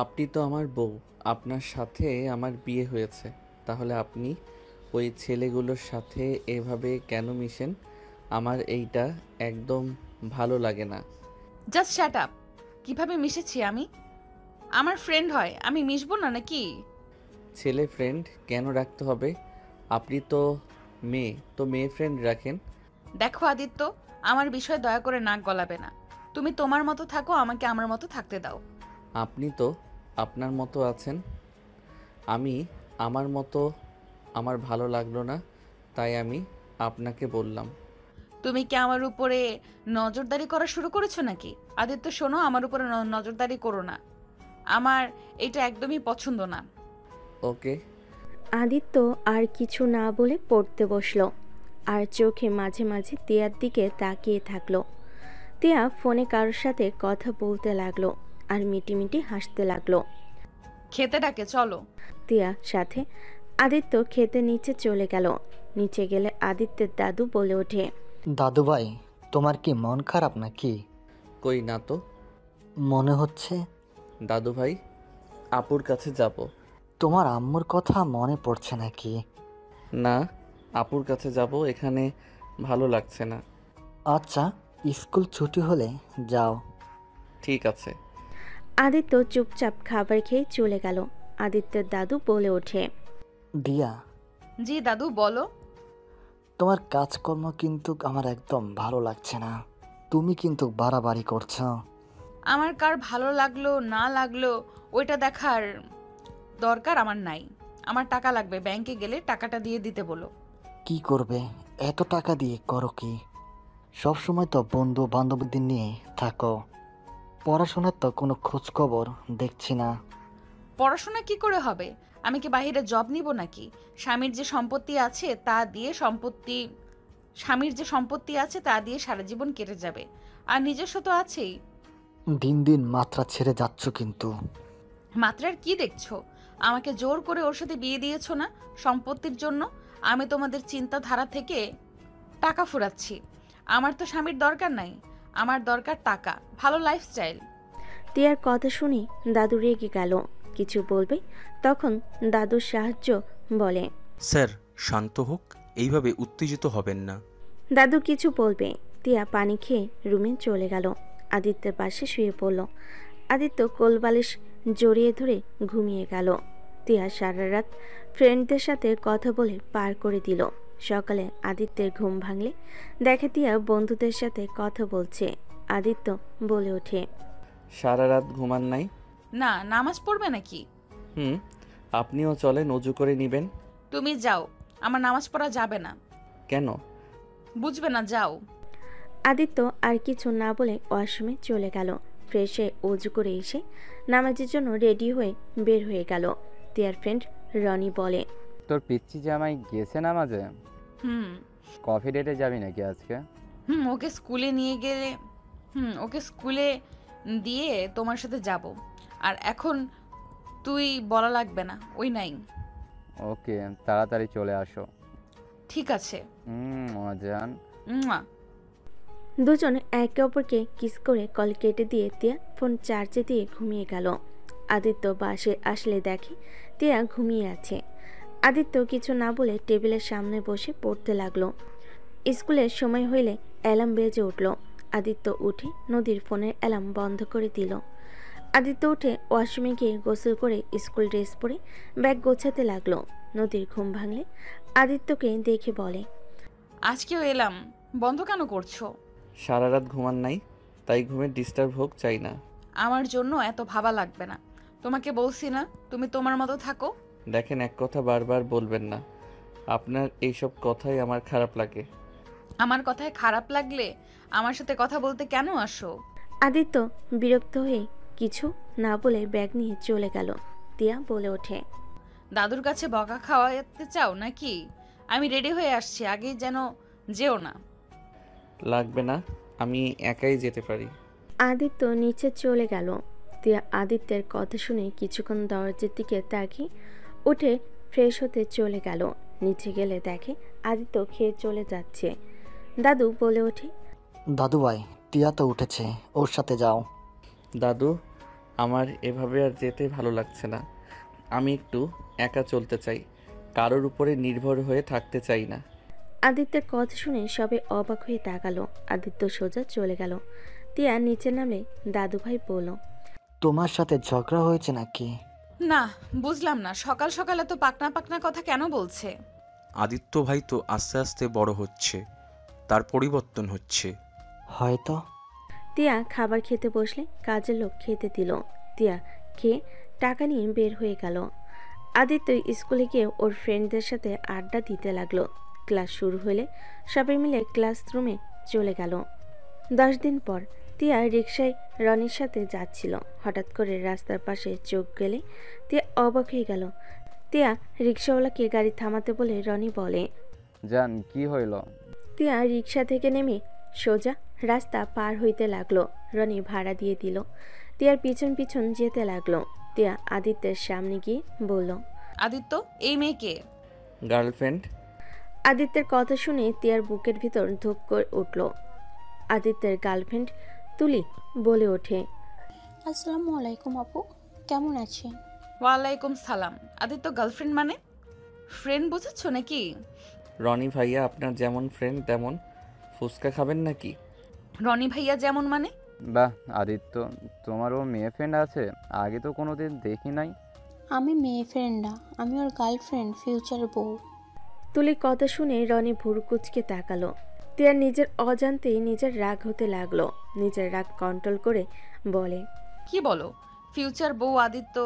আপনি তো আমার বউ, আপনার সাথে আমার বিয়ে হয়েছে, তাহলে আপনি ওই ছেলেগুলোর সাথে এভাবে কেন মিশেন? আমার এইটা একদম ভালো লাগে না। Just shut up. কিভাবে মিশেছি আমি? আমার ফ্রেন্ড হয়, আমি মিশবো না নাকি? ছেলে ফ্রেন্ড কেন রাখতে হবে? আপনি তো মেয়ে, তো মেয়ে ফ্রেন্ড রাখেন। দেখো আদিত্য, আমার বিষয়ে দয়া করে নাক গলাবে না। তুমি তোমার মতো থাকো, আমাকে আমার মতো থাকতে দাও। আপনি তো আপনার মতো আছেন, আমি আমার মতো। আমার ভালো লাগলো না, তাই আমি আপনাকে বললাম। তুমি কি আমার উপরে নজরদারি করা শুরু করেছো নাকি? আদিত্য শোনো, আমার উপরে নজরদারি করো না। আমার এটা একদমই পছন্দ না। ওকে। আদিত্য আর কিছু না বলে পড়তে বসলো, আর চোখে মাঝে মাঝে তিয়ার দিকে তাকিয়ে থাকলো। তিয়া ফোনে কারোর সাথে কথা বলতে লাগলো আর মিটিমিটি হাসতে লাগলো। খেতে ডাকে, চলো। তিয়া সাথে আদিত্য খেতে নিচে চলে গেল। নিচে গেলে আদিত্যের দাদু বলে ওঠে, দাদুভাই, তোমার কি মন খারাপ নাকি? কই না তো। মনে হচ্ছে দাদু ভাই, আপুর কাছে যাব। তোমার আম্মুর কথা মনে পড়ছে নাকি? না, আপুর কাছে যাব, এখানে ভালো লাগছে না। আচ্ছা, স্কুল ছুটি হলে যাও। ঠিক আছে। আদিত্য চুপচাপ খাবার খেয়ে চলে গেল। আদিত্যের দাদু বলে ওঠে, দিয়া, জি দাদু, বলো। তোমার কাজকর্ম কিন্তু আমার একদম ভালো লাগছে না। তুমি কিন্তু বাড়াবাড়ি করছো। আমার কার ভালো লাগলো না লাগলো ওইটা দেখার দরকার আমার নাই। আমার টাকা লাগবে, ব্যাংকে গেলে টাকাটা দিয়ে দিতে বলো। কি করবে? এত টাকা দিয়ে করো কি? সব সময় তো বন্ধু বান্ধবদের নিয়ে থাকো। পড়াশোনার তো কোনো খোঁজ খবর দেখছি না। পড়াশোনা কি করে হবে? আমি কি বাইরে জব নিব নাকি? স্বামীর যে সম্পত্তি আছে তা দিয়ে স্বামীর যে সম্পত্তি আছে তা দিয়ে সারা জীবন কেটে যাবে। আর নিজস্ব তো আছেই। দিন দিন মাত্রা ছেড়ে যাচ্ছ কিন্তু। মাত্রার কি দেখছো? আমাকে জোর করে ওর সাথে বিয়ে দিয়েছো না সম্পত্তির জন্য? আমি তোমাদের চিন্তাধারা থেকে টাকা ফুরাচ্ছি। আমার তো স্বামীর দরকার নাই, আমার দরকার টাকা, ভালো লাইফস্টাইল। তিয়ার কথা শুনে দাদু রেগে গেল। কিছু বলবে তখন দাদুর সাহায্য বলে। স্যার, শান্ত হোক, এইভাবে উত্তেজিত হবেন না। দাদু কিছু বলবে, তিয়া পানি খেয়ে রুমে চলে গেল। আদিত্যের পাশে শুয়ে পড়ল। আদিত্য কোলবালিশ জড়িয়ে ধরে ঘুমিয়ে গেল। তিয়া সারা রাত ফ্রেন্ডদের সাথে কথা বলে পার করে দিল। সকালে আদিত্যের ঘুম ভাঙলে দেখে তিয়া বন্ধুদের সাথে কথা বলছে। আদিত্য বলে ওঠে, সারা রাত ঘুমান নাই? না, নামাজ পড়বে নাকি? হুম, আপনিও চলেন, অজু করে নিবেন। তুমি যাও, আমার নামাজ পড়া যাবে না। কেন? বুঝবে না, যাও। আদিত্য আর কিছু না বলে ওয়াশরুমে চলে গেল। ফ্রেশ হয়ে অজু করে এসে নামাজের জন্য রেডি হয়ে বের হয়ে গেল। তিয়ার ফ্রেন্ড রনি বলে, তোর পিচ্চি জামাই গেছে নামাজে? হুম। কফি ডেটে যাবি নাকি আজকে? ওকে স্কুলে নিয়ে গেলে ওকে স্কুলে দিয়ে তোমার সাথে যাব। আর এখন তুই বলা লাগবে না, ওই নাই। ওকে, তাড়াতাড়ি চলে আসো। ঠিক আছে। মজান। মুয়া। দুজন একে অপরকে কিস করে কল কেটে দিয়ে তিয়া ফোন চার্জে দিয়ে ঘুমিয়ে গেল। আদিত্য বাসে আসলে দেখে তিয়া ঘুমিয়ে আছে। আদিত্য কিছু না বলে টেবিলের সামনে বসে পড়তে লাগলো। স্কুলের সময় হইলে অ্যালার্ম বেজে উঠল। আদিত্য উঠে নদীর ফোনের অ্যালার্ম বন্ধ করে দিল। আদিত্য উঠে ওয়াশরুমে গিয়ে গোসল করে স্কুল ড্রেস পরে ব্যাগ গোছাতে লাগলো। নদীর ঘুম ভাঙলে আদিত্যকে দেখে বলে, আজকেও এলাম, বন্ধ কেন করছো? সারা রাত ঘুমান নাই, তাই ঘুমের ডিস্টার্ব হোক চাই না। আমার জন্য এত ভাবা লাগবে না। তোমাকে বলছি না তুমি তোমার মতো থাকো। দেখেন, এক কথা বারবার বলবেন না। আপনার এইসব কথাই আমার খারাপ লাগে। আমার কথায় খারাপ লাগলে আমার সাথে কথা বলতে কেন আসো? আদিত্য বিরক্ত হয়ে কিছু না বলে ব্যাগ নিয়ে চলে গেল। তিয়া বলে ওঠে, দাদুর কাছে বকা খাওয়াতে চাও নাকি? আমি রেডি হয়ে আসছি, আগেই যেন যেও না। লাগবে না, আমি একাই যেতে পারি। আদিত্য নিচে চলে গেল। তিয়া আদিত্যের কথা শুনে কিছুক্ষণ দরজার দিকে তাকিয়ে উঠে ফ্রেশ হতে চলে গেল। নিচে গেলে দেখে আদিত্য খেয়ে চলে যাচ্ছে। দাদু বলে ওঠে, দাদুভাই, টিয়া তো উঠেছে, ওর সাথে যাও। দাদু, আমার এভাবে আর যেতে ভালো লাগছে না। আমি একটু একা চলতে চাই, কারোর উপরে নির্ভর হয়ে থাকতে চাই না। আদিত্যের কথা শুনে সবে অবাক হয়ে তাকালো। আদিত্য সোজা চলে গেল। তিয়া নিচে নামলে দাদুভাই বলল, তোমার সাথে ঝগড়া হয়েছে নাকি? না, বুঝলাম না, সকাল সকাল এত পাকনা পাকনা কথা কেন বলছে? আদিত্য ভাই তো আস্তে আস্তে বড় হচ্ছে, তার পরিবর্তন হচ্ছে। হয়তো। তিয়া খাবার খেতে বসলে কাজের লোক খেতে দিল। তিয়া খেয়ে টাকা নিয়ে বের হয়ে গেল। আদিত্য স্কুলে গিয়ে ওর ফ্রেন্ডদের সাথে আড্ডা দিতে লাগলো। ক্লাস শুরু হলে সবাই মিলে ক্লাসরুমে চলে গেল। 10 দিন পর তিয়া রিকশায় রনির সাথে যাচ্ছিল। হঠাৎ করে রাস্তার পাশে চোখ গেলে তিয়া অবাক হয়ে গেল। তিয়া রিকশাওয়ালাকে গাড়ি থামাতে বলে রনি বলে, জান, কি হইল? তিয়া রিকশা থেকে নেমে সোজা রাস্তা পার হইতে লাগলো। রনি ভাড়া দিয়ে দিল। তিয়ার পিছন পিছন যেতে লাগলো। তিয়া আদিত্যের সামনে গিয়ে বলল, আদিত্য, এই মেয়েকে? গার্লফ্রেন্ড। আদিত্যের কথা শুনে তিয়ার বুকের ভিতর ধুক করে উঠল। আদিত্যের গার্লফ্রেন্ড তুলি বলে ওঠে, আসসালামু আলাইকুম আপু, কেমন আছেন? ওয়ালাইকুম সালাম। আদিত্য গার্লফ্রেন্ড মানে? ফ্রেন্ড বুঝেছ নাকি? রনি ভাইয়া আপনার যেমন ফ্রেন্ড তেমন। ফুচকা খাবেন নাকি? রনি ভাইয়া যেমন মানে? বাহ আদিত্য, তোমারও মেয়ে ফ্রেন্ড আছে? আগে তো কোনোদিন দেখি নাই। আমি মেয়ে ফ্রেন্ড না, আমি ওর গার্লফ্রেন্ড, ফিউচার বউ। তুলি কথা শুনে রনি ভুরুকুচকে তাকালো। তিয়ার নিজের অজান্তেই নিজের রাগ হতে লাগলো। নিজের রাগ কন্ট্রোল করে বলে, কি বলো? ফিউচার বউ আদিত্য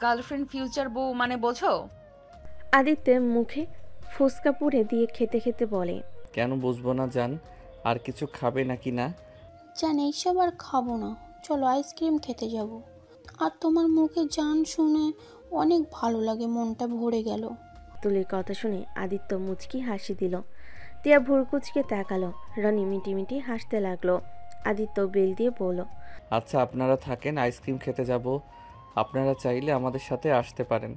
গার্লফ্রেন্ড, ফিউচার বউ মানে বোঝো? আদিত্যের মুখে ফুসকা পুড়ে দিয়ে খেতে খেতে বলে, কেন বুঝবো না জান? আর কিছু খাবে নাকি না? জান, এইসব আর খাবো না, চলো আইসক্রিম খেতে যাব। আর তোমার মুখে জান শুনে অনেক ভালো লাগে, মনটা ভরে গেল। তুলির কথা শুনে আদিত্য মুচকি হাসি দিল। তিয়া ভুরকুচকে তাকালো। রনি মিটি হাসতে লাগলো। আদিত্য বেল দিয়ে বলল, আচ্ছা আপনারা থাকেন, আইসক্রিম খেতে যাব। আপনারা চাইলে আমাদের সাথে আসতে পারেন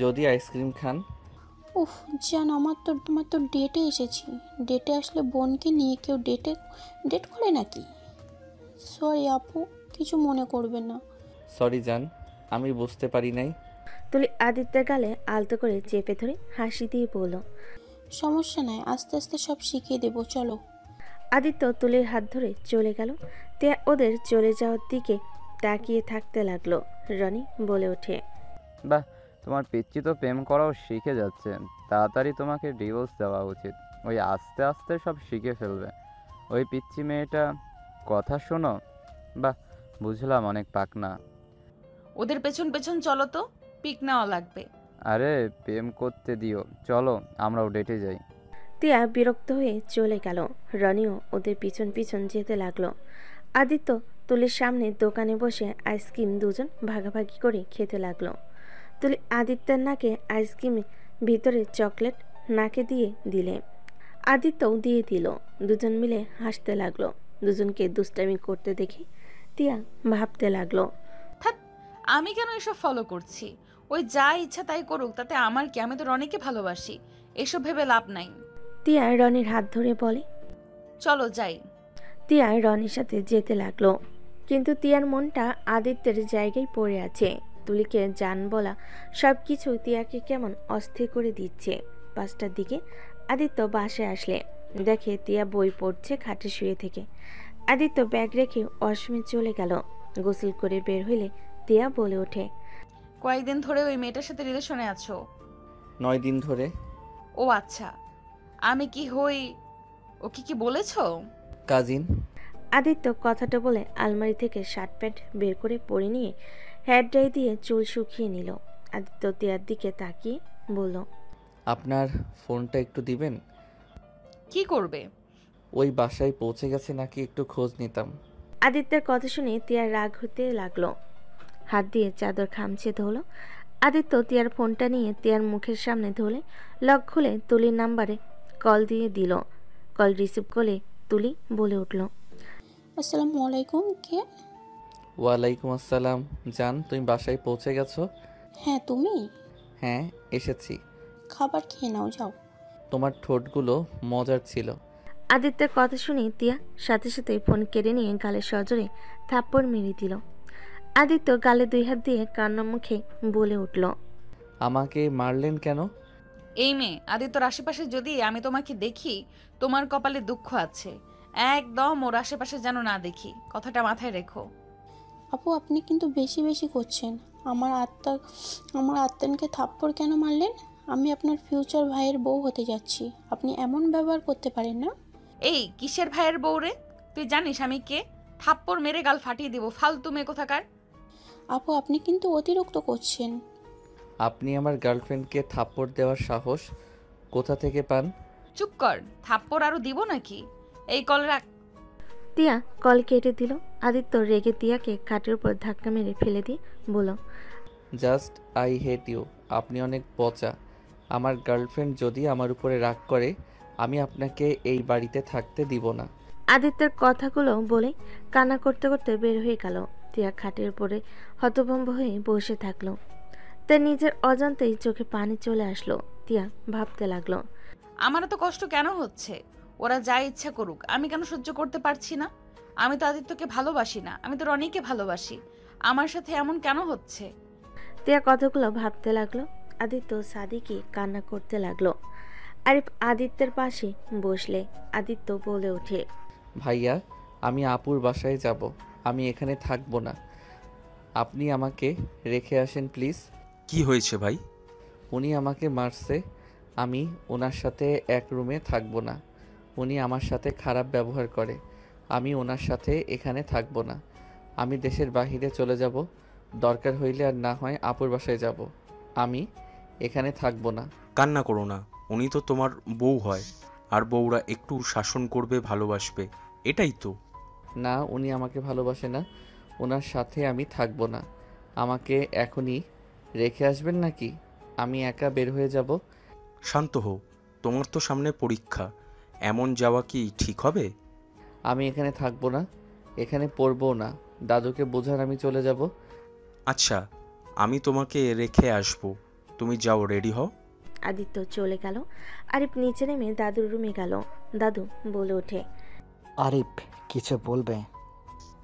যদি আইসক্রিম খান। উফ জান, তোমার তো ডেটে এসেছি। ডেটে আসলে বোনকে নিয়ে কেউ ডেট করে নাকি? সরি আপু, কিছু মনে করবেন না। সরি জান, আমি বুঝতে পারি নাই। তুলি আদিত্যের গালে আলতো করে চেপে ধরে হাসি দিয়ে বলল, সমস্যা নাই, আস্তে আস্তে সব শিখিয়ে দেবো, চলো। আদিত্য তুলির হাত ধরে চলে গেল। তিয়া ওদের চলে যাওয়ার দিকে তাকিয়ে থাকতে লাগলো। রনি বলে ওঠে, বাহ, তোমার পিচ্চি তো প্রেম করাও শিখে যাচ্ছে। তাড়াতাড়ি তোমাকে ডিভোর্স দেওয়া উচিত। ওই আস্তে আস্তে সব শিখে ফেলবে। ওই পিচ্চি মেয়েটা কথা শোনো। বাহ, বুঝলাম অনেক পাকনা। ওদের পেছন পেছন চলো তো, পিক নেওয়া লাগবে। আরে প্রেম করতে দিও, চলো আমরাও ডেটে যাই। তিয়া বিরক্ত হয়ে চলে গেল। রনিও ওদের পিছন পিছন যেতে লাগলো। আদিত্য তুলির সামনে দোকানে বসে আইসক্রিম দুজন ভাগাভাগি করে খেতে লাগলো। তুলি আদিত্যের নাকে আইসক্রিম ভিতরে চকলেট নাকে দিয়ে দিলে আদিত্যও দিয়ে দিল। দুজন মিলে হাসতে লাগলো। দুজনকে দুষ্টামি করতে দেখে তিয়া ভাবতে লাগলো, থাক, আমি কেন এসব ফলো করছি? ওই যা ইচ্ছা তাই করুক, তাতে আমার কি? আমি তো রনিকে ভালোবাসি, এসব ভেবে লাভ নাই। তিয়া রনির হাত ধরে বলে। চলো যাই। তিয়া রনির সাথে যেতে লাগলো, কিন্তু তিয়ার মনটা আদিত্যের জায়গায় পড়ে আছে। তুলিকে জান বলা সব কিছু তিয়াকে কেমন অস্থির করে দিচ্ছে। 5টার দিকে আদিত্য বাসায় আসলে দেখে তিয়া বই পড়ছে খাটে শুয়ে থেকে। আদিত্য ব্যাগ রেখে ওয়াশরুমে চলে গেল। গোসল করে বের হইলে তিয়া বলে ওঠে, কয়েকদিন ধরে ওই মেয়েটার সাথে রিলেশনে আছো? 9 দিন ধরে। ও আচ্ছা, আমি কি হই? ওকে কি বলেছো? কাজিন। আদিত্য কথাটা বলে আলমারি থেকে শার্ট প্যান্ট বের করে পরে নিয়ে হেয়ার ড্রাই দিয়ে চুল শুকিয়ে নিল। আদিত্য তিয়ার দিকে তাকিয়ে বলল, আপনার ফোনটা একটু দিবেন? কি করবে? ওই বাসায় পৌঁছে গেছে নাকি একটু খোঁজ নিতাম। আদিত্যের কথা শুনে তিয়ার রাগ হতে লাগলো। হাত দিয়ে চাদর খামচে ধরল। আদিত্য তিয়ার ফোনটা নিয়ে তিয়ার মুখের সামনে ধরলে লক খুলে তুলির নাম্বারে কল দিয়ে দিল। কল রিসিভ করে তুলি বলে উঠল, আসসালামু আলাইকুম, কে? ওয়ালাইকুম আসসালাম। জান, তুমি বাসায় পৌঁছে গেছো? হ্যাঁ, তুমি? হ্যাঁ এসেছি। খাবার খেয়ে নাও, যাও। তোমার ঠোঁটগুলো মজার ছিল। আদিত্যের কথা শুনে তিয়া সাথে সাথে ফোন কেড়ে নিয়ে গালে সজোরে থাপ্পড় মেরে দিল। আদিত্য গালে 2 হাত দিয়ে কান্না মুখে বলে উঠল। আমাকে মারলেন কেন? এই মেয়ে, আদিত্যর আশেপাশে যদি আমি তোমাকে দেখি, তোমার কপালে দুঃখ আছে। একদম ওর আশেপাশে যেন না দেখি, কথাটা মাথায় রেখো। আপু আপনি কিন্তু বেশি বেশি করছেন। আমার আত্মানকে থাপ্পড় কেন মারলেন? আমি আপনার ফিউচার ভাইয়ের বউ হতে যাচ্ছি, আপনি এমন ব্যবহার করতে পারেন না। এই কিসের ভাইয়ের বউরে? তুই জানিস আমি কে? থাপ্পড় মেরে গাল ফাটিয়ে দিব, ফালতু মেয়ে কোথাকার। আপু আপনি কিন্তু অতিরিক্ত করছেন। আপনি আমার গার্লফ্রেন্ডকে থাপ্পড় দেওয়ার সাহস কোথা থেকে পান? চুপ কর, থাপ্পড় আরো দিব নাকি? এই কল রাখ। তিয়া কল কেটে দিল। আদিত্য রেগে তিয়াকে খাটের উপর ধাক্কা মেরে ফেলে দিয়ে বলল, জাস্ট আই হেট ইউ। আপনি অনেক পচা। আমার গার্লফ্রেন্ড যদি আমার উপরে রাগ করে, আমি আপনাকে এই বাড়িতে থাকতে দিব না। আদিত্যের কথাগুলো বলে কান্না করতে করতে বের হয়ে গেল। তিয়া খাটের উপরে হতভম্ব হয়ে বসে থাকলো। তার নিজের অজান্তেই চোখে পানি চলে আসলো। তিয়া ভাবতে লাগলো, আমার তো কষ্ট কেন হচ্ছে? ওরা যা ইচ্ছা করুক, আমি কেন সহ্য করতে পারছি না? আমি তো আদিত্যকে ভালোবাসি না, আমি তো রনিকে ভালোবাসি। আমার সাথে এমন কেন হচ্ছে? তিয়া কথাগুলো ভাবতে লাগলো। আদিত্য সাদিকে কান্না করতে লাগলো। আরিফ আদিত্যের পাশে বসলে আদিত্য বলে ওঠে, ভাইয়া, আমি আপুর বাসায় যাব। আমি এখানে থাকবো না। আপনি আমাকে রেখে আসেন প্লিজ। কি হয়েছে ভাই? উনি আমাকে মারছে। আমি ওনার সাথে এক রুমে থাকবো না। উনি আমার সাথে খারাপ ব্যবহার করে। আমি ওনার সাথে এখানে থাকবো না। আমি দেশের বাহিরে চলে যাব। দরকার হইলে আর না হয় আপুর বাসায় যাব। আমি এখানে থাকবো না। কান্না করো না, উনি তো তোমার বউ হয়, আর বউরা একটু শাসন করবে, ভালোবাসবে, এটাই তো। না, উনি আমাকে ভালোবাসে না। ওনার সাথে আমি থাকবো না। আমাকে এখনই রেখে আসবেন নাকি? আমি একা বের হয়ে যাব। শান্ত হও, তোমার তো সামনে পরীক্ষা, এমন যাওয়া কি ঠিক হবে? আমি এখানে থাকবো না, এখানে পড়বো না। দাদুকে বোঝান আমি চলে যাব। আচ্ছা, আমি তোমাকে রেখে আসবো, তুমি যাও, রেডি হও। আদিত্য চলে গেল। আরিফ নিচে নেমে দাদুর রুমে গেল। দাদু বলে ওঠে, আরিফ কিছু বলবে?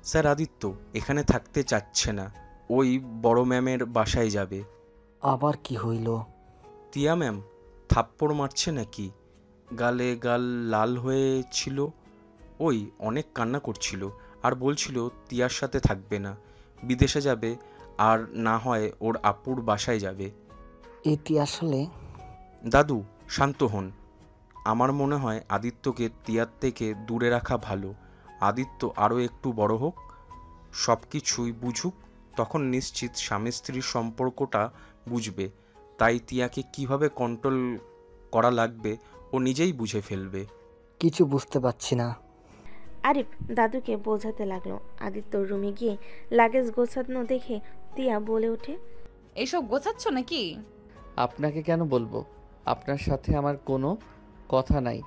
স্যার, আদিত্য এখানে থাকতে চাচ্ছে না, ওই বড় ম্যামের বাসায় যাবে। আবার কি হইল? তিয়া ম্যাম থাপ্পড় মারছে নাকি? গালে গাল লাল হয়েছিল, ওই অনেক কান্না করছিল, আর বলছিল তিয়ার সাথে থাকবে না, বিদেশে যাবে, আর না হয় ওর আপুর বাসায় যাবে। এটি আসলে? দাদু শান্ত হন, আমার মনে হয় আদিত্যকে তিয়ার থেকে দূরে রাখা ভালো। আদিত্য আরও একটু বড় হোক, সব কিছুই বুঝুক, তখন নিশ্চিত স্বামী স্ত্রীর সম্পর্কটা বুঝবে। তাই তিয়াকে কিভাবে কন্ট্রোল করা লাগবে ও নিজেই বুঝে ফেলবে। কিছু বুঝতে পারছি না। আরিফ দাদুকে বোঝাতে লাগলো। আদিত্যর রুমে গিয়ে লাগেজ গোছানো দেখে তিয়া বলে ওঠে, এইসব গোছাচ্ছ নাকি? আপনাকে কেন বলবো? আপনার সাথে আমার কোনো কথা নাই।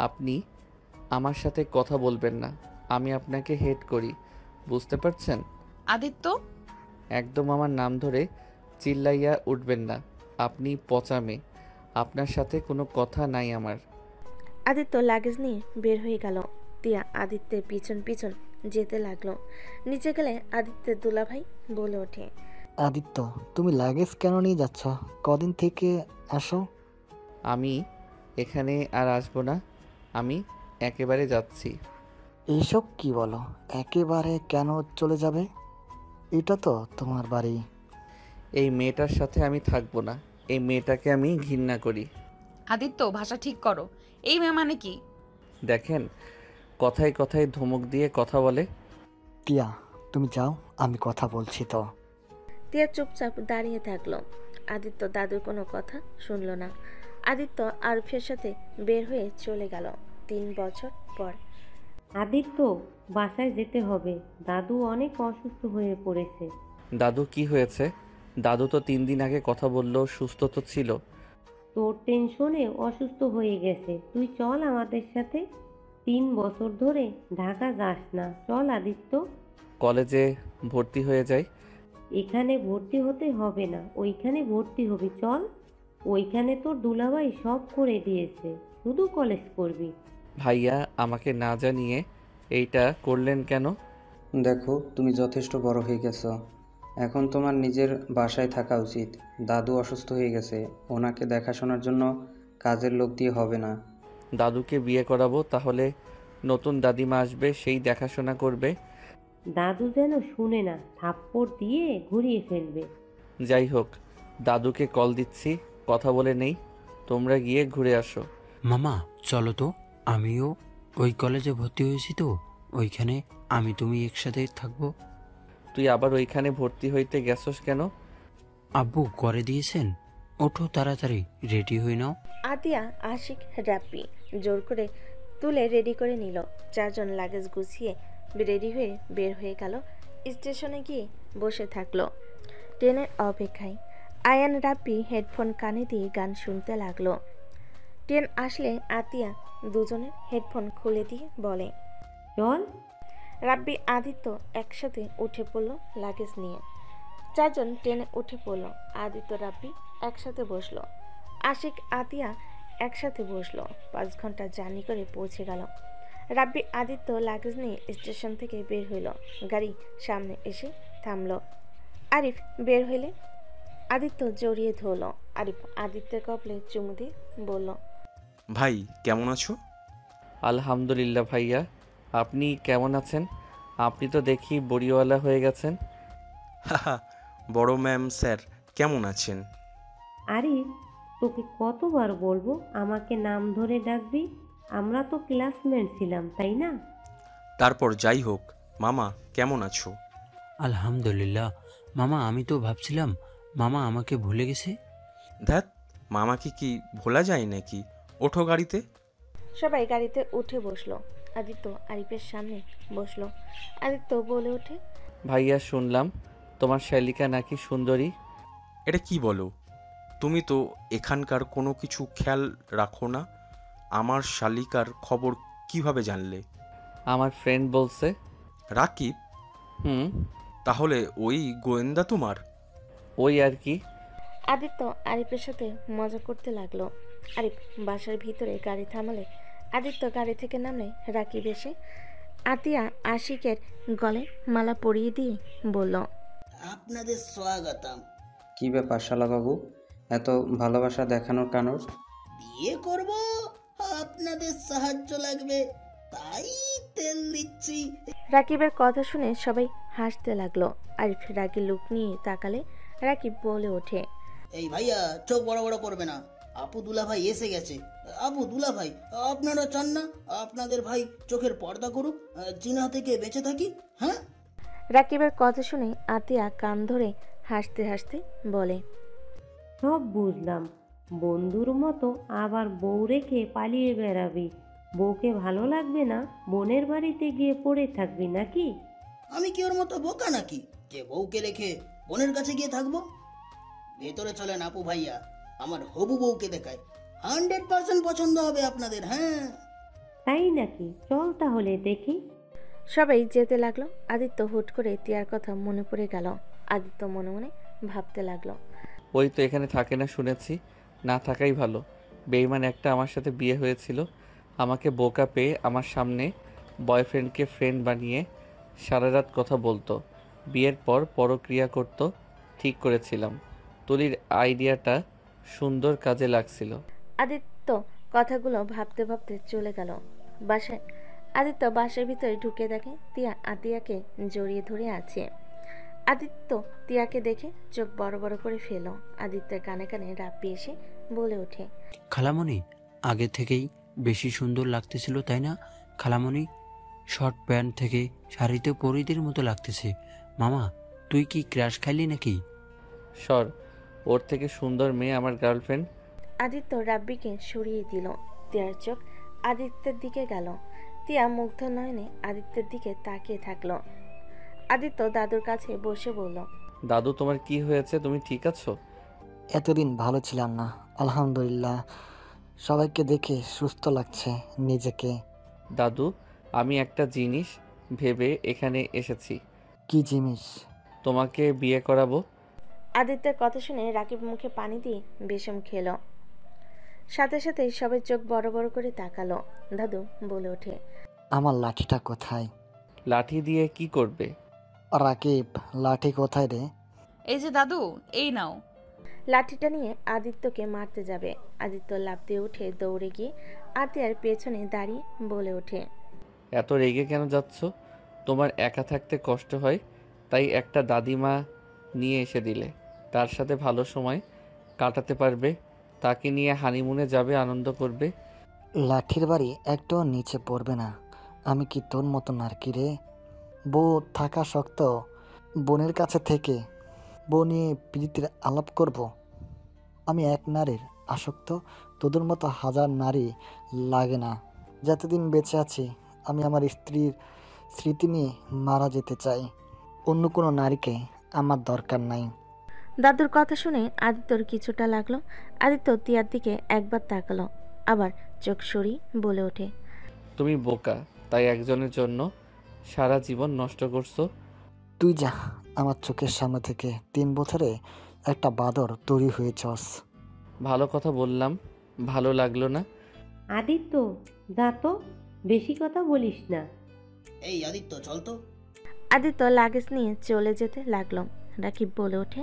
আপনি আমার সাথে কথা বলবেন না। আমি আপনাকে হেট করি, বুঝতে পারছেন? আদিত্য, একদম আমার নাম ধরে চিল্লাইয়া উঠবেন না। আপনি পচা মেয়ে। আপনার সাথে কোনো কথা নাই আমার। আদিত্য লাগেজ নিয়ে বের হয়ে গেল। তিয়া আদিত্যের পিছন পিছন যেতে লাগলো। নিচে গেলে আদিত্যের দুলাভাই বলে ওঠে, আদিত্য তুমি লাগেজ কেন নিয়ে যাচ্ছ? কদিন থেকে আসো। আমি এখানে আর আসবো না। আমি একেবারে যাচ্ছি। এইসব কি বলো? একেবারে কেন চলে যাবে? এটা তো তোমার বাড়ি। এই মেয়েটার সাথে আমি থাকবো না। এই মেয়েটাকে আমি ঘৃণা করি। আদিত্য ভাষা ঠিক করো। এই মেয়ে মানে কি? দেখেন, কথায় কথায় ধমক দিয়ে কথা বলে। টিয়া তুমি যাও, আমি কথা বলছি তো। তিয়া চুপচাপ দাঁড়িয়ে থাকলো। আদিত্য দাদুর কোনো কথা শুনলো না। আদিত্য আরফের সাথে বের হয়ে চলে গেল। 3 বছর পর। আদিত্য, বাসায় যেতে হবে, দাদু অনেক অসুস্থ হয়ে পড়েছে। দাদু কি হয়েছে? দাদু তো 3 দিন আগে কথা বললো, সুস্থ তো ছিল। তোর টেনশনে অসুস্থ হয়ে গেছে, তুই চল আমাদের সাথে। 3 বছর ধরে ঢাকা যাস না, চল আদিত্য। কলেজে ভর্তি হয়ে যাই। এখানে ভর্তি হতে হবে না, ওইখানে ভর্তি হবি, চল। ওইখানে তোর দুলাভাই সব করে দিয়েছে, শুধু কলেজ করবি। ভাইয়া আমাকে না জানিয়ে এইটা করলেন কেন? দেখো তুমি যথেষ্ট বড় হয়ে গেছো, এখন তোমার নিজের বাসায় থাকা উচিত। দাদু অসুস্থ হয়ে গেছে, ওনাকে দেখাশোনার জন্য কাজের লোক দিয়ে হবে না। দাদুকে বিয়ে করাবো, তাহলে নতুন দাদিমা আসবে, সেই দেখাশোনা করবে। দাদু যেন শুনে না, থাপ্পড় দিয়ে ঘুরিয়ে ফেলবে। যাই হোক, দাদুকে কল দিচ্ছি, কথা বলে নেই। তোমরা গিয়ে ঘুরে আসো। মামা চলো তো, আমিও ওই কলেজে ভর্তি হয়েছি তো, ওইখানে আমি তুমি একসাথে থাকবো। তুই আবার ওইখানে ভর্তি হইতে গেছস কেন? আব্বু করে দিয়েছেন, ওঠো তাড়াতাড়ি, রেডি হয়ে নাও। আতিয়া, আশিক, রাব্বি জোর করে তুলে রেডি করে নিল। চারজন লাগেজ গুছিয়ে রেডি হয়ে বের হয়ে গেল। স্টেশনে গিয়ে বসে থাকলো ট্রেনের অপেক্ষায়। আয়ান রাব্বি হেডফোন কানে দিয়ে গান শুনতে লাগলো। ট্রেন আসলে আতিয়া দুজনের হেডফোন খুলে দিয়ে বলে, চল। রাব্বি আদিত্য একসাথে উঠে পড়ল লাগেজ নিয়ে। চারজন ট্রেনে উঠে পড়ল। আদিত্য রাব্বি একসাথে বসলো। আশিক আতিয়া একসাথে বসলো। 5 ঘন্টা জার্নি করে পৌঁছে গেল। রাব্বি আদিত্য লাগেজ নিয়ে স্টেশন থেকে বের হইল। গাড়ি সামনে এসে থামলো। আরিফ বের হইলে আদিত্য জড়িয়ে ধরল। আরিফ আদিত্যের কপালে চুমু দিয়ে বলল, ভাই কেমন আছো? আলহামদুলিল্লাহ ভাইয়া, আপনি কেমন আছেন? আপনি তো দেখি বড়িওয়ালা হয়ে গেছেন। হাহা, বড় ম্যাম স্যার কেমন আছেন? আরে তোকে কতবার বলবো আমাকে নাম ধরে ডাকবি? আমরা তো ক্লাসমেট ছিলাম, তাই না? তারপর যাই হোক, মামা কেমন আছো? আলহামদুলিল্লাহ। মামা আমি তো ভাবছিলাম মামা আমাকে ভুলে গেছে। ধ্যাত, মামাকে কি ভোলা যায় নাকি? ওঠো গাড়িতে। সবাই গাড়িতে উঠে বসলো। আদিত্য আরিফের সামনে বসলো। আদিত্য বলে ওঠে, ভাইয়া শুনলাম তোমার শালিকা নাকি সুন্দরী। এটা কি বলো? তুমি তো এখানকার কোনো কিছু খেয়াল রাখো না। আমার শালিকার খবর কিভাবে জানলে? আমার ফ্রেন্ড বলছে। রাকিব? হুম। তাহলে ওই গোয়েন্দা তোমার? ওই আর কি। আদিত্য আরিফের সাথে মজা করতে লাগলো। আরিফ বাসার ভিতরে গাড়ি থামালে আদিত্য গাড়ি থেকে নামলে রাকিব এসে আতিয়া আশিকের গলে মালা পরিয়ে দিয়ে বলল, আপনাদের স্বাগতম। কি ব্যাপার শালাবাবু, এত ভালোবাসা দেখানোর কারণ? বিয়ে করব, আপনাদের সাহায্য লাগবে, তাই তেল দিচ্ছি। রাকিবের কথা শুনে সবাই হাসতে লাগলো। আরিফ রাগি লুক নিয়ে তাকালে রাকিব বলে ওঠে, এই ভাইয়া চোখ বড় বড় করবে না, আপু দুলা ভাই এসে গেছে। আপু দুলা ভাই, আপনারা চান না আপনাদের ভাই চোখের পর্দা করুক, জিনা থেকে বেঁচে থাকি? হ্যাঁ। রাকিবের কথা শুনে আতিয়া কান ধরে হাসতে হাসতে বলে, সব বুঝলাম, বন্ধুর মতো আবার বউ রেখে পালিয়ে বেড়াবি। বউকে ভালো লাগবে না, বোনের বাড়িতে গিয়ে পড়ে থাকবি নাকি? আমি কি ওর মতো বোকা নাকি যে বউকে রেখে বোনের কাছে গিয়ে থাকবো? ভেতরে চলেন আপু ভাইয়া, আমার হবু বউকে দেখায়, 100% পছন্দ হবে আপনাদের। হ্যাঁ তাই নাকি? চল তাহলে দেখি। সবাই যেতে লাগলো। আদিত্য হুট করে তিয়ার কথা মনে পড়ে গেল। আদিত্য মনে মনে ভাবতে লাগলো, ওই তো এখানে থাকে না শুনেছি, না থাকাই ভালো। বেইমান একটা আমার সাথে বিয়ে হয়েছিল, আমাকে বোকা পেয়ে আমার সামনে বয়ফ্রেন্ডকে ফ্রেন্ড বানিয়ে সারা রাত কথা বলতো, বিয়ের পর পরক্রিয়া করত। ঠিক করেছিলাম, তুলির আইডিয়াটা সুন্দর কাজে লাগছিল। আদিত্য কথাগুলো ভাবতে ভাবতে চলে গেল বাসায়। আদিত্য বাসার ভিতরে ঢুকে দেখে তিয়া আতিয়াকে জড়িয়ে ধরে আছে। আদিত্য তিয়াকে দেখে চোখ বড় বড় করে ফেল। আদিত্যের কানে কানে রাব্বি এসে বলে ওঠে, খালামণি আগে থেকেই বেশি সুন্দর লাগতেছিল তাই না? খালামণি শর্ট প্যান্ট থেকে শাড়িতে পরিদের মতো লাগতেছে। মামা তুই কি ক্র্যাশ খাইলি নাকি? সর, ওর থেকে সুন্দর মেয়ে আমার গার্লফ্রেন্ড। আদিত্য রাব্বিকে সরিয়ে দিল। তিয়ার চোখ আদিত্যের দিকে গেল। তিয়া মুগ্ধ নয়নে আদিত্যের দিকে তাকিয়ে থাকলো। আদিত্য দাদুর কাছে বসে বলল, দাদু তোমার কি হয়েছে, তুমি ঠিক আছো? এতদিন ভালো ছিলাম না, আলহামদুলিল্লাহ। সবাইকে দেখে সুস্থ লাগছে নিজেকে। দাদু, আমি একটা জিনিস ভেবে এখানে এসেছি। কি জিনিস? তোমাকে বিয়ে করাবো। আদিত্যের কথা শুনে রাকিব মুখে পানি দিয়ে বেশম খেল। সাথে সাথে সবাই চোখ বড় বড় করে তাকালো। দাদু বলে ওঠে, আমার লাঠিটা কোথায়? লাঠি দিয়ে কি করবে? রাকিব লাঠি কোথায় রে? এই যে দাদু, এই নাও। লাঠিটা নিয়ে আদিত্যকে মারতে যাবে। আদিত্য লাফ দিয়ে উঠে দৌড়ে গিয়ে আতিয়ার পেছনে দাঁড়িয়ে বলে ওঠে, এত রেগে কেন যাচ্ছ? তোমার একা থাকতে কষ্ট হয়, তাই একটা দাদিমা নিয়ে এসে দিলে। তার সাথে ভালো সময় কাটাতে পারবে, তাকে নিয়ে হানিমুনে যাবে, আনন্দ করবে। লাঠির বাড়ি একটাও নিচে পড়বে না। আমি কি তোর মতো নারকি রে? বউ থাকা শক্ত, বোনের কাছে থেকে বউ নিয়ে প্রীতির আলাপ করব? আমি এক নারীর আসক্ত, তোদের মতো হাজার নারী লাগে না। যতদিন বেঁচে আছি আমি আমার স্ত্রীর স্মৃতি নিয়ে মারা যেতে চাই। অন্য কোনো নারীকে আমার দরকার নাই। দাদুর কথা শুনে আদিত্যর কিছুটা লাগলো। আদিত্য তিয়ার দিকে একবার তাকালো, আবার চোখ সরিয়ে বলে ওঠে, তুমি বোকা, তাই একজনের জন্য সারা জীবন নষ্ট করছো। তুই যা আমার চোখের সামনে থেকে। 3 বছরে একটা বাদর তৈরি হয়েছস। ভালো কথা বললাম, ভালো লাগলো না? আদিত্য, যা তো, বেশি কথা বলিস না। এই আদিত্য, চল তো। আদিত্য লাগেজ নিয়ে চলে যেতে লাগলো। রাকিব বলে ওঠে,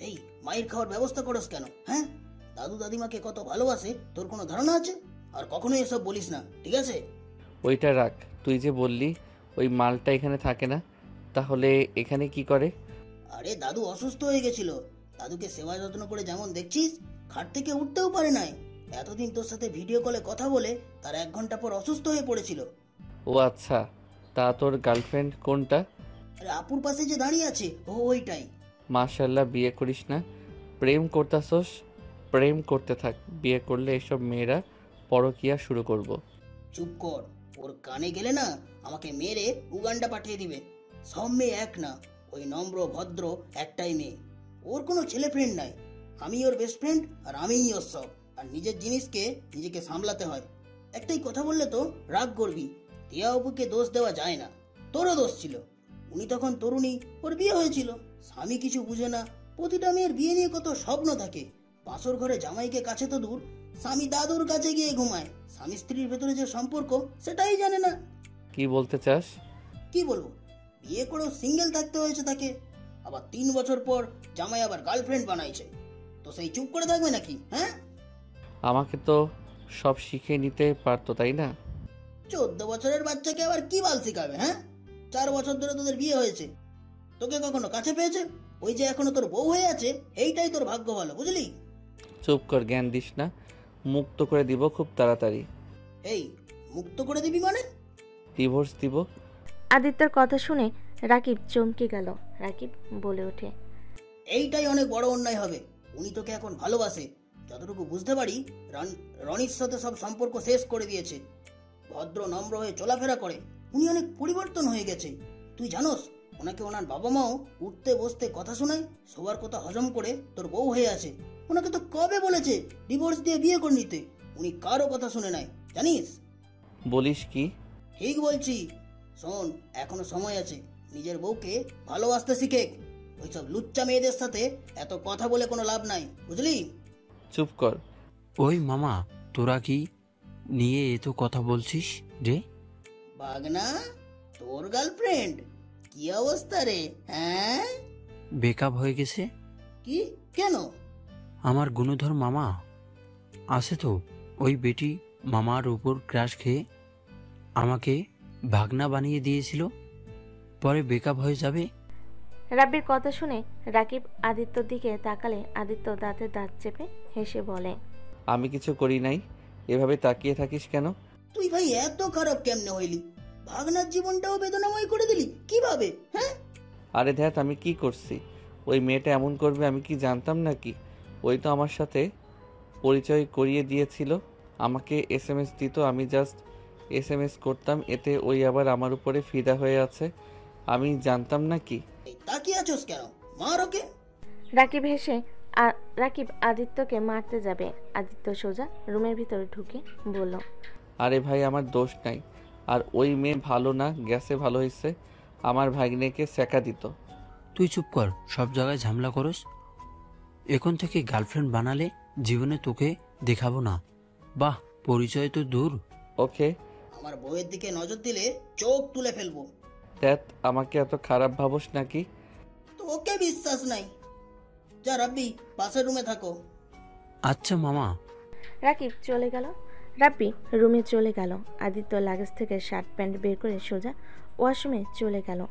এই মায়ের খাওয়ার ব্যবস্থা করস কেন? হ্যাঁ, দাদু দাদিমাকে কত ভালোবাসে তোর কোনো ধারণা আছে? আর কখনোই এসব বলিস না, ঠিক আছে? ওইটা রাখ। তুই যে বললি ওই মালটা এখানে থাকে না, তাহলে এখানে কি করে? আরে দাদু অসুস্থ হয়ে গেছিল। দাদুকে সেবা যত্ন করে যেমন দেখছিস, খাট থেকে উঠতেও পারে নাই। এতদিন তোর সাথে ভিডিও কলে কথা বলে তার 1 ঘন্টা পর অসুস্থ হয়ে পড়েছিল। ও আচ্ছা, তা তোর গার্লফ্রেন্ড কোনটা? আরে আপুর পাশে যে দাঁড়িয়ে আছে, ওইটাই। মাশাল্লাহ, বিয়ে করিস না? প্রেম করতাছস? প্রেম করতে থাক, বিয়ে করলে এসব মেয়েরা পরকিয়া শুরু করব। চুপ কর, ওর কানে গেলে না আমাকে মেরে উগান্ডা পাঠিয়ে দিবে। সব মেয়ে এক না, ওই নম্র ভদ্র একটাই মেয়ে। ওর কোনো ছেলে ফ্রেন্ড নাই। আমি ওর বেস্ট ফ্রেন্ড, আর আমিই ওর সব। আর নিজের জিনিসকে নিজেকে সামলাতে হয়। একটাই কথা বললে তো রাগ করবি। টিয়া অপুকে দোষ দেওয়া যায় না, তোরও দোষ ছিল। উনি তখন তরুণী, ওর বিয়ে হয়েছিল। স্বামী কিছু বুঝে না। প্রতিটা মেয়ের বিয়ে নিয়ে কত স্বপ্ন থাকে। বাসর ঘরে জামাইকে কাছে তো দূর, স্বামী দাদুর কাছে গিয়ে ঘুমায়। স্বামী স্ত্রীর ভেতরে যে সম্পর্ক সেটাই জানে না। কি বলতে চাস? কি বলবো, বিয়ে করেও সিঙ্গেল থাকতে হয়েছে তাকে। আবার 3 বছর পর জামাই আবার গার্লফ্রেন্ড বানাইছে। তো সেই চুপ করে থাকবে নাকি? হ্যাঁ, আমাকে তো সব শিখে নিতে পারতো, তাই না? 14 বছরের বাচ্চাকে আবার কি বাল শিখাবে? হ্যাঁ, 4 বছর ধরে তোদের বিয়ে হয়েছে, তোকে কখনো কাছে পেয়েছে? ওই যে এখনো তোর বউ হয়ে আছে, এইটাই তোর ভাগ্য ভালো, বুঝলি? চুপ কর, জ্ঞান দিস না। মুক্ত করে দিব খুব তাড়াতাড়ি। এই মুক্ত করে দিবি মানে? ডিভোর্স দিব। আদিত্যর কথা শুনে রাকিব চমকে গেল। রাকিব বলে ওঠে, এইটাই অনেক বড় অন্যায় হবে। উনি তোকে এখন ভালোবাসে। যতটুকু বুঝতে পারি, রনির সাথে সব সম্পর্ক শেষ করে দিয়েছে। ভদ্র নম্র হয়ে চলাফেরা করে। উনি অনেক পরিবর্তন হয়ে গেছে। তুই জানোস, ওনাকে ওনার বাবা মাও উঠতে বসতে কথা শোনায়, সবার কথা হজম করে তোর বউ হয়ে আছে। ওনাকে তো কবে বলেছে ডিভোর্স দিয়ে বিয়ে করে নিতে। উনি কারো কথা শুনে নাই, জানিস? বলিস কি? ঠিক বলছি। শোন, এখনো সময় আছে। নিজের বউকে ভালোবাসতে শিখে। ওইসব লুচ্চা মেয়েদের সাথে এত কথা বলে কোনো লাভ নাই, বুঝলি? চুপ কর। ওই মামা, তোরা কি নিয়ে এত কথা বলছিস রে? বাগনা, তোর গার্লফ্রেন্ড কি অবস্থা রে? হ্যাঁ, বেকআপ হয়ে গেছে। কি? কেন? আমার গুণধর মামা আছে তো, ওই বেটি মামার উপর ক্রাশ খেয়ে আমাকে ভাগনা বানিয়ে দিয়েছিল, পরে বেকআপ হয়ে যাবে। রাব্বির কথা শুনে রাকিব আদিত্যর দিকে তাকালে আদিত্য দাঁতে দাঁত চেপে হেসে বলে, আমি কিছু করি নাই। এভাবে তাকিয়ে থাকিস কেন? তুই ভাই এত খারাপ কেমনে হইলি? ভাগনার জীবনটাও বেদনাময় করে দিলি কিভাবে? হ্যাঁ, আরে ধ্যাত, আমি কি করছি? ওই মেয়েটা এমন করবে আমি কি জানতাম নাকি? ওই তো আমার সাথে পরিচয় করিয়ে দিয়েছিল, আমাকে SMS দিত, আমি জাস্ট SMS করতাম, এতে ওই আবার আমার উপরে ফিদা হয়ে আছে। আমি জানতাম নাকি? এই তাকিয়ে আছোস কেন? মার ওকে। রাকিব হেসে রাকিব আদিত্যকে মারতে যাবে। আদিত্য সোজা রুমের ভিতরে ঢুকে বলল, আরে ভাই, আমার দোষ নাই। আর ওই মেয়ে ভালো না, গেছে ভালো হয়েছে, আমার ভাগ্নেকে সেকা দিত। তুই চুপ কর, সব জায়গায় ঝামেলা করস। এখন থেকে গার্লফ্রেন্ড বানালে জীবনে তোকে দেখাবো না। বাহ, পরিচয় তো দূর। ওকে, আমার বউয়ের দিকে নজর দিলে চোখ তুলে ফেলবো। ধ্যাত, আমাকে এত খারাপ ভাবস নাকি? তোকে বিশ্বাস নাই, যা রাব্বি, পাশের রুমে থাকো। আচ্ছা মামা। রাকিব চলে গেল। রাব্বি রুমে চলে গেল। আদিত্য লাগেজ থেকে শার্ট প্যান্ট বের করে সোজা ওয়াশরুমে চলে গেল।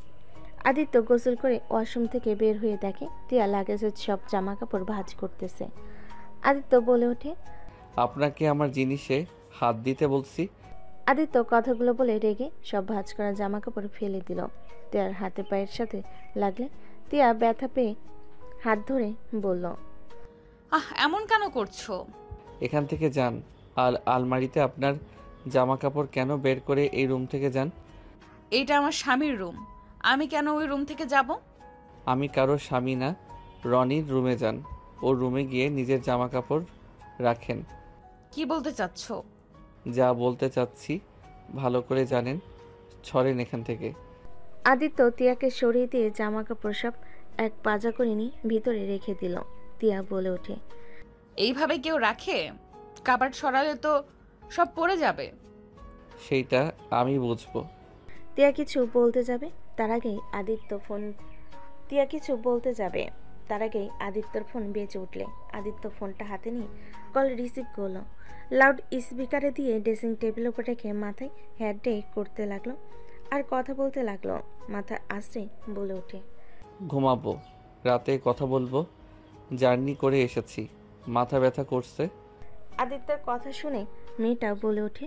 আদিত্য গোসল করে ওয়াশরুম থেকে বের হয়ে দেখে তিয়া লাগেজের সব জামা কাপড় ভাঁজ করতেছে। আদিত্য বলে ওঠে, আপনাকে আমার জিনিসে হাত দিতে বলছি। আদিত্য কথাগুলো বলে রেগে সব ভাঁজ করা জামা কাপড় ফেলে দিল। তিয়ার হাতে পায়ের সাথে লাগলে তিয়া ব্যথা পেয়ে হাত ধরে বলল, এমন কেন করছো? এখান থেকে যান। আর আলমারিতে আপনার জামা কাপড় কেন বের করে এই রুম থেকে যান? এইটা আমার স্বামীর রুম, আমি কেন ওই রুম থেকে যাব? আমি কারো স্বামী না। রনির রুমে যান। ওর রুমে গিয়ে নিজের জামা কাপড় রাখেন। কি বলতে চাচ্ছ? যা বলতে চাচ্ছি ভালো করে জানেন। ছড়েন এখান থেকে। আদিত্য তিয়াকে সরিয়ে দিয়ে জামা কাপড় সব এক পাজা করে নিয়ে ভিতরে রেখে দিল। তিয়া বলে ওঠে, এইভাবে কেউ রাখে? কাবার্ড সরালে তো সব পড়ে যাবে। সেইটা আমি বুঝবো। তিয়া কিছু বলতে যাবে তার আগেই আদিত্যর ফোন বেজে উঠলে আদিত্য ফোনটা হাতে নিয়ে কল রিসিভ করলো। লাউড স্পিকারে দিয়ে ড্রেসিং টেবিল উপর রেখে মাথায় হেয়ার ডে করতে লাগলো আর কথা বলতে লাগলো। মাথা আশ্রে বলে ওঠে, ঘুমাবো, রাতে কথা বলবো। জার্নি করে এসেছি, মাথা ব্যথা করছে। আদিত্যর কথা শুনে মেয়েটা বলে ওঠে,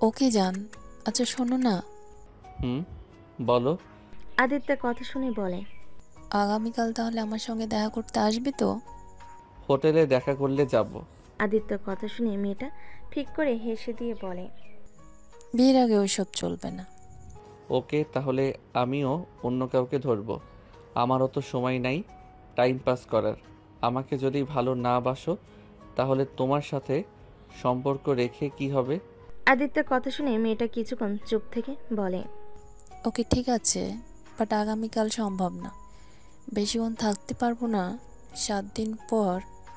ওকে যান। আচ্ছা শোনো না। বলো। আদিত্যর কথা শুনে বলে, আগামীকাল তাহলে আমার সঙ্গে দেখা করতে আসবি তো? হোটেলে দেখা করলে যাব। আদিত্যর কথা শুনে মেয়েটা ঠিক করে হেসে দিয়ে বলে, বিয়ের আগে ওইসব চলবে না। ওকে, তাহলে আমিও অন্য কাউকে ধরবো। আমারও তো সময় নাই টাইম পাস করার। আমাকে যদি ভালো না বাসো তাহলে তোমার সাথে সম্পর্ক রেখে কি হবে? আদিত্যর কথা শুনে মেয়েটা কিছুক্ষণ চুপ থেকে বলে, ওকে ঠিক আছে, বাট আগামীকাল সম্ভব না, বেশিক্ষণ থাকতে পারবো না। 7 দিন পর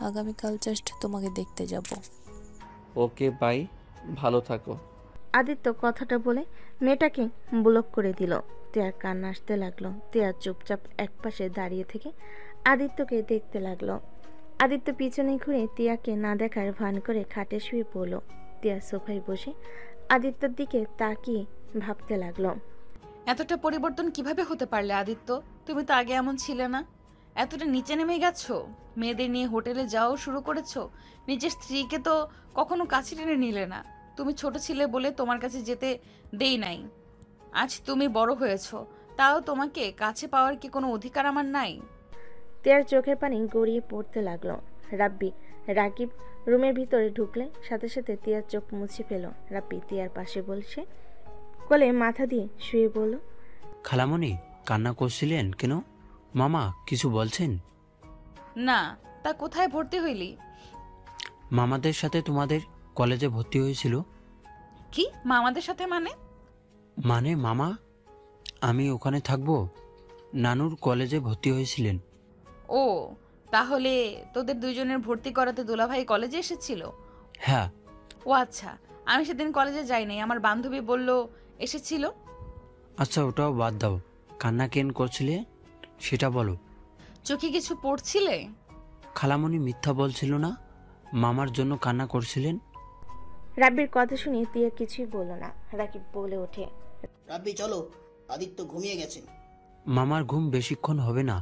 আগামীকাল জাস্ট তোমাকে দেখতে যাব। ওকে বাই, ভালো থাকো। আদিত্য কথাটা বলে মেয়েটাকে ব্লক করে দিল। তিয়ার কান্না আসতে লাগলো। তিয়া চুপচাপ একপাশে দাঁড়িয়ে থেকে আদিত্যকে দেখতে লাগলো। আদিত্য পিছনে ঘুরে তিয়াকে না দেখার ভান করে খাটে শুয়ে পড়ল। তিয়া সোফায় বসে আদিত্যর দিকে তাকিয়ে ভাবতে লাগলো, এতটা পরিবর্তন কিভাবে হতে পারলে আদিত্য? তুমি তো আগে এমন ছিলে না। এতটা নিচে নেমে গেছো, মেয়েদের নিয়ে হোটেলে যাও শুরু করেছো। নিজের স্ত্রীকে তো কখনো কাছে টেনে নিলে না। তুমি ছোট ছিলে বলে তোমার কাছে যেতে দেই নাই। আজ তুমি বড় হয়েছো, তাও তোমাকে কাছে পাওয়ার কি কোনো অধিকার আমার নাই? তিয়ার চোখের পানি গড়িয়ে পড়তে লাগলো। রাকিব রুমের ভিতরে ঢুকলে সাথে সাথে তিয়ার চোখ মুছে ফেল। রাব্বি তিয়ার পাশে বসে কোলে মাথা দিয়ে শুয়ে বলল, খালামণি কান্না করছিলেন কেন? মামা কিছু বলছেন? না, তা কোথায় ভর্তি হইলি? মামাদের সাথে তোমাদের কলেজে ভর্তি হয়েছিল। কি মামাদের সাথে? মানে মামা আমি ওখানে থাকবো। নানুর কলেজে ভর্তি হয়েছিলেন। ও, তাহলে তোদের দুজনের ভর্তি করাতে দুলাভাই কলেজে এসেছিল? হ্যাঁ। ও আচ্ছা, আমি সেদিন কলেজে যাইনি, আমার বান্ধবী বলল এসেছিল। আচ্ছা ওটাও বাদ দাও, কান্না কেন করছিলে সেটা বলো। চোখে কিছু পড়ছিলে? খালামণি মিথ্যা বলছিল না, মামার জন্য কান্না করছিলেন। রাব্বির কথা শুনে তিয়া কিছুই বলল না। রাকিব বলে ওঠে, রাব্বি চলো, আদিত্য ঘুমিয়ে গেছে। মামার ঘুম বেশিক্ষণ হবে না।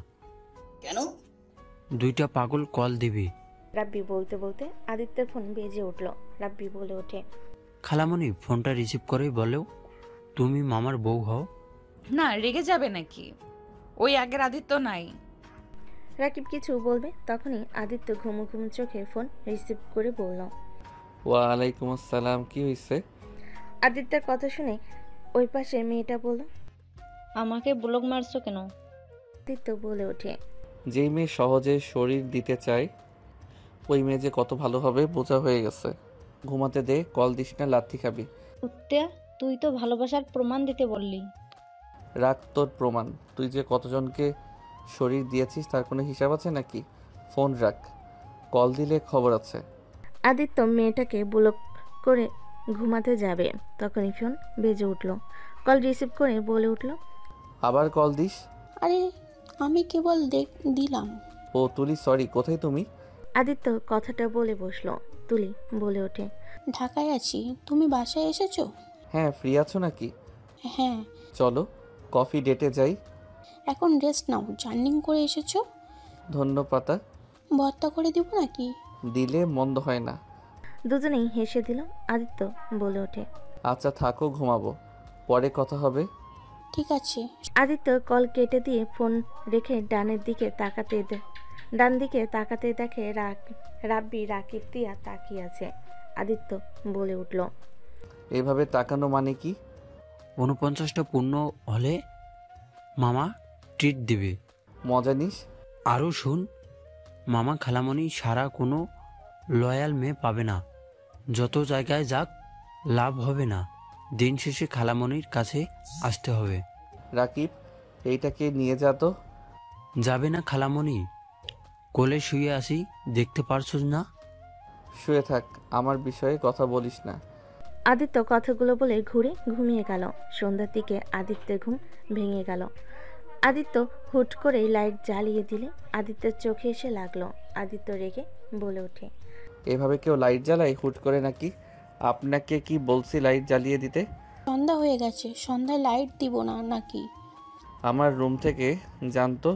কেন? 2টা পাগল কল দিবি। রাব্বি বলতে বলতে আদিত্যের ফোন বেজে উঠল। রাব্বি বলে ওঠে, খালামণি ফোনটা রিসিভ করে বলো তুমি মামার বউ হও। না, রেগে যাবে নাকি? ওই আগের আদিত্য নাই। রাকিব কিছু বলবে তখনই আদিত্য ঘুমো ঘুমো চোখে ফোন রিসিভ করে বলল, ওয়ালাইকুম আসসালাম, কি হয়েছে? আদিত্যের কথা শুনে ওই পাশে মেয়েটা বলল, আমাকে ব্লক মারছো কেন? আদিত্য বলে ওঠে, যেই মেয়ে সহজে শরীর দিতে চায় ওই মেয়ে যে কত ভালো হবে বোঝা হয়ে গেছে। ঘুমাতে দে, কল দিস না, লাথি খাবি। কুত্তা, তুই তো ভালোবাসার প্রমাণ দিতে বললি। রাখ তোর প্রমাণ। তুই যে কতজনকে শরীর দিয়েছিস তার কোনো হিসাব আছে নাকি? ফোন রাখ, কল দিলে খবর আছে। আদিত্য মেয়েটাকে ব্লক করে ঘুমাতে যাবে তখনই ফোন বেজে উঠল। কল রিসিভ করে বলে উঠল, আবার কল দিস? আরে আমি কেবল দিলাম। ও ও তুলি, সরি, কোথায় তুমি? আদিত্য কথাটা বলে বসলো। তুলি বলে ওঠে, ঢাকায় আছি। তুমি বাসায় এসেছো? হ্যাঁ, ফ্রি আছো নাকি? হ্যাঁ। চলো কফি ডেটে যাই। এখন রেস্ট নাও, জার্নিং করে এসেছো। ধন্য পাতা ভর্তা করে দিব নাকি? দিলে মন্দ হয় না। দুজনেই হেসে দিল। আদিত্য বলে ওঠে, আচ্ছা থাকো, ঘুমাবো, পরে কথা হবে। ঠিক আছে। আদিত্য কল কেটে দিয়ে ফোন রেখে ডান দিকে তাকাতে দেখে রাব্বি, রাকিব, তিয়া তাকিয়ে আছে। আদিত্য বলে উঠল, এভাবে তাকানো মানে কি? 49টা পূর্ণ হলে মামা ট্রিট দেবে। মজা নিস। আরও শুন, মামা খালামণি সারা কোনো লয়াল মেয়ে পাবে না। যত জায়গায় যাক লাভ হবে না, দিন শেষে খালামণির কাছে আসতে হবে। রাকিব, এইটাকে নিয়ে যা তো। যাবে না খালামণি? কোলে শুয়ে আসি, দেখতে পারছস না? শুয়ে থাক, আমার বিষয়ে কথা বলিস না। আদিত্য কথাগুলো বলে ঘুরে ঘুমিয়ে গেল। সন্ধ্যার দিকে আদিত্যের ঘুম ভেঙে গেল। আদিত্য হুট করেই লাইট জ্বালিয়ে দিলে আদিত্যের চোখে এসে লাগলো। আদিত্য রেগে বলে ওঠে, এভাবে কেউ লাইট জ্বালায় হুট করে নাকি? আপনাকে কি বলছি লাইট জ্বালিয়ে দিতে? সন্ধ্যা হয়ে গেছে, সন্ধ্যায় লাইট দিব না নাকি? আমার রুম থেকে জানতো।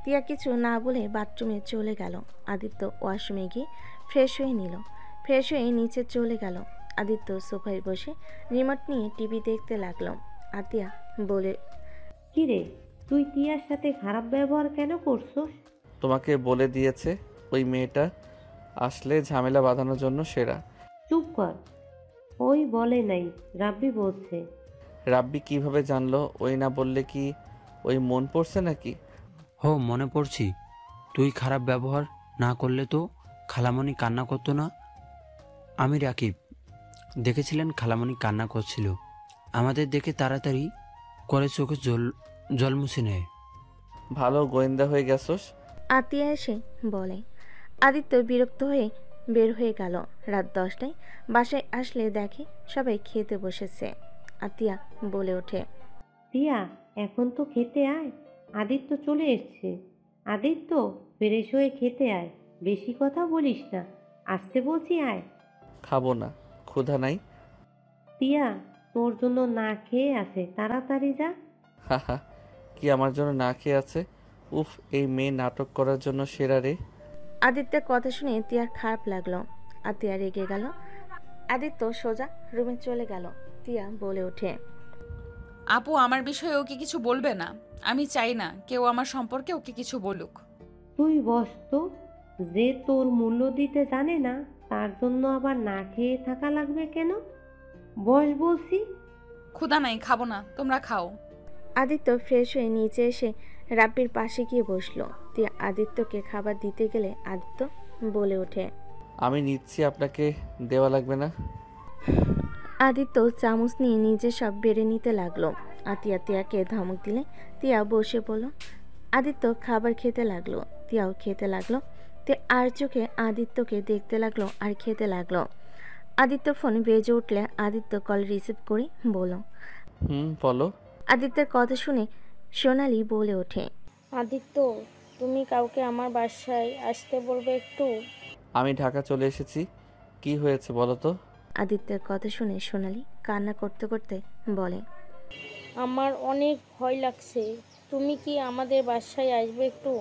তিয়া কিছু না বলে বাথরুমে চলে গেল। আদিত্য ওয়াশরুমে গিয়ে ফ্রেশ হয়ে নিল। ফ্রেশ হয়ে নিচে চলে গেল। আদিত্য সোফায় বসে রিমোট নিয়ে টিভি দেখতে লাগলো। আতিয়া বলে, কিরে, তুই টিয়ার সাথে খারাপ ব্যবহার কেন করছস? তোমাকে বলে দিয়েছে ওই মেয়েটা আসলে ঝামেলা বাঁধানোর জন্য সেরা। চুপ কর, ওই বলে নাই, রাব্বি বলছে। রাব্বি কিভাবে জানলো? ওই না বললে কি ওই মন পড়ছে নাকি? হো, মনে পড়ছি। তুই খারাপ ব্যবহার না করলে তো খালামণি কান্না করতো না। আমি রাকিব, দেখেছিলেন খালামণি কান্না করছিল। আমাদের দেখে তাড়াতাড়ি করে চোখে জল মুছে নেয়। ভালো গোয়েন্দা হয়ে গেছস। আতিয়া এসে বলে। আদিত্য বিরক্ত হয়ে বের হয়ে গেল। রাত 10টায় বাসায় আসলে দেখে সবাই খেতে বসেছে। আতিয়া বলে ওঠে, টিয়া, এখন তো খেতে আয়, আদিত্য চলে এসছে। আদিত্য, ফ্রেশ হয়ে খেতে আয়, বেশি কথা বলিস না, আসতে বলছি আয়। খাবো না, ক্ষুধা নাই। টিয়া, তোর জন্য না খেয়ে আছে, তাড়াতাড়ি যা। হাহা, কি আমার জন্য না খেয়ে আছে? উফ, এই মেয়ে নাটক করার জন্য সেরা রে। আদিত্যের কথা শুনে তিয়ার খারাপ লাগলো। আতিয়া রেগে গেল। আদিত্য সোজা রুমে চলে গেল। তিয়া বলে ওঠে, আপু আমার বিষয়ে ওকে কিছু বলবে না। আমি চাই না কেউ আমার সম্পর্কে ওকে কিছু বলুক। তুই বস তো, যে তোর মূল্য দিতে জানে না তার জন্য আবার না খেয়ে থাকা লাগবে কেন? বস বলছি। ক্ষুধা নাই, খাবো না, তোমরা খাও। আদিত্য ফ্রেশ হয়ে নিচে এসে রাব্বির পাশে গিয়ে বসলো। তিয়া আদিত্যকে খাবার দিতে গেলে আদিত্য বলে ওঠে, আমি নিচ্ছি, আপনাকে দেওয়া লাগবে না। আদিত্য চামচ নিয়ে নিজে সব বেড়ে নিতে লাগলো। আতিয়া তিয়াকে ধমক দিলে তিয়া বসে পড়ল। আদিত্য খাবার খেতে লাগলো। তিয়াও খেতে লাগলো। তে আর চোখে আদিত্যকে দেখতে লাগলো আর খেতে লাগলো। আদিত্য ফোন বেজে উঠলে আদিত্য কল রিসিভ করে বলল, বলো। আদিত্যের কথা শুনে সোনালি বলে ওঠে, আদিত্য, তুমি কাউকে আমার বাসায় আসতে বলবে একটু। আমি ঢাকা চলে এসেছি, কি হয়েছে বলো তো? আদিত্যের কথা শুনে সোনালি কান্না করতে করতে বলে, আমার অনেক ভয় লাগছে, তুমি কি আমাদের বাসায় আসবে একটু?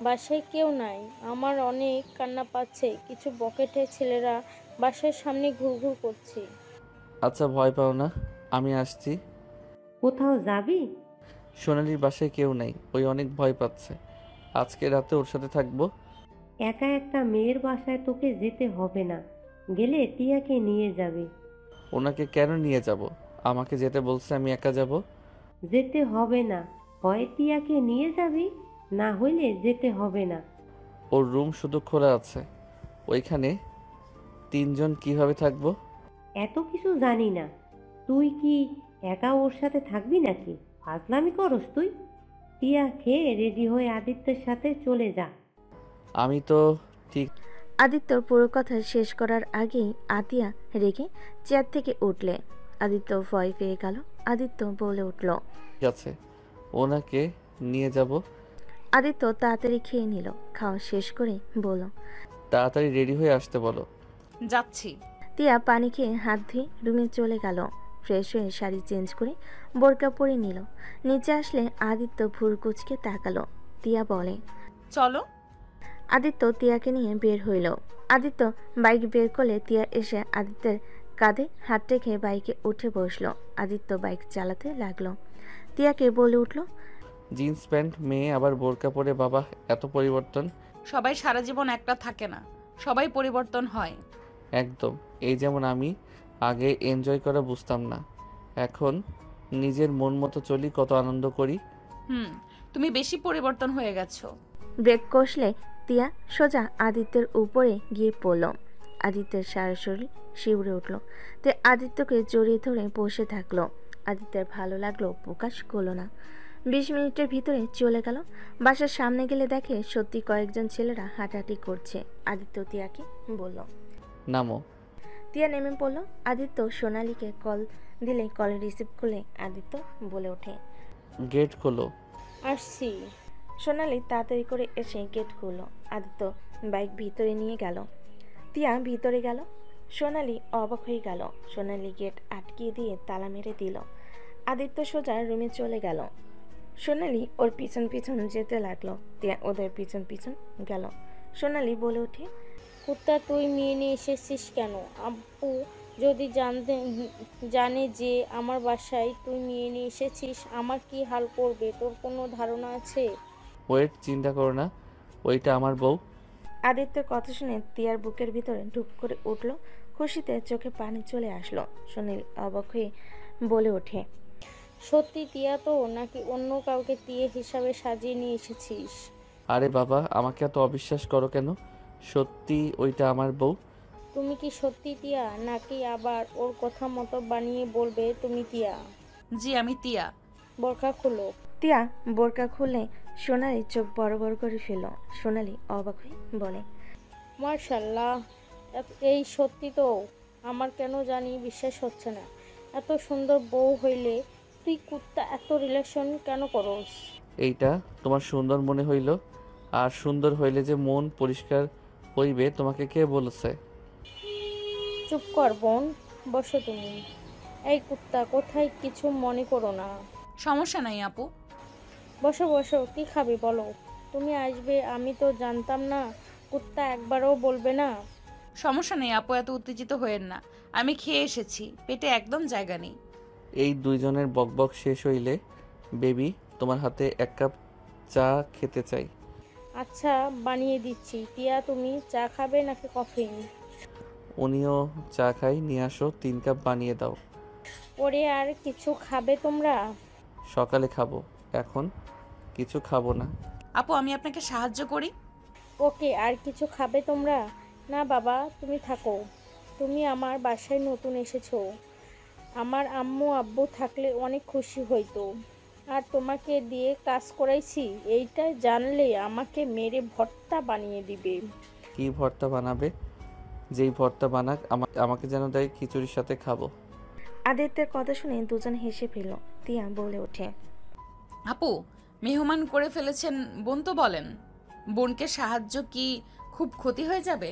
বাসায় কেউ নাই, আমার অনেক কান্না পাচ্ছে, কিছু বকেটে ছেলেরা বাসার সামনে ঘুরঘুর করছে। আচ্ছা, ভয় পাও না, আমি আসছি। কোথাও যাবি? সোনালির বাসায় কেউ নাই, ওই অনেক ভয় পাচ্ছে। আজকে রাতে ওর সাথে থাকবো। একা একটা মেয়ের বাসায় তোকে যেতে হবে না, গেলে টিয়াকে নিয়ে যাবে। ওনাকে কেন নিয়ে যাব? আমাকে যেতে বলছে, আমি একা যাব। যেতে হবে না, হয় টিয়াকে নিয়ে যাবি, না হইলে যেতে হবে না। ওর রুম শুধু খোলা আছে, ওইখানে 3 জন কিভাবে থাকবো? এত কিছু জানি না, তুই কি একা ওর সাথে থাকবি নাকি? ফাজলামি করস তুই? টিয়া খেয়ে রেডি হয়ে আদিত্যের সাথে চলে যা। আমি তো ঠিক। আদিত্যর পুরো কথা শেষ করার আগেই আতিয়া রেগে চেয়ার থেকে উঠলে। আদিত্য ভয় পেয়ে গেল। আদিত্য বলে উঠল, ঠিক আছে, ওনাকে নিয়ে যাব। আদিত্য তাড়াতাড়ি খেয়ে নিল। খাওয়া শেষ করে বলল, তাড়াতাড়ি রেডি হয়ে আসতে বলো। যাচ্ছি। তিয়া পানি খেয়ে হাত ধুয়ে রুমে চলে গেল। ফ্রেশ হয়ে শাড়ি চেঞ্জ করে বোরকা পরে নিল। নিচে আসলে আদিত্য ভুরু কুচকে তাকালো। তিয়া বলে, চলো। আদিত্য তিয়াকে নিয়ে বের হইল। আদিত্য বাইক বের করলে তিয়া এসে আদিত্যের কাঁধে হাত রেখে বাইকে উঠে বসলো। আদিত্য বাইক চালাতে লাগলো। তিয়াকে বলে উঠল, জিন্স প্যান্ট মেয়ে আবার বোরকা পরে, বাবা এত পরিবর্তন। সবাই সারা জীবন একটা থাকে না, সবাই পরিবর্তন হয়। একদম। এই যেমন আমি আগে এনজয় করা বুঝতাম না, এখন নিজের মন মতো চলি, কত আনন্দ করি। তুমি বেশি পরিবর্তন হয়ে গেছো। ব্রেক কষলে তিয়া সোজা আদিত্যের উপরে গিয়ে পড়ল। আদিত্যের সারা শরীর শিউরে উঠল। তে আদিত্যকে জড়িয়ে ধরে বসে থাকলো। আদিত্যের ভালো লাগলো প্রকাশ করলো না। 20 মিনিটের ভিতরে চলে গেল। বাসার সামনে গেলে দেখে সত্যি কয়েকজন ছেলেরা হাঁটাহাঁটি করছে। আদিত্য তিয়াকে বলল, নামো। তিয়া নেমে পড়ল। আদিত্য সোনালীকে কল দিলে কল রিসিভ করলে আদিত্য বলে ওঠে, গেট খোলো। আসছি। সোনালী তাড়াতাড়ি করে এসে গেট খুলল। আদিত্য বাইক ভিতরে নিয়ে গেল। তিয়া ভিতরে গেল। সোনালী অবাক হয়ে গেল। সোনালী গেট আটকিয়ে দিয়ে তালা মেরে দিল। আদিত্য সোজা রুমে চলে গেল। সোনালী ওর পিছন পিছন যেতে লাগলো। তিয়া ওদের পিছন পিছন গেল। সোনালী বলে ওঠে, কুত্তা তুই মেয়ে নিয়ে এসেছিস কেন? আব্বু যদি জানে যে আমার বাসায় তুই মেয়ে নিয়ে এসেছিস, আমার কি হাল করবে তোর কোনো ধারণা আছে? ওয়েট, চিন্তা করো না, ওইটা আমার বউ। আদিত্যের কথা শুনে তিয়ার বুকের ভিতরে ঢুক করে উঠল। খুশিতে চোখে পানি চলে আসলো। সুনীল অবাক হয়ে বলে ওঠে, সত্যি তিয়া তো, নাকি অন্য কাউকে তিয়া হিসাবে সাজিয়ে নিয়ে এসেছিস? আরে বাবা, আমাকে এত অবিশ্বাস করো কেন? সত্যি ওইটা আমার বউ। তুমি কি সত্যি তিয়া, নাকি আবার ওর কথা মতো বানিয়ে বলবে তুমি তিয়া? জি, আমি তিয়া। বোরকা খুলো। তিয়া বোরকা খুলে সোনালি চোখ বড় বড় করে ফেলল। সোনালি অবাক হয়ে বলে, মার্শাল্লাহ, এই সত্যি তো? আমার কেন জানি বিশ্বাস হচ্ছে না। এত সুন্দর বউ হইলে তুই কুত্তা এত রিলেশন কেন করস? এইটা তোমার সুন্দর মনে হইল, আর সুন্দর হইলে যে মন পরিষ্কার হইবে তোমাকে কে বলেছে? চুপ কর বোন, বসো তুমি। এই কুত্তা কোথায়, কিছু মনে করো না। সমস্যা নাই আপু। বসো বসো, কি খাবি বলো? তুমি আসবে আমি তো জানতাম না। কুত্তা একবারও বলবে না? সমস্যা নেই আপু, এত উত্তেজিত হয়েন না। আমি খেয়ে এসেছি, পেটে একদম জায়গা নেই। এই দুইজনের বকবক শেষ হইলে বেবি তোমার হাতে 1 কাপ চা খেতে চাই। আচ্ছা, বানিয়ে দিচ্ছি। টিয়া তুমি চা খাবে নাকি কফি? উনিও চা খাই, নিয়ে আসো 3 কাপ বানিয়ে দাও। পরে আর কিছু খাবে তোমরা? সকালে খাবো, এখন কিছু খাবো না। আপু, আমি আপনাকে সাহায্য করি। ওকে, আর কিছু খাবে তোমরা? না বাবা, তুমি থাকো। তুমি আমার বাসায় নতুন এসেছো। আমার আম্মু আব্বু থাকলে অনেক খুশি হইতো। আর তোমাকে দিয়ে কাজ করাইছি, এইটা জানলে আমাকে মেরে ভর্তা বানিয়ে দিবে। কি ভর্তা বানাবে? যেই ভর্তা বানাক আমাকে যেন দেয়, খিচুড়ির সাথে খাবো। আদিত্যের কথা শুনে দুজন হেসে ফেলল। তিয়া বলে ওঠে, আপু, মেহমান করে ফেলেছেন বোন তো বলেন। বোনকে সাহায্য কি খুব ক্ষতি হয়ে যাবে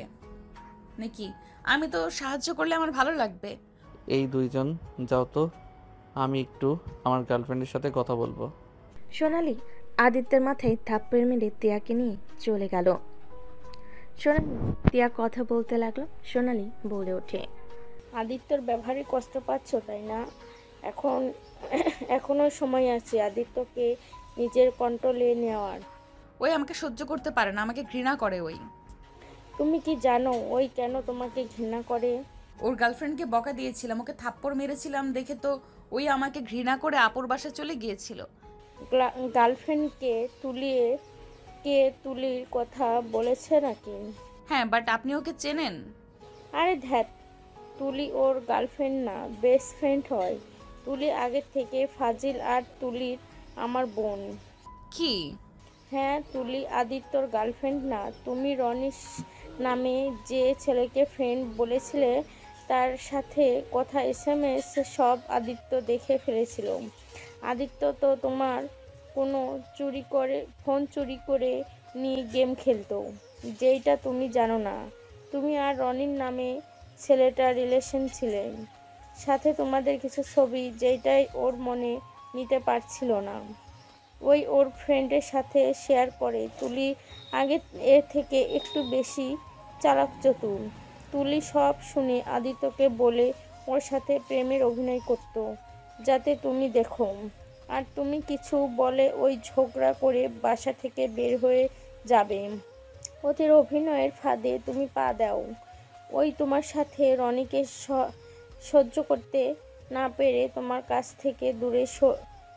নাকি? আমি তো সাহায্য করলে আমার ভালো লাগবে। এই দুইজন যাও তো, আমি একটু আমার গার্লফ্রেন্ডের সাথে কথা বলবো। সোনালি আদিত্যের মাথায় থাপ্পড় মেরে তিয়াকে নিয়ে চলে গেল। সোনালি তিয়া কথা বলতে লাগলো। সোনালি বলে ওঠে, আদিত্যর ব্যবহারে কষ্ট পাচ্ছ তাই না? এখনো সময় আছে আদিত্যকে নিজের কন্ট্রোলে নেওয়ার। ওই আমাকে সহ্য করতে পারে না, আমাকে ঘৃণা করে। ওই তুমি কি জানো ওই কেন তোমাকে ঘৃণা করে? ওর গার্লফ্রেন্ডকে বকা দিয়েছিলাম, ওকে থাপ্পড় মেরেছিলাম দেখে তো ওই আমাকে ঘৃণা করে আপুর বাসায় চলে গিয়েছিল। গার্লফ্রেন্ডকে তুলির কথা বলেছে নাকি? হ্যাঁ, বাট আপনি ওকে চেনেন? আরে ধ্যাত, তুলি ওর গার্লফ্রেন্ড না, বেস্ট ফ্রেন্ড হয়। তুলি আগে থেকে ফাজিল, আর তুলির আমার বোন। কি? হ্যাঁ, তুলি আদিত্যর গার্লফ্রেন্ড না। তুমি রনিশ নামে যে ছেলেকে ফ্রেন্ড বলেছিলে, তার সাথে কথা SMS সব আদিত্য দেখে ফেলেছিল। আদিত্য তো তোমার কোনো ফোন চুরি করে নিয়ে গেম খেলতো, যেইটা তুমি জানো না। তুমি আর রনির নামে ছেলেটা রিলেশন ছিলেন, সাথে তোমাদের কিছু ছবি, যেইটাই ওর মনে নিতে পারছিল না, ওই ওর ফ্রেন্ডের সাথে শেয়ার করে। তুলি আগে এর থেকে একটু বেশি চালাক চতুর। তুলি সব শুনে আদিত্যকে বলে ওর সাথে প্রেমের অভিনয় করত, যাতে তুমি দেখো। আর তুমি কিছু বলে ওই ঝগড়া করে বাসা থেকে বের হয়ে যাবে। ওদের অভিনয়ের ফাঁদে তুমি পা দাও। ওই তোমার সাথে রনিকে সহ্য করতে না পেরে তোমার কাছ থেকে দূরে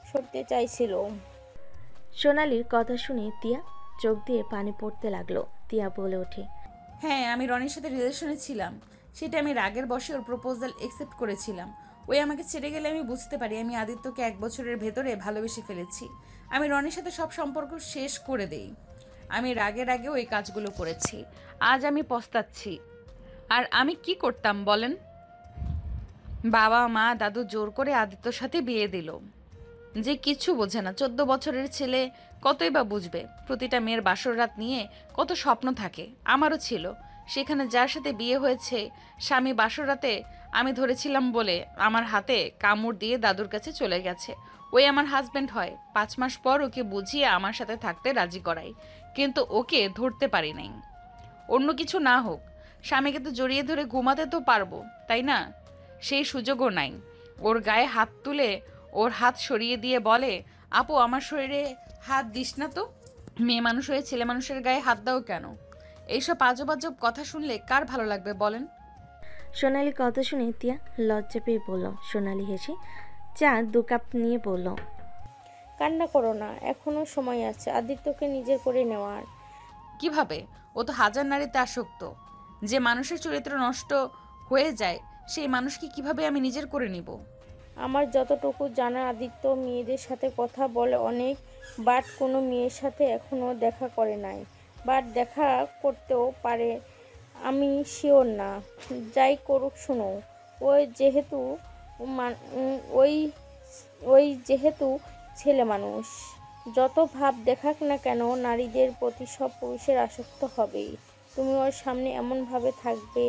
সরতে চাইছিল। সোনালির কথা শুনে তিয়া চোখ দিয়ে পানি পড়তে লাগলো। তিয়া বলে ওঠে, হ্যাঁ, আমি রনির সাথে রিলেশনে ছিলাম, সেটা আমি রাগের বশে ওর প্রপোজাল অ্যাকসেপ্ট করেছিলাম। ওই আমাকে ছেড়ে গেলে আমি বুঝতে পারি আমি আদিত্যকে 1 বছরের ভেতরে ভালোবেসে ফেলেছি। আমি রনির সাথে সব সম্পর্ক শেষ করে দেই। আমি রাগের আগেও এই কাজগুলো করেছি। আজ আমি পস্তাচ্ছি। আর আমি কি করতাম বলেন? বাবা মা দাদু জোর করে আদিত্যর সাথে বিয়ে দিল, যে কিছু বোঝে না। 14 বছরের ছেলে কতই বা বুঝবে। প্রতিটা মেয়ের বাসর রাত নিয়ে কত স্বপ্ন থাকে, আমারও ছিল। সেখানে যার সাথে বিয়ে হয়েছে, স্বামী বাসর রাতে আমি ধরেছিলাম বলে আমার হাতে কামড় দিয়ে দাদুর কাছে চলে গেছে। ওই আমার হাজব্যান্ড হয়। 5 মাস পর ওকে বুঝিয়ে আমার সাথে থাকতে রাজি করাই, কিন্তু ওকে ধরতে পারি নাই। অন্য কিছু না হোক, স্বামীকে তো জড়িয়ে ধরে ঘুমাতে তো পারবো, তাই না? সেই সুযোগও নাই। ওর গায়ে হাত তুলে ওর হাত সরিয়ে দিয়ে বলে, আপু আমার শরীরে হাত দিস না তো। মেয়ে মানুষ হয়ে ছেলে মানুষের গায়ে হাত দাও কেন? এইসব আজব আজব কথা শুনলে কার ভালো লাগবে বলেন? সোনালি কথা শুনে তিয়া লজ্জা পেয়ে বলল। সোনালি হেসে চা 2 কাপ নিয়ে বলল, কান্না করো না, এখনো সময় আছে আদিত্যকে নিজের করে নেওয়ার। কিভাবে? ও তো হাজার নারীতে আসক্ত। যে মানুষের চরিত্র নষ্ট হয়ে যায়, সেই মানুষকে কিভাবে আমি নিজের করে নিব? আমার যতটুকু জানা, আদিত্য মেয়েদের সাথে কথা বলে অনেক, বাট কোনো মেয়ের সাথে এখনো দেখা করে নাই। বাট দেখা করতেও পারে, আমি শিওর না। যাই করুক শোনো, ওই যেহেতু ওই যেহেতু ছেলে মানুষ, যত ভাব দেখাক না কেন, নারীদের প্রতি সব পুরুষের আসক্ত হবেই। তুমি ওর সামনে এমনভাবে থাকবে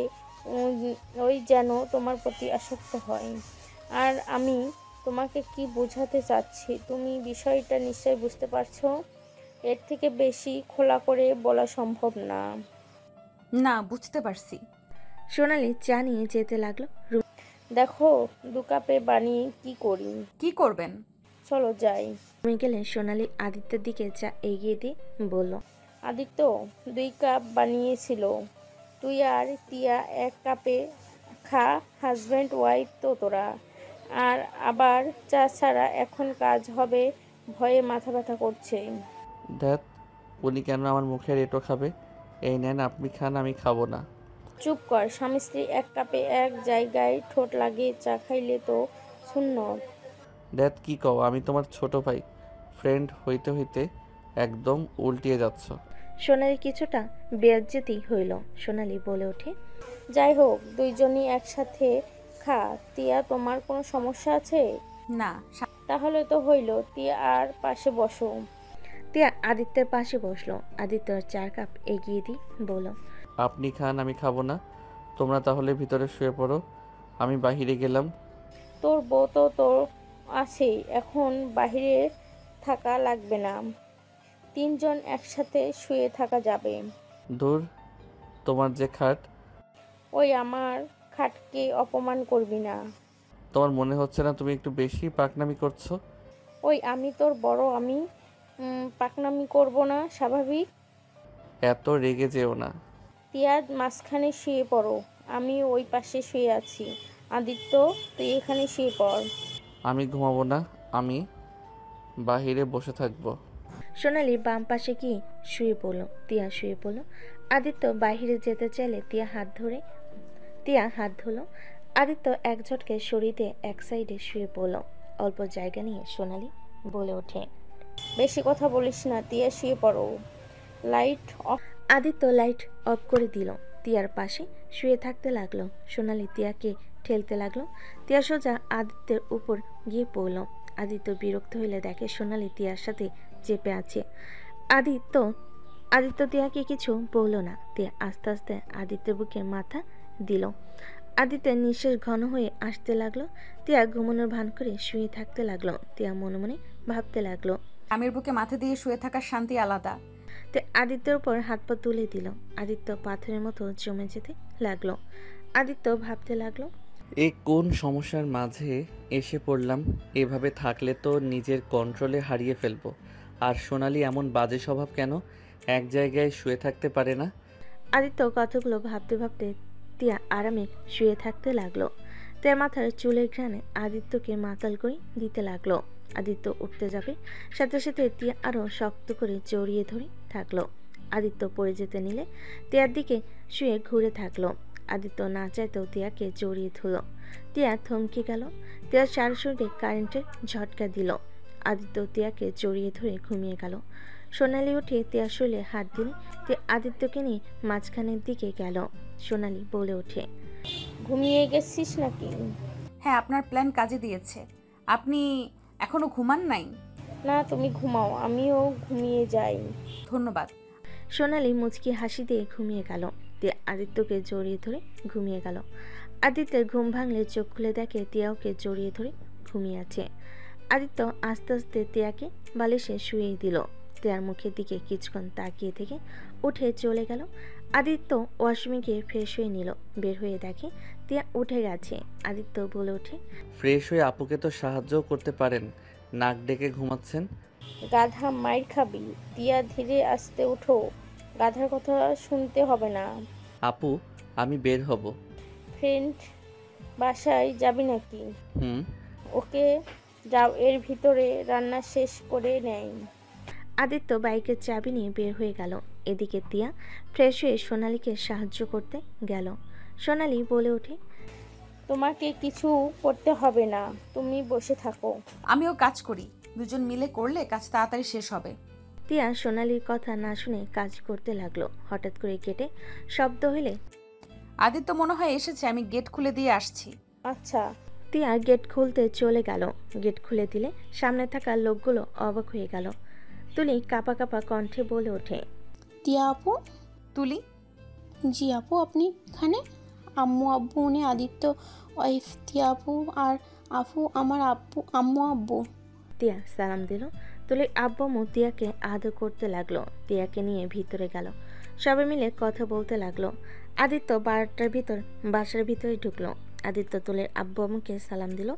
ওই যেন তোমার প্রতি আসক্ত হয়। আর আমি তোমাকে কি বোঝাতে চাচ্ছি তুমি বিষয়টা নিশ্চয়ই বুঝতে পারছো। এর থেকে বেশি খোলা করে বলা সম্ভব না। না, বুঝতে পারছি। সোনালি চা নিয়ে যেতে লাগলো। দেখো 2 কাপে বানিয়ে কি করি। কি করবেন? চলো যাই। রুমে গেলে সোনালি আদিত্যের দিকে চা এগিয়ে দিয়ে বলল, আদিত্য 2 কাপ বানিয়েছিল, তুই আর তিয়া 1 কাপে খা। হাজব্যান্ড ওয়াইফ তো তোরা। আর আবার চা ছাড়া এখন কাজ হবে ভয়ে মাথা ব্যথা করছে। ধ্যাত, উনি কেন আমার মুখের এটো খাবে? এই নেন, আপনি খান, আমি খাবো না। চুপ কর। স্বামী স্ত্রী 1 কাপে 1 জায়গায় ঠোঁট লাগিয়ে চা খাইলে তো সুন্নত। ধ্যাত, কি কও? আমি তোমার ছোট ভাই, ফ্রেন্ড হইতে হইতে একদম উল্টিয়ে যাচ্ছ। সোনালি কিছুটা বেজ্জতি হইল। সোনালি বলে ওঠে, যাই হোক, দুইজনই একসাথে খা। তিয়া তোমার কোনো সমস্যা আছে? না। তাহলে তো হইল। তিয়া আর পাশে বসো। তিয়া আদিত্যের পাশে বসলো। আদিত্য 4 কাপ এগিয়ে দিয়ে বলল, আপনি খান, আমি খাবো না। তোমরা তাহলে ভিতরে শুয়ে পড়ো, আমি বাহিরে গেলাম। তোর বউ তো তোর আছেই, এখন বাহিরে থাকা লাগবে না। 3 জন একসাথে শুয়ে থাকা যাবে। দূর, তোমার যে খাট। ওই আমার খাটকে অপমান করবি না। তোমার মনে হচ্ছে না তুমি একটু বেশি পাকনামি করছো? ওই আমি তোর বড়, আমি পাকনামি করব না স্বাভাবিক? এত রেগে যেও না। তিয়া মাঝখানে শুয়ে পড়ো, আমি ওই পাশে শুয়ে আছি। আদিত্য তুই এখানে শুয়ে পড়। আমি ঘুমাবো না, আমি বাহিরে বসে থাকবো। সোনালি বাম পাশে গিয়ে শুয়ে পড়ল। তিয়া শুয়ে পড়ল। আদিত্য বাহিরে যেতে চাইলে তিয়া হাত ধরল। আদিত্য এক ঝটকে সরিয়ে দিয়ে এক সাইডে শুয়ে পড়ল। অল্প জায়গা নিয়ে সোনালি বলে ওঠে, বেশি কথা বলিস না, তিয়া শুয়ে পড়ো। Light off. Aditya light off করে দিল। তিয়ার পাশে শুয়ে থাকতে লাগলো। সোনালি তিয়াকে ঠেলতে লাগলো। তিয়া সোজা আদিত্যের উপর গিয়ে পড়ল। আদিত্য বিরক্ত হইলে দেখে সোনালি তিয়ার সাথে চেপে আছে। আদিত্য তিয়াকে কিছু বলল না। তিয়া আস্তে আস্তে আদিত্যের বুকে মাথা দিল। আদিত্যের নিঃশ্বাস ঘন হয়ে আসতে লাগলো। তিয়া ঘুমানোর ভান করে শুয়ে থাকতে লাগলো। তিয়া মনে মনে ভাবতে লাগলো, স্বামীর বুকে মাথা দিয়ে শুয়ে থাকার শান্তি আলাদা। আদিত্যের উপর হাত পা তুলে দিল। আদিত্য পাথরের মতো জমে যেতে লাগলো। আদিত্য ভাবতে লাগলো, এ কোন সমস্যার মাঝে এসে পড়লাম। এভাবে থাকলে তো নিজের কন্ট্রোলে হারিয়ে ফেলবো। আর সোনালি এমন বাজে স্বভাব কেন? এক জায়গায় শুয়ে থাকতে পারে না? আদিত্য কথাগুলো ভাবতে ভাবতে তিয়া আরামে শুয়ে থাকতে লাগলো। তার মাথার চুলের ঘ্রাণে আদিত্যকে মাতাল করে দিতে লাগলো। আদিত্য উঠতে যাবে, সাথে সাথে তিয়া আরো শক্ত করে জড়িয়ে ধরে থাকলো। আদিত্য পড়ে যেতে নিলে তিয়ার দিকে শুয়ে ঘুরে থাকলো। আদিত্য না চাইতেও তিয়াকে জড়িয়ে ধরল। তিয়া থমকে গেল। তিয়ার সারা শরীরে কারেন্টের ঝটকা দিল। আদিত্য তিয়াকে জড়িয়ে ধরে ঘুমিয়ে গেল। সোনালি উঠে তিয়ার শরীরে হাত দিলে তিয়া আদিত্যকে নিয়ে মাঝখানের দিকে গেল। সোনালি বলে ওঠে, ঘুমিয়ে গেছিস নাকি? হ্যাঁ, আপনার প্ল্যান কাজে দিয়েছে। আপনি এখনো ঘুমান নাই? না, তুমি ঘুমাও, আমিও ঘুমিয়ে যাই। ধন্যবাদ। সোনালি মুচকি হাসি দিয়ে ঘুমিয়ে গেল। তিয়া আদিত্যকে জড়িয়ে ধরে ঘুমিয়ে গেল। আদিত্যের ঘুম ভাঙলে চোখ খুলে দেখে তিয়া ওকে জড়িয়ে ধরে ঘুমিয়ে আছে। আদিত্য আস্তে আস্তে তিয়াকে বালিশে শুয়েই দিল। তিয়ার মুখের দিকে কিছুক্ষণ তাকিয়ে থেকে উঠে চলে গেল। আদিত্য ওয়াশরুমে গিয়ে ফ্রেশ হয়ে নিল। বের হয়ে দেখে তিয়া উঠে গেছে। আদিত্য বলে ওঠে, ফ্রেশ হয়ে আপুকে তো সাহায্যও করতে পারেন, নাক ডেকে ঘুমাচ্ছেন। গাধা, মাইর খাবি। তিয়া, ধীরে আস্তে উঠো, গাধার কথা শুনতে হবে না। আপু, আমি বের হব। ফ্রেন্ড বাসায় যাবি নাকি? হুম। ওকে যাও, এর ভিতরে রান্না শেষ করে নেয়। আদিত্য বাইকের চাবি নিয়ে বের হয়ে গেল। এদিকে তিয়া ফ্রেশ হয়ে সোনালীকে সাহায্য করতে গেল। সোনালী বলে ওঠে, তোমাকে কিছু করতে হবে না, তুমি বসে থাকো। আমিও কাজ করি, দুজন মিলে করলে কাজ তাড়াতাড়ি শেষ হবে। তিয়া সোনালীর কথা না শুনে কাজ করতে লাগলো। হঠাৎ করে গেটে শব্দ হইলে আদিত্য মনে হয় এসেছে, আমি গেট খুলে দিয়ে আসছি। আচ্ছা। তিয়া গেট খুলতে চলে গেল। গেট খুলে দিলে সামনে থাকা লোকগুলো অবাক হয়ে গেল। তুলি কাপা কাপা কণ্ঠে বলে ওঠে, তিয়া আপু? তুলি? জি আপু, আপনি এখানে? আম্মু আব্বু উনি আদিত্য ওয়াইফ তিয়া আপু, আর আপু আমার আম্মু আব্বু। তিয়া সালাম দিল। তুলির আব্বু আম্মু তিয়াকে আদর করতে লাগলো। তিয়াকে নিয়ে ভিতরে গেল। সবাই মিলে কথা বলতে লাগলো। আদিত্য 12টার ভিতর বাসার ভিতরে ঢুকলো। আদিত্য তুলির আব্বু আম্মুকে সালাম দিল।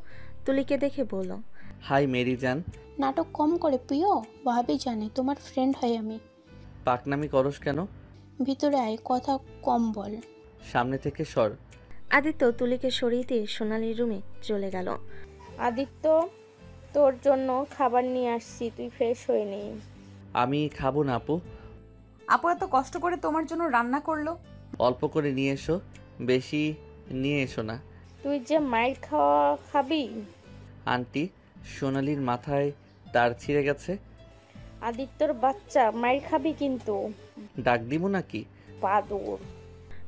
তুলিকে দেখে বলল, হাই মেরি জান। নাটক কম করে প্রিয়, ভাবি জানে তোমার ফ্রেন্ড হয় আমি। পাকনামি করস কেন? ভিতরে আয়, কথা কম বল। সামনে থেকে সর। আদিত্য তুলিকে সরিয়ে দিয়ে সোনালীর রুমে চলে গেল। আদিত্য, তোর জন্য খাবার নিয়ে আসছি, তুই ফ্রেশ হয়ে নে। আমি খাবো না আপু। আপু এত কষ্ট করে তোমার জন্য রান্না করলো। অল্প করে নিয়ে এসো, বেশি নিয়ে এসো না। তুই যে মাইর খাবি। আন্টি, সোনালীর মাথায় তার ছিঁড়ে গেছে। আদিত্যর বাচ্চা, মাইর খাবি কিন্তু। ডাক দিব নাকি? বাদর।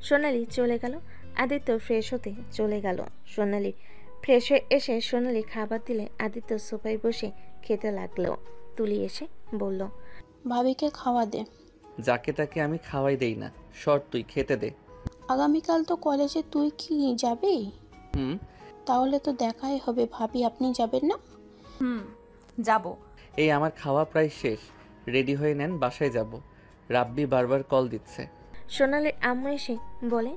সোনালী চলে গেল। আদিত্য ফ্রেশ হতে চলে গেল। সোনালী ফ্রেশ হয়ে এসে সোনালী খাবার দিলে আদিত্য সোফায় বসে খেতে লাগলো। তুলি এসে বলল, ভাবিকে খাওয়া দে। যাকে তাকে আমি খাওয়াই দেই না, সর তুই, খেতে দে। আগামীকাল তো কলেজে, তুই কি যাবি? হুম। তাহলে তো দেখাই হবে। ভাবি, আপনি যাবেন না? যাব। এই আমার খাওয়া প্রায় শেষ, রেডি হয়ে নেন, বাসায় যাব। রাব্বি বারবার কল দিচ্ছে। সোনালীর আম্মু এসে বলে,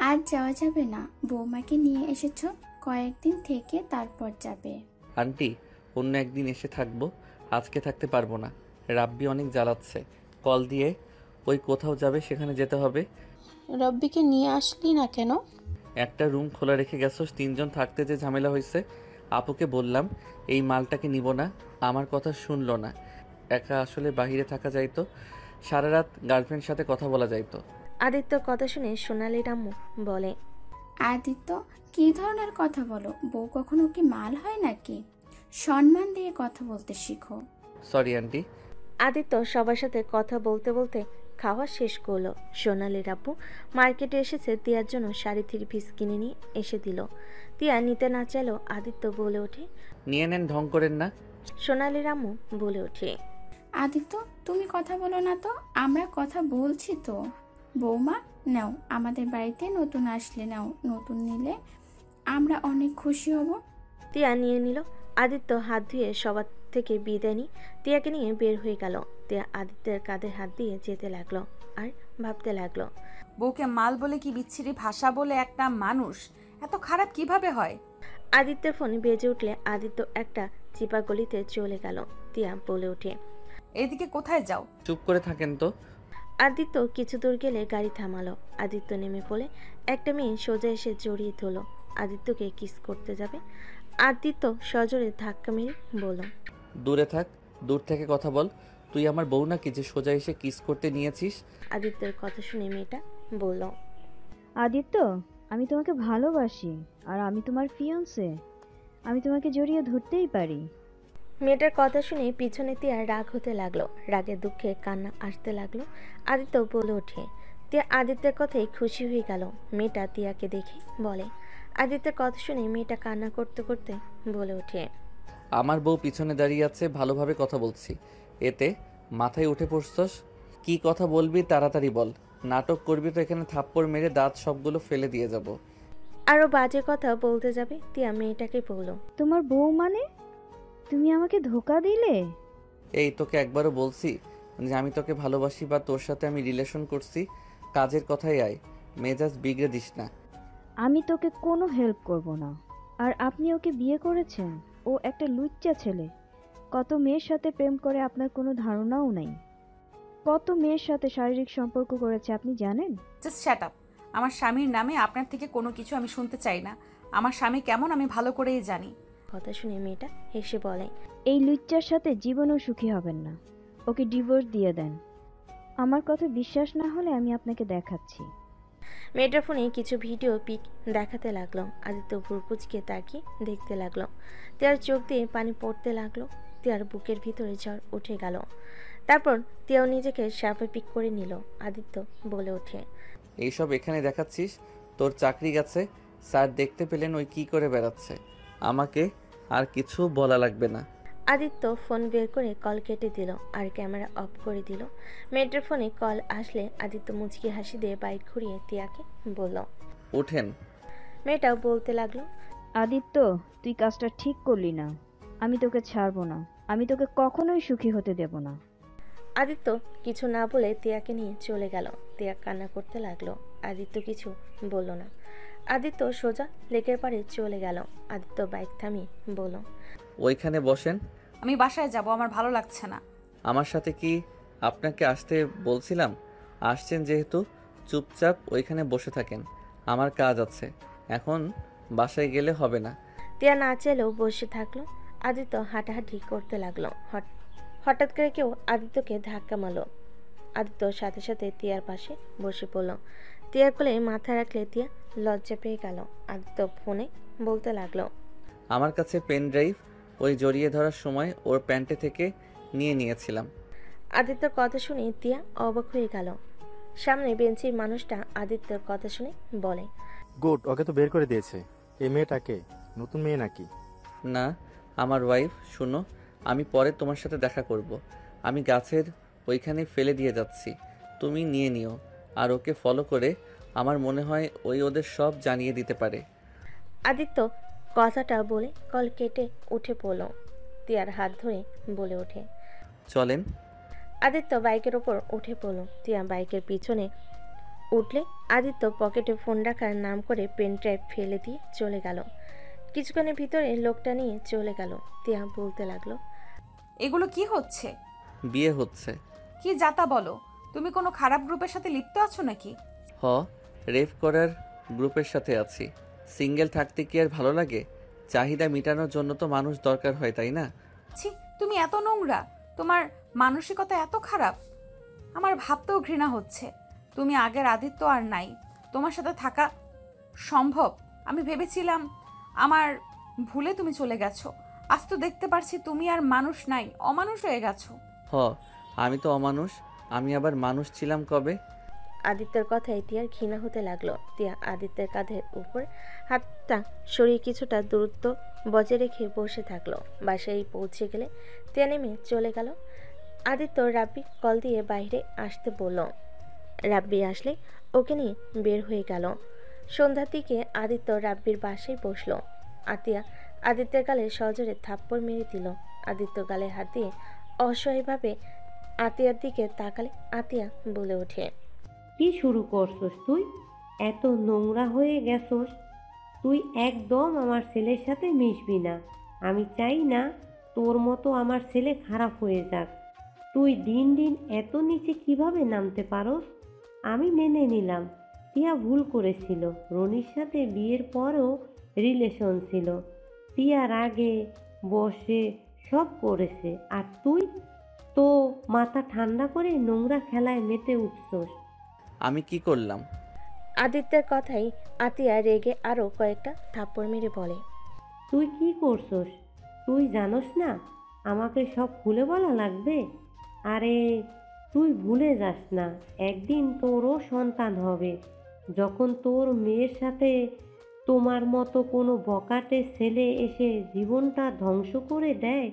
আজ যাওয়া যাবে না, বৌমাকে নিয়ে এসেছো, কয়েকদিন থেকে তারপর যাবে। আন্টি, অন্য একদিন এসে থাকবো, আজকে থাকতে পারবো না। রাব্বি অনেক জ্বালাচ্ছে, কল দিয়ে ওই কোথাও যাবে, সেখানে যেতে হবে। রব্বিকে নিয়ে আসলি না কেন? একটা রুম খোলা রেখে গেছোস, 3 জন থাকতে যে ঝামেলা হয়েছে। আপুকে বললাম এই মালটাকে নিব না, আমার কথা শুনলো না। একা আসলে বাহিরে থাকা যাইতো, সারা রাত গার্লফ্রেন্ডের সাথে কথা বলা যাইতো। আদিত্যর কথা শুনে সোনালীর আম্মু বলে, আদিত্য, কি ধরনের কথা বলো? বউ কখনো কি মাল হয় নাকি? সম্মান দিয়ে কথা বলতে শিখো। Sorry aunty. আদিত্য সবার সাথে কথা বলতে বলতে খাওয়া শেষ করলো। সোনালির আপু মার্কেটে এসেছে, তিয়ার জন্য শাড়ি 3 পিস কিনে নিয়ে এসে দিল। তিয়া নিতে না চাইলেও আদিত্য বলে ওঠে, নিয়ে নেন, ঢং করেন না। সোনালির আম্মু বলে ওঠে, আদিত্য তুমি কথা বলো না তো, আমরা কথা বলছি তো। বৌমা নাও, আমাদের বাড়িতে নতুন আসলে নাও, নতুন নিলে আমরা অনেক খুশি হব। তিয়া নিয়ে নিল। আদিত্য হাত ধুয়ে সবার থেকে বিদায় নিয়ে তিয়াকে নিয়ে বের হয়ে গেল। তিয়া আদিত্যের কাঁধে হাত দিয়ে যেতে লাগলো আর ভাবতে লাগলো, বউকে মাল বলে কি বিচ্ছিরি ভাষা বলে একটা মানুষ এত খারাপ কিভাবে হয়। আদিত্যের ফোন বেজে উঠলে আদিত্য একটা চিপা গলিতে চলে গেল। তিয়া বলে ওঠে, এদিকে কোথায় যাও? চুপ করে থাকেন তো। আদিত্য কিছু দূর গেলে গাড়ি থামালো। আদিত্য নেমে পড়ে একটা মেয়ে সোজা এসে জড়িয়ে ধরলো। আদিত্যকে কিস করতে যাবে। আদিত্য সজোরে ধাক্কা মেরে বলল, দূরে থাক, দূর থেকে কথা বল। তুই আমার বউ নাকি যে সোজা এসে কিস করতে নিয়েছিস? আদিত্যের কথা শুনে মেয়েটা বলল, আদিত্য, আমি তোমাকে ভালোবাসি আর আমি তোমার ফিয়ন্সে। আমি তোমাকে জড়িয়ে ধরতেই পারি। মেয়েটার কথা শুনে পিছনে তিয়া রাগ হতে লাগলো। রাগে দুঃখে কান্না আসতে লাগলো। আদিত্য বলে ওঠে। তিয়া আদিত্যের কথায় খুশি হয়ে গেল। মেয়েটা তিয়াকে দেখে বলে। আদিত্যের কথা শুনে মেয়েটা কান্না করতে করতে বলে ওঠে, আমার বউ পিছনে দাঁড়িয়ে আছে, ভালোভাবে কথা বলছি, এতে মাথায় উঠে পড়ছস? কি কথা বলবি তাড়াতাড়ি বল। নাটক করবি তো এখানে থাপ্পড় মেরে দাঁত সবগুলো ফেলে দিয়ে যাব। আরো বাজে কথা বলতে যাবে তিয়া মেয়েটাকে বলল, তোমার বউ মানে? তুমি আমাকে ধোকা দিলে। এই তোকে একবারও বলছি যে আমি তোকে ভালোবাসি বা তোর সাথে আমি রিলেশন করছি? কাজের কথাই আয়, মেজাজ বিগড়ে দিস না। আমি তোকে কোনো হেল্প করব না। আর আপনি ওকে বিয়ে করেছেন, ও একটা লুচ্চা ছেলে। কত মেয়ের সাথে প্রেম করে আপনার কোনো ধারণাও নাই। কত মেয়ের সাথে শারীরিক সম্পর্ক করেছে আপনি জানেন? Just shut up. আমার স্বামীর নামে আপনার থেকে কোনো কিছু আমি শুনতে চাই না। আমার স্বামী কেমন আমি ভালো করেই জানি। কথা শুনে মেয়েটা হেসে বলে, এই লুচ্চার সাথে জীবনেও সুখী হবেন না। ওকে ডিভোর্স দিয়ে দেন। আমার কথা বিশ্বাস না হলে আমি আপনাকে দেখাচ্ছি। মেয়েটার ফোনে কিছু ভিডিও পিক দেখাতে লাগলো। আদিত্য ভুরকুচকে তাকিয়ে দেখতে লাগলো। তিয়ার চোখ দিয়ে পানি পড়তে লাগলো। তিয়ার বুকের ভিতরে ঝড় উঠে গেল। তারপর তিয়াও নিজেকে স্বাভাবিক করে নিল। আদিত্য বলে ওঠে, এইসব এখানে দেখাচ্ছিস? তোর চাকরি গেছে। স্যার দেখতে পেলেন ওই কি করে বেড়াচ্ছে। আমাকে আর কিছু বলা লাগবে না। আদিত্য ফোন বের করে কল কেটে দিল আর ক্যামেরা অফ করে দিল। মেয়েটার ফোনে কল আসলে আদিত্য মুচকি হাসি দিয়ে বাইক ঘুরিয়ে তিয়াকে বলল, উঠেন। মেয়েটাও বলতে লাগলো, আদিত্য, তুই কাজটা ঠিক করলি না। আমি তোকে ছাড়বো না। আমি তোকে কখনোই সুখী হতে দেব না। আদিত্য কিছু না বলে তিয়াকে নিয়ে চলে গেল। তিয়া কান্না করতে লাগলো। আদিত্য কিছু বলল না। আদিত্য সোজা লেকের পাড়ে চলে গেল। আদিত্য বাইক থামিয়ে বলল, ওইখানে বসেন। আমি বাসায় যাব, আমার ভালো লাগছে না। আমার সাথে কি আপনাকে আসতে বলছিলাম? আসছেন যেহেতু চুপচাপ ওইখানে বসে থাকেন, আমার কাজ আছে। এখন বাসায় গেলে হবে না। তিয়া না চাইলেও বসে থাকলো। আদিত্য হাঁটাহাঁটি করতে লাগলো। হঠাৎ করে কেউ আদিত্যকে ধাক্কা মারলো। আদিত্য সাথে সাথে তিয়ার পাশে বসে পড়ল। তিয়ার কোলে মাথা রাখলে তিয়া লজ্জা পেয়ে গেল। আদিত্য ফোনে বলতে লাগলো, আমার কাছে পেন ড্রাইভ ওই জড়িয়ে ধরার সময় ওর প্যান্টে থেকে নিয়ে নিয়েছিলাম। আদিত্যর কথা শুনে তিয়া অবাক হয়ে গেল। সামনে বেঞ্চির মানুষটা আদিত্যর কথা শুনে বলে, গুড, ওকে তো বের করে দিয়েছে। এই মেয়েটাকে নতুন মেয়ে নাকি? না, আমার ওয়াইফ। শুনো, আমি পরে তোমার সাথে দেখা করব। আমি গাছের ওইখানে ফেলে দিয়ে যাচ্ছি, তুমি নিয়ে নিও। আর ওকে ফলো করে আমার মনে হয় ওই ওদের সব জানিয়ে দিতে পারে। আদিত্য কথাটা বলে কল কেটে উঠে পড়ল। তিয়ার হাত ধরে বলে ওঠে, চলেন। আদিত্য বাইকের ওপর উঠে পড়ল। তিয়া বাইকের পিছনে উঠলে আদিত্য পকেটে ফোন রাখার নাম করে পেন ড্রাইভ ফেলে দিয়ে চলে গেল। কিছুক্ষণের ভিতরে লোকটা নিয়ে চলে গেল। তিয়া বলতে লাগলো, এগুলো কি হচ্ছে? বিয়ে হচ্ছে। কি যাতা বলো? তুমি কোনো খারাপ গ্রুপের সাথে লিপ্ত আছো নাকি? হ, রেপ করার গ্রুপের সাথে আছি। সিঙ্গেল থাকতে কি আর ভালো লাগে? চাহিদা মেটানোর জন্য তো মানুষ দরকার হয়, তাই না? ছি, তুমি এত নোংরা, তোমার মানসিকতা এত খারাপ, আমার ভাবতেও ঘৃণা হচ্ছে। তুমি আগের আদিত্য আর নাই, তোমার সাথে থাকা সম্ভব? আমি ভেবেছিলাম আমার ভুলে তুমি চলে গেছো। আজ তো দেখতে পারছি তুমি আর মানুষ নাই, অমানুষ হয়ে গেছো। হ, আমি তো অমানুষ। আমি আবার মানুষ ছিলাম কবে? আদিত্যর কথায় তিয়ার ঘৃণা হতে লাগলো। তিয়া আদিত্যের কাঁধের উপর হাতটা সরিয়ে কিছুটা দূরত্ব বজায় রেখে বসে থাকলো। বাসায় পৌঁছে গেলে তিয়া নেমে চলে গেল। আদিত্য রাব্বি কল দিয়ে বাইরে আসতে বলল। রাব্বি আসলে ওকে নিয়ে বের হয়ে গেল। সন্ধ্যার দিকে আদিত্য রাব্বির বাসায় বসলো। আতিয়া আদিত্যের গালে সজোরে থাপ্পড় মেরে দিল। আদিত্য গালে হাত দিয়ে অসহায়ভাবে আতিয়ার দিকে তাকালে আতিয়া বলে ওঠে, কি শুরু করছস তুই? এত নোংরা হয়ে গেছস। তুই একদম আমার ছেলের সাথে মিশবি না। আমি চাই না তোর মতো আমার ছেলে খারাপ হয়ে যাক। তুই দিন দিন এত নিচে কিভাবে নামতে পারস? আমি মেনে নিলাম টিয়া ভুল করেছিল। রনির সাথে বিয়ের পরও রিলেশন ছিল। টিয়ার আগে বসে সব করেছে, আর তুই তো মাথা ঠান্ডা করে নোংরা খেলায় মেতে উঠছস। আমি কি করলাম? আদিত্যের কথাই আতিয়া রেগে আরো কয়েকটা থাপ্পড় মেরে বলে, তুই কি করছস? তুই জানোস না আমাকে সব খুলে বলা লাগবে? আরে তুই ভুলে যাস না, একদিন তোরও সন্তান হবে। যখন তোর মেয়ের সাথে তোমার মতো কোনো বকাটে ছেলে এসে জীবনটা ধ্বংস করে দেয়,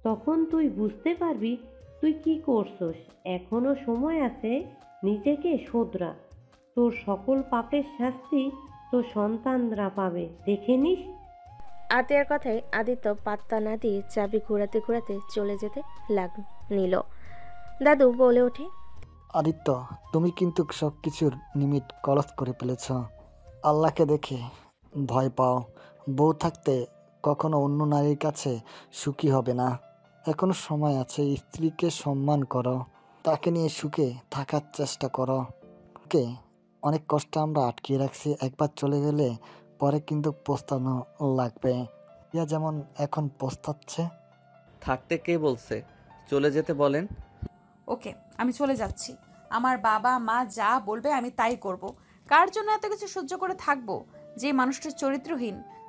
তখন তুই বুঝতে পারবি তুই কি করছস। এখনো সময় আছে, নিজেকে শোধরা। তোর সকল পাপের শাস্তি তোর সন্তানরা পাবে, দেখে নিস। আতিয়ার কথায় আদিত্য পাত্তা না দিয়ে চাবি ঘোরাতে ঘোরাতে চলে যেতে নিল। দাদু বলে ওঠে, আদিত্য, তুমি কিন্তু সব কিছুর নিমিট ক্রস করে ফেলেছ। আল্লাহকে দেখে ভয় পাও। বউ থাকতে কখনো অন্য নারীর কাছে সুখী হবে না। এখনো সময় আছে, স্ত্রীকে সম্মান করো, তাকে নিয়ে সুখে থাকার চেষ্টা করো। ওকে অনেক কষ্ট আমরা আটকিয়ে রাখছি, একবার চলে গেলে পরে কিন্তু পস্তানো লাগবে। ইয়া যেমন এখন পস্তাচ্ছে। থাকতে কে বলছে? চলে যেতে বলেন। ওকে, আমি চলে যাচ্ছি। আমার বাবা মা যা বলবে আমি তাই করব। কার জন্য এত কিছু সহ্য করে থাকবো? যে মানুষটা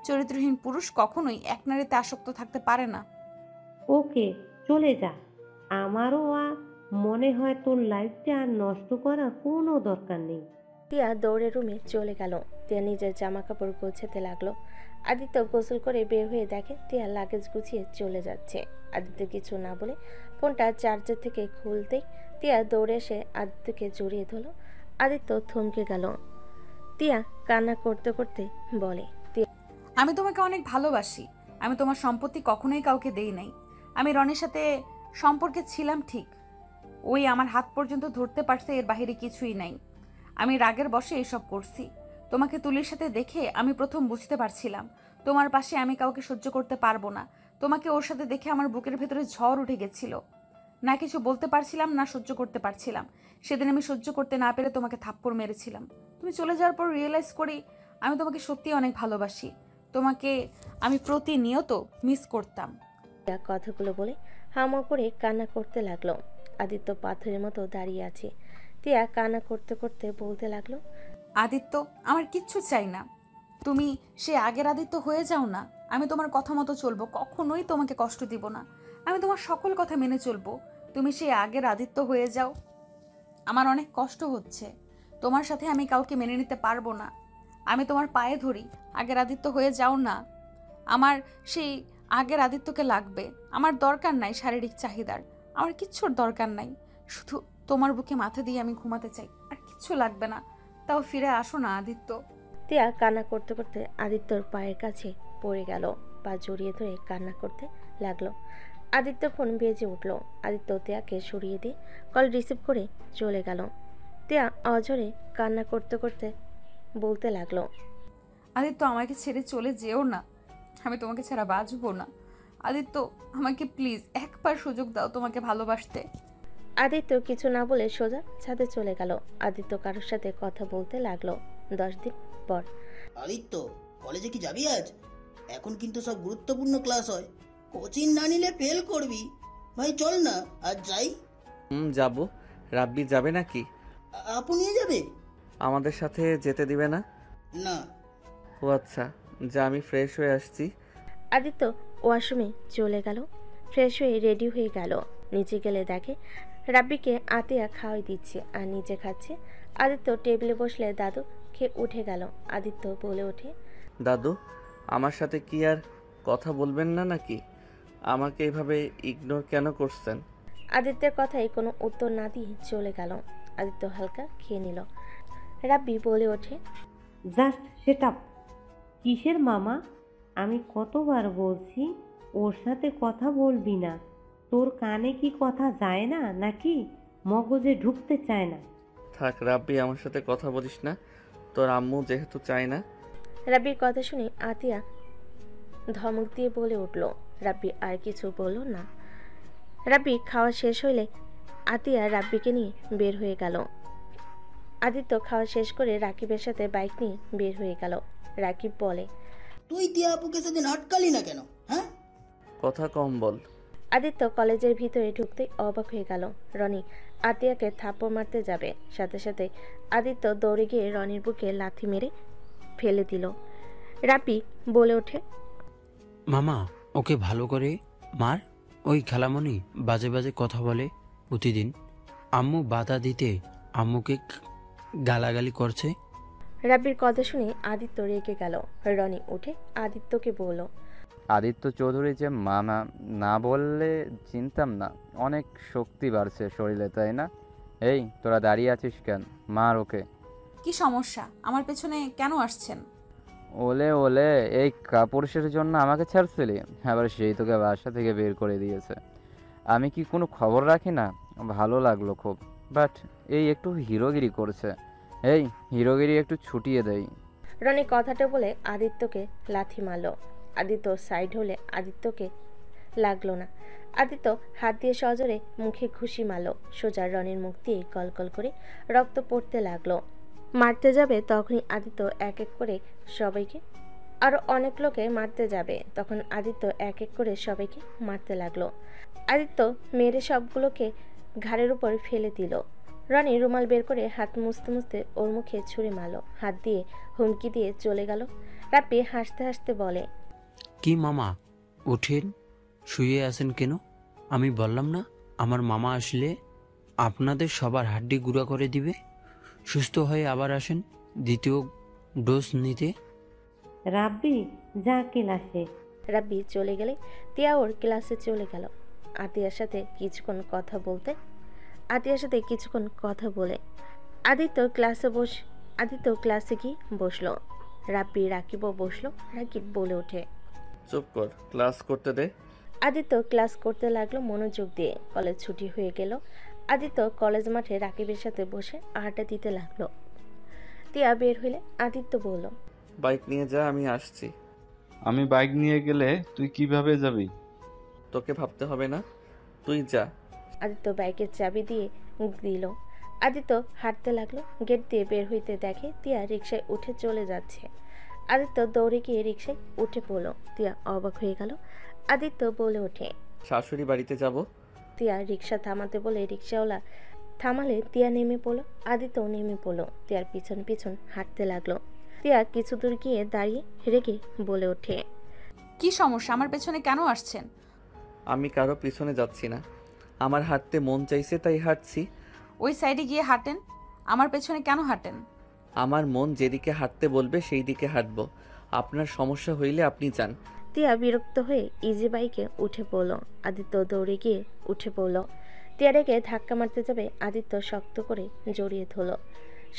চরিত্রহীন পুরুষ কখনোই এক নারীতে আসক্ত থাকতে পারে না। ওকে চলে যা। আমারও মনে হয় তোর লাইফটা আর নষ্ট করার কোনো দরকার নেই। টিয়া দৌড়ে রুমে চলে গেল। টিয়া নিজের জামা কাপড় গোছাতে লাগলো। আদিত্য গোসল করে বের হয়ে দেখে টিয়া লাগেজ গুছিয়ে চলে যাচ্ছে। আদিত্য কিছু না বলে ফোনটা চার্জার থেকে খুলতেই টিয়া দৌড়ে এসে আদিত্যকে জড়িয়ে ধরল। আদিত্য থমকে গেল। টিয়া কান্না করতে করতে বলে, আমি তোমাকে অনেক ভালোবাসি। আমি তোমার সম্পত্তি কখনোই কাউকে দেই নাই। আমি রনির সাথে সম্পর্কে ছিলাম ঠিক, ওই আমার হাত পর্যন্ত ধরতে পারছে, এর বাহিরে কিছুই নাই। আমি রাগের বশে এসব করছি। তোমাকে তুলির সাথে দেখে আমি প্রথম বুঝতে পারছিলাম তোমার পাশে আমি কাউকে সহ্য করতে পারবো না। তোমাকে ওর সাথে দেখে আমার বুকের ভেতরে ঝড় উঠে গেছিল। না কিছু বলতে পারছিলাম না সহ্য করতে পারছিলাম। সেদিন আমি সহ্য করতে না পেরে তোমাকে থাপ্পড় মেরেছিলাম। তুমি চলে যাওয়ার পর রিয়েলাইজ করি আমি তোমাকে সত্যি অনেক ভালোবাসি। তোমাকে আমি প্রতিনিয়ত মিস করতাম। কথাগুলো বলে হামা করে কান্না করতে লাগলো। আদিত্য পাথরের মতো দাঁড়িয়ে আছে। টিয়া কান্না করতে করতে বলতে লাগলো, আদিত্য, আমার কিচ্ছু চাই না। তুমি সে আগের আদিত্য হয়ে যাও না। আমি তোমার কথা মতো চলবো, কখনোই তোমাকে কষ্ট দিব না। আমি তোমার সকল কথা মেনে চলবো। তুমি সে আগের আদিত্য হয়ে যাও। আমার অনেক কষ্ট হচ্ছে, তোমার সাথে আমি কাউকে মেনে নিতে পারবো না। আমি তোমার পায়ে ধরি, আগের আদিত্য হয়ে যাও না। আমার সেই আগের আদিত্যকে লাগবে। আমার দরকার নাই শারীরিক চাহিদার, আমার কিচ্ছুর দরকার নাই। শুধু তোমার বুকে মাথা দিয়ে আমি ঘুমাতে চাই, আর কিচ্ছু লাগবে না। তাও ফিরে আসো না আদিত্য। টিয়া কান্না করতে করতে আদিত্যর পায়ের কাছে পড়ে গেল। পা জড়িয়ে ধরে কান্না করতে লাগলো। আদিত্য ফোন বেজে উঠলো। আদিত্য টিয়াকে সরিয়ে দিয়ে কল রিসিভ করে চলে গেল। টিয়া অঝরে কান্না করতে করতে বলতে লাগলো, আদিত্য, আমাকে ছেড়ে চলে যেও না। আমি তোমাকে ছাড়া বাঁচবো না। আদিত্য, আমাকে প্লিজ একবার সুযোগ দাও তোমাকে ভালোবাসতে। আদিত্য কিছু না বলে সোজা ছাদে চলে গেল। আদিত্য কারোর সাথে কথা বলতে লাগলো। 10 দিন পর, আদিত্য, কলেজে কি যাবি আজ? এখন কিন্তু সব গুরুত্বপূর্ণ ক্লাস হয়, কোচিং না নিলে ফেল করবি। ভাই চল না আজ যাই। যাব। রাব্বি যাবে নাকি? আপু নিয়ে যাবে? আমাদের সাথে যেতে দিবে না? না। ও আচ্ছা, যা, আমি ফ্রেশ হয়ে আসছি। আদিত্য ওয়াশরুমে চলে গেল। ফ্রেশ হয়ে রেডি হয়ে গেল। নিচে গেলে দেখে রাব্বিকে আতিয়া খাওয়াই দিচ্ছে আর নিজে খাচ্ছে। আদিত্য টেবিলে বসলে দাদু খেয়ে উঠে গেল। আদিত্য বলে ওঠে, দাদু, আমার সাথে কি আর কথা বলবেন না নাকি? আমাকে এভাবে ইগনোর কেন করছেন? আদিত্যের কথায় কোনো উত্তর না দিয়ে চলে গেল। আদিত্য হালকা খেয়ে নিল। রাব্বি বলে ওঠে, জাস্ট সেট আপ। কিসের মামা? আমি কতবার বলছি ওর সাথে কথা বলবি না। তোর কানে কি কথা যায় না নাকি মগজে ঢুকতে চায় না? থাক রাব্বি, আমার সাথে কথা বলিস না, তোর আম্মু যেহেতু চায় না। রাব্বির কথা শুনে আতিয়া ধমক দিয়ে বলে উঠল। রাব্বি আর কিছু বলল না। রাব্বি খাওয়া শেষ হইলে আতিয়া রাব্বিকে নিয়ে বের হয়ে গেল। আদিত্য খাওয়া শেষ করে রাকিবের সাথে বাইক নিয়ে বের হয়ে গেল। রাকিব বলে, তুই তিয়া আপুকে সেদিন আটকালি না কেন? হ্যাঁ, কথা কম বল। আদিত্য কলেজের ভিতরে ঢুকতেই অবাক হয়ে গেল। রনি আতিয়াকে থাপ্পড় মারতে যাবে, সাথে সাথে আদিত্য দৌড়ে গিয়ে রনির বুকে লাথি মেরে ফেলে দিল। রাব্বি বলে ওঠে, মামা ওকে ভালো করে মার। ওই খালামণি বাজে বাজে কথা বলে প্রতিদিন। আম্মু বাধা দিতে আম্মুকে গালাগালি করছে। রাব্বির কথা শুনে আদিত্য রেগে গেল। রনি উঠে আদিত্যকে বলল, আদিত্য চৌধুরী যে মামা, না বললে চিনতাম না। অনেক শক্তি বাড়ছে শরীরে, তাই না? এই তোরা দাঁড়িয়ে আছিস কেন? মার ওকে। কি সমস্যা? আমার পেছনে কেন আসছেন? ওলে ওলে, এই কাপুরুষের জন্য আমাকে ছাড়ছিলি, আবার সেই তোকে বাসা থেকে বের করে দিয়েছে। আমি কি কোনো খবর রাখি না? ভালো লাগলো খুব, বাট এই একটু হিরোগিরি করছে। এই হিরোগিরি একটু ছুটিয়ে দেই। রনি কথাটা বলে আদিত্যকে লাথি মারল। আদিত্য সাইড হলে আদিত্যকে লাগলো না। আদিত্য হাত দিয়ে সজোরে মুখে ঘুষি মারল। সোজা রনির মুখ দিয়ে গলগল করে রক্ত পড়তে লাগলো। মারতে যাবে তখনই আদিত্য এক এক করে সবাইকে, আরো অনেক লোকে মারতে যাবে তখন আদিত্য এক এক করে সবাইকে মারতে লাগলো। আদিত্য মেরে সবগুলোকে ঘাড়ের উপর ফেলে দিল। রনি রুমাল বের করে হাত মুছতে মুছতে ওর মুখে ছুরি মারল। হাত দিয়ে হুমকি দিয়ে চলে গেল। রাব্বি হাসতে হাসতে বলে, কি মামা ওঠেন, শুয়ে আছেন কেন? আমি বললাম না আমার মামা আসলে আপনাদের সবার হাড্ডি গুঁড়া করে দিবে। সুস্থ হয়ে আবার আসেন দ্বিতীয় ডোজ নিতে। রাব্বি যা ক্লাসে। রাব্বি চলে গেলে তিয়া ওর ক্লাসে চলে গেল। আতিয়ার সাথে কিছুক্ষণ কথা বলে আদিত্য ক্লাসে গিয়ে বসলো। রাব্বি রাকিবও বসলো। রাকিব বলে ওঠে, চুপ কর, ক্লাস করতে দে। আদিত্য ক্লাস করতে লাগলো মনোযোগ দিয়ে। কলেজ ছুটি হয়ে গেল। আদিত্য কলেজ মাঠে রাকিবের সাথে বসে আড্ডা দিতে লাগলো। তিয়া বের হইলে আদিত্য বলল, বাইক নিয়ে যা, আমি আসছি। আমি বাইক নিয়ে গেলে তুই কিভাবে যাবি? তোকে ভাবতে হবে না, তুই যা। আদিত্য বাইকের চাবি দিয়ে দিল। আদিত্য হাঁটতে লাগলো। গেট দিয়ে বের হইতে দেখে তিয়া রিকশায় উঠে চলে যাচ্ছে। আদিত্য দৌড়ে গিয়ে রিকশায় উঠে পড়ল। তিয়া অবাক হয়ে গেল। আদিত্য বলে ওঠে, শাশুড়ি বাড়িতে যাব। তিয়া রিকশা থামাতে বলে রিকশাওয়ালা থামালে তিয়া নেমে পড়লো। আদিত্য নেমে পড়লো। তিয়ার পিছন পিছন হাঁটতে লাগলো। তিয়া কিছু দূর গিয়ে দাঁড়িয়ে রেগে বলে ওঠে, কি সমস্যা? আমার পেছনে কেন আসছেন? আমি কারো পিছনে যাচ্ছি না, আমার হাঁটতে মন চাইছে তাই হাঁটছি। ওই সাইডে গিয়ে হাঁটেন, আমার পেছনে কেন হাঁটেন? আমার মন যেদিকে হাঁটতে বলবে সেই দিকে হাঁটবো। আপনার সমস্যা হইলে আপনি যান। তিয়া বিরক্ত হয়ে ইজি বাইকে উঠে পড়লো। আদিত্য দৌড়ে গিয়ে উঠে পড়লো। তিয়া রেগে ধাক্কা মারতে যাবে, আদিত্য শক্ত করে জড়িয়ে ধরল।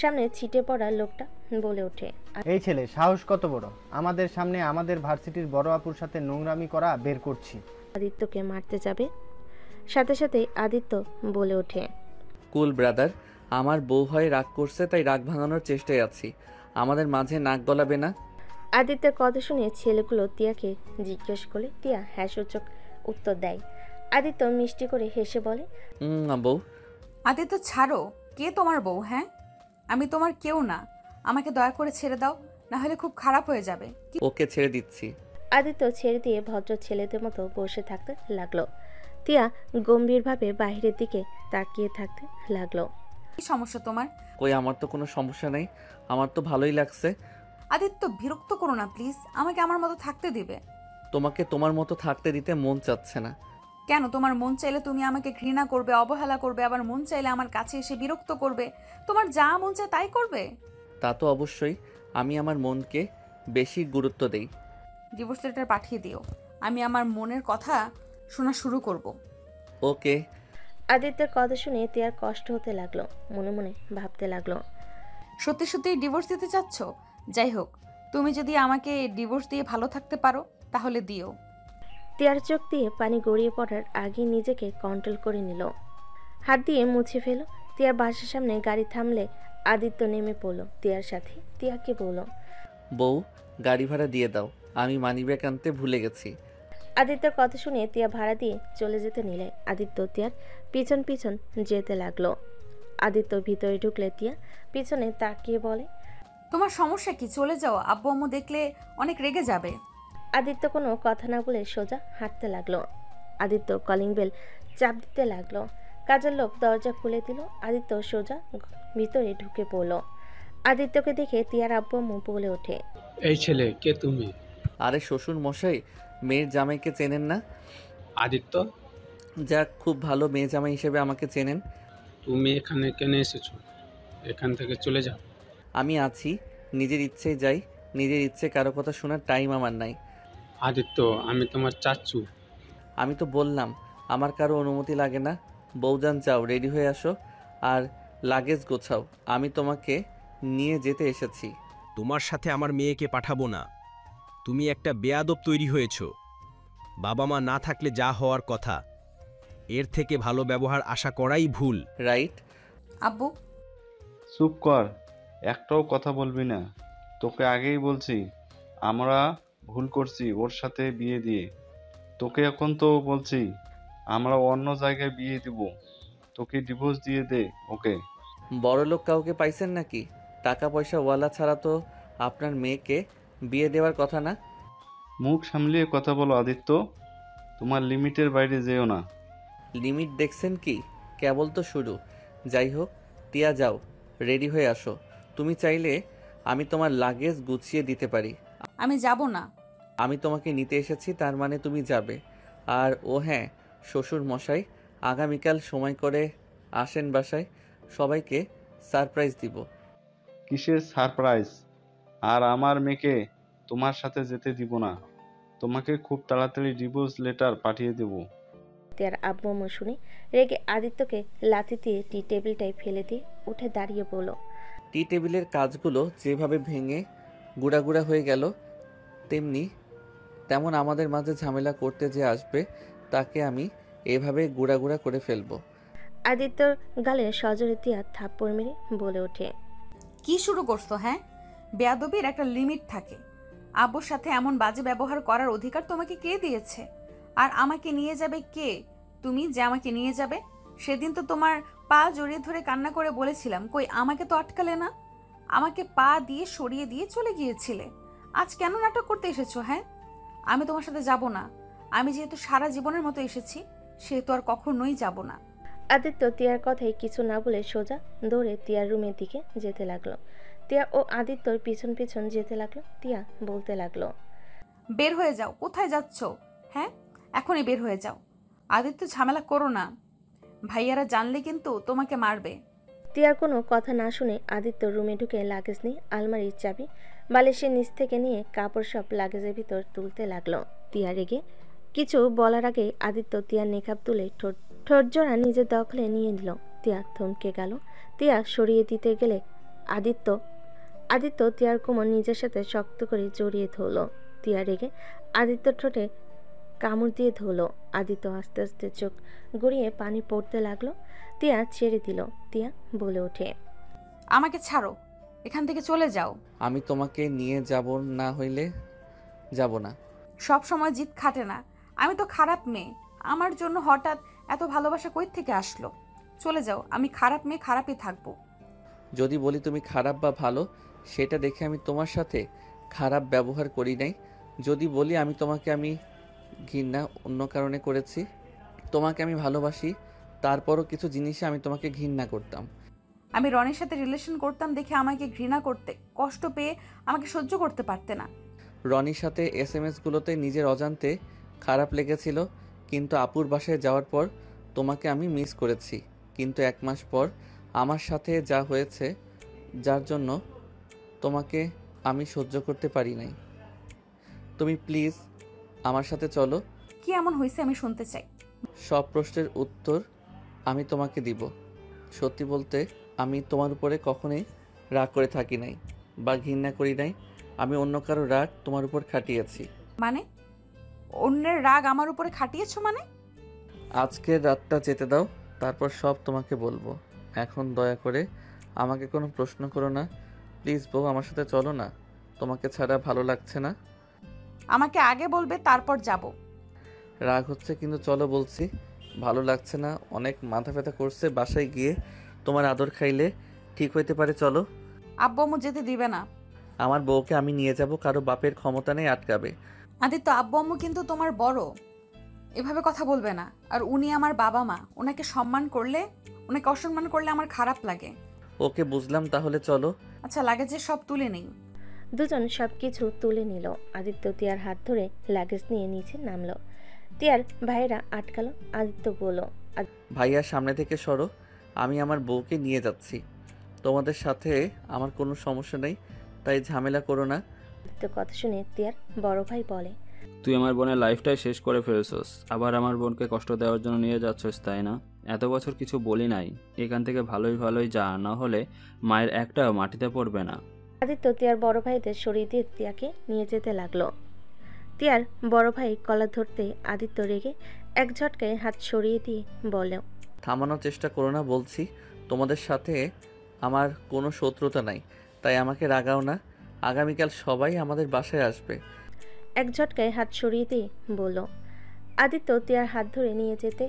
সামনে ছিটে পড়া লোকটা বলে ওঠে, এই ছেলে সাহস কত বড়, আমাদের সামনে আমাদের ভার্সিটির বড় আপুর সাথে নোংরামি করা বের করছি। আদিত্যকে মারতে যাবে, সাথে সাথে আদিত্য বলে ওঠে, কুল ব্রাদার, আমার বউ হয় রাগ করছে তাই রাগ ভাঙানোর চেষ্টায় আছি, আমাদের মাঝে নাক গলাবে না। আদিত্যের কথা শুনে ছেলেগুলো তিয়াকে জিজ্ঞেস করলে তিয়া হ্যাঁ সূচক উত্তর দেয়। আদিত্য মিষ্টি করে হেসে বলে, বউ। আদিত্য ছাড়ো, কে তোমার বউ? হ্যাঁ, আমি তোমার কেউ না, আমাকে দয়া করে ছেড়ে দাও, না হলে খুব খারাপ হয়ে যাবে। ওকে ছেড়ে দিচ্ছি। আদিত্য ছেড়ে দিয়ে ভদ্র ছেলেদের মতো বসে থাকতে লাগলো। তিয়া গম্ভীরভাবে বাইরের দিকে তাকিয়ে থাকতে লাগলো। কি সমস্যা তোমার? কই, আমার তো কোনো সমস্যা নেই, আমার তো ভালোই লাগছে। আদিত্য বিরক্ত করো না প্লিজ, আমাকে আমার মতো থাকতে দিবে। তোমাকে তোমার মতো থাকতে দিতে মন চাচ্ছে না। কেন তোমার মন চাইলে তুমি আমাকে ঘৃণা করবে, অবহেলা করবে, আবার মন চাইলে আমার কাছে এসে বিরক্ত করবে। তোমার যা মন চায় তাই করবে। তা তো অবশ্যই, আমি আমার মনকে বেশি গুরুত্ব দেই। ডিভোর্স লেটার পাঠিয়ে দিও, আমি আমার মনের কথা শোনা শুরু করব। ওকে। আদিত্যের কথা শুনে তিয়ার কষ্ট হতে লাগলো, মনে মনে ভাবতে লাগলো, সত্যি সত্যি ডিভোর্স দিতে চাচ্ছ? যাই হোক, তুমি যদি আমাকে ডিভোর্স দিয়ে ভালো থাকতে পারো তাহলে দিও। তিয়ার চোখ দিয়ে পানি গড়িয়ে পড়ার আগে নিজেকে কন্ট্রোল করে নিল, হাত দিয়ে মুছে ফেল। তিয়ার বাসার সামনে গাড়ি থামলে আদিত্য নেমে পড়লো তিয়ার সাথে। তিয়াকে বলল, বউ, গাড়ি ভাড়া দিয়ে দাও, আমি মানিব্যাগ আনতে ভুলে গেছি। আদিত্যর কথা শুনে তিয়া ভাড়া দিয়ে চলে যেতে নিলে আদিত্য তিয়ার পিছন পিছন যেতে লাগলো। আদিত্য ভিতরে ঢুকলে তিয়া পিছনে তাকিয়ে বলে, তোমার সমস্যা কি? চলে যাও, আব্বু আম্মু দেখলে অনেক রেগে যাবে। আদিত্য কোনো কথা না বলে সোজা হাঁটতে লাগলো। আদিত্য কলিং বেল চাপ দিতে লাগলো। কাজের লোক দরজা খুলে দিল। আদিত্য সোজা ভিতরে ঢুকে পড়লো। আদিত্যকে দেখে তিয়ার আব্বু আম্মু বলে ওঠে, এই ছেলে কে তুমি? আরে শ্বশুর মশাই, মেয়ের জামাইকে চেনেন না? আদিত্য? যাক, খুব ভালো, মেয়ে জামাই হিসেবে আমাকে চেনেন। তুমি এখানে কেন এসেছো? এখান থেকে চলে যাও। আমি আছি, নিজের ইচ্ছেই যাই, নিজের ইচ্ছে কারো কথা শোনার টাইম আমার নাই। আদিত্য, আমি তোমার চাচ্চু। আমি তো বললাম আমার কারো অনুমতি লাগে না। বউজান, যাও, রেডি হয়ে আসো আর লাগেজ গোছাও, আমি তোমাকে নিয়ে যেতে এসেছি। তোমার সাথে আমার মেয়েকে পাঠাবো না। তুমি একটা বেয়াদব তৈরি হয়েছ। বাবা মা না থাকলে যা হওয়ার কথা, এর থেকে ভালো ব্যবহার আশা করাই ভুল। রাইট? আব্বু চুপ কর, একটাও কথা বলবি না। তোকে আগেই বলছি আমরা ভুল করছি ওর সাথে বিয়ে দিয়ে। তোকে এখন তো বলছি আমরা অন্য জায়গায় বিয়ে দিব। তোকে ডিভোর্স দিয়ে দে ওকে। বড়লোক কাউকে পাইছেন নাকি? টাকা পয়সা ওয়ালা ছাড়া তো আপনার মেয়েকে বিয়ে দেওয়ার কথা না। মুখ সামলিয়ে কথা বলো আদিত্য, তোমার লিমিটের বাইরে যেও না। লিমিট দেখছেন কি? কেবল তো শুরু। যাই হোক, টিয়া যাও, রেডি হয়ে আসো। তুমি চাইলে আমি তোমার লাগেজ গুছিয়ে দিতে পারি। আমি যাব না। আমি তোমাকে নিতে এসেছি, তার মানে তুমি যাবে। আর ও হ্যাঁ, শ্বশুর মশাই, আগামীকাল সময় করে আসেন বাসায়, সবাইকে সারপ্রাইজ দিব। কিসের সারপ্রাইজ? আর আমার মেয়েকে তোমার সাথে যেতে দিব না। তোমাকে খুব তাড়াতাড়ি ডিভোর্স লেটার পাঠিয়ে দেব। তিয়ার আব্বু আম্মু শুনে রেগে আদিত্যকে লাথি দিয়ে টি টেবিলটাই ফেলে দিয়ে উঠে দাঁড়িয়ে বলল, টি টেবিলের কাজগুলো যেভাবে ভেঙে গুঁড়া হয়ে গেল, তেমন আমাদের মাঝে ঝামেলা করতে যে আসবে তাকে আমি এভাবে গুঁড়া করে ফেলবো। আদিত্যর গালে সজোরে তিয়া থাপ্পড় মেরে বলে ওঠে, কি শুরু করছো? হ্যাঁ, বেয়াদবির একটা লিমিট থাকে। আব্বুর সাথে এমন বাজে ব্যবহার করার অধিকার তোমাকে কে দিয়েছে? আর আমাকে নিয়ে যাবে কে? তুমি যে আমাকে নিয়ে যাবে, সেদিন তো তোমার পা জড়িয়ে ধরে কান্না করে বলেছিলাম, কই আমাকে তো আটকালে না, আমাকে পা দিয়ে সরিয়ে দিয়ে চলে গিয়েছিলে। আজ কেন নাটক করতে এসেছো? হ্যাঁ, আমি তোমার সাথে যাব না। আমি যেহেতু সারা জীবনের মতো এসেছি, সেহেতু আর কখনোই যাব না। আদিত্য তিয়ার কথাই কিছু না বলে সোজা দৌড়ে তিয়ার রুমের দিকে যেতে লাগলো। তিয়া ও আদিত্যর পিছন পিছন যেতে লাগলো। তিয়া বলতে লাগলো, বের হয়ে যাও। কোথায় যাচ্ছ? হ্যাঁ, এখনই বের হয়ে যাও। আদিত্য, ঝামেলা করো না, ভাইয়ারা জানলে কিন্তু তোমাকে মারবে। তিয়ার কোনো কথা না শুনে আদিত্য রুমে ঢুকে লাগেজ নিয়ে আলমারির চাবি বালিশের নিচ থেকে নিয়ে কাপড় সব লাগেজের ভিতর তুলতে লাগলো। তিয়া রেগে কিছু বলার আগে আদিত্য তিয়ার নেকাব তুলে ঠোঁট জোড়া নিজের দখলে নিয়ে নিল। তিয়া থমকে গেল। তিয়া সরিয়ে দিতে গেলে আদিত্য তিয়ার কোমর নিজের সাথে শক্ত করে জড়িয়ে ধরল। তিয়া রেগে আদিত্য ঠোঁটে কামড় দিয়ে ধরল। আদিত্য আস্তে আস্তে চোখ গড়িয়ে পানি পড়তে লাগলো। তিয়া ছেড়ে দিল। তিয়া বলে ওঠে, আমাকে ছাড়ো, এখান থেকে চলে যাও। আমি তোমাকে নিয়ে যাব না হইলে যাব না। সব সময় জিদ খাটে না। আমি তো খারাপ মেয়ে, আমার জন্য হঠাৎ এত ভালোবাসা কই থেকে আসলো? চলে যাও, আমি খারাপ মেয়ে, খারাপই থাকবো। যদি বলি তুমি খারাপ বা ভালো, সেটা দেখে আমি তোমার সাথে খারাপ ব্যবহার করি নাই। যদি বলি আমি ঘৃণা অন্য কারণে করেছি, তোমাকে আমি ভালোবাসি, তারপরও কিছু জিনিসে আমি তোমাকে ঘৃণা করতাম। আমি রনির সাথে রিলেশন করতাম দেখে আমাকে ঘৃণা করতে, কষ্ট পেয়ে আমাকে সহ্য করতে পারতে না। রনির সাথে SMS গুলোতে নিজের অজান্তে খারাপ লেগেছিল, কিন্তু আপুর বাসায় যাওয়ার পর তোমাকে আমি মিস করেছি। কিন্তু 1 মাস পর আমার সাথে যা হয়েছে, যার জন্য তোমাকে আমি সহ্য করতে পারি নাই। তুমি প্লিজ আমার সাথে চলো। কি এমন হয়েছে আমি শুনতে চাই। সব প্রশ্নের উত্তর আমি তোমাকে দিব। সত্যি বলতে আমি তোমার উপরে কখনোই রাগ করে থাকি নাই বা ঘৃণা করি নাই। আমি অন্য কারো রাগ তোমার উপর খাটিয়েছি। মানে অন্যের রাগ আমার উপরে খাটিয়েছো মানে? আজকের রাতটা যেতে দাও, তারপর সব তোমাকে বলবো। এখন দয়া করে আমাকে কোনো প্রশ্ন করো না প্লিজ বউ, আমার সাথে চলো না। তোমাকে ছাড়া ভালো লাগছে না। আমাকে আগে বলবে তারপর যাব। রাগ হচ্ছে কিন্তু চলো বলছি। ভালো লাগছে না, অনেক মাথা ব্যথা করছে। বাসায় গিয়ে তোমার আদর খাইলে ঠিক হইতে পারে। চলো। আব্বু আম্মু যেতে দিবে না। আমার বউকে আমি নিয়ে যাব, কারো বাপের ক্ষমতা নেই আটকাবে। আদিত্য, আব্বু আম্মু কিন্তু তোমার বড়, এভাবে কথা বলবে না। আর উনি আমার বাবা মা, ওনাকে অসম্মান করলে আমার খারাপ লাগে। ওকে বুঝলাম, তাহলে চলো। আচ্ছা, লাগেজে সব তুলে নেই। দুজন সবকিছু তুলে নিল। আদিত্য তিয়ার হাত ধরে লাগেজ নিয়ে নিচে নামলো। তিয়ার ভাইয়েরা আটকালো। আদিত্য বলল, ভাইয়া সামনে থেকে সরো, আমি আমার বউকে নিয়ে যাচ্ছি। তোমাদের সাথে আমার কোনো সমস্যা নেই, তাই ঝামেলা করো না। আদিত্য কথা শুনে তিয়ার বড় ভাই বলে, তুই আমার বোনের লাইফটাই শেষ করে ফেলছস, আবার আমার বোনকে কষ্ট দেওয়ার জন্য নিয়ে যাচ্ছস, তাই না? এত বছর কিছু বলি নাই, এখান থেকে ভালোই ভালোই যা, না হলে মায়ের একটাও মাটিতে পড়বে না। আদিত্য তিয়ার বড় ভাইদের সরিয়ে দিয়ে তিয়াকে নিয়ে যেতে লাগলো। তিয়ার বড় ভাই কলার ধরতে আদিত্য রেগে এক ঝটকায় হাত সরিয়ে দিয়ে বলে, থামানোর চেষ্টা করো না বলছি। তোমাদের সাথে আমার কোনো শত্রুতা নাই, তাই আমাকে রাগাও না। আগামীকাল সবাই আমাদের বাসায় আসবে। এক ঝটকায় হাত সরিয়ে দিয়ে বলল। আদিত্য তিয়ার হাত ধরে নিয়ে যেতে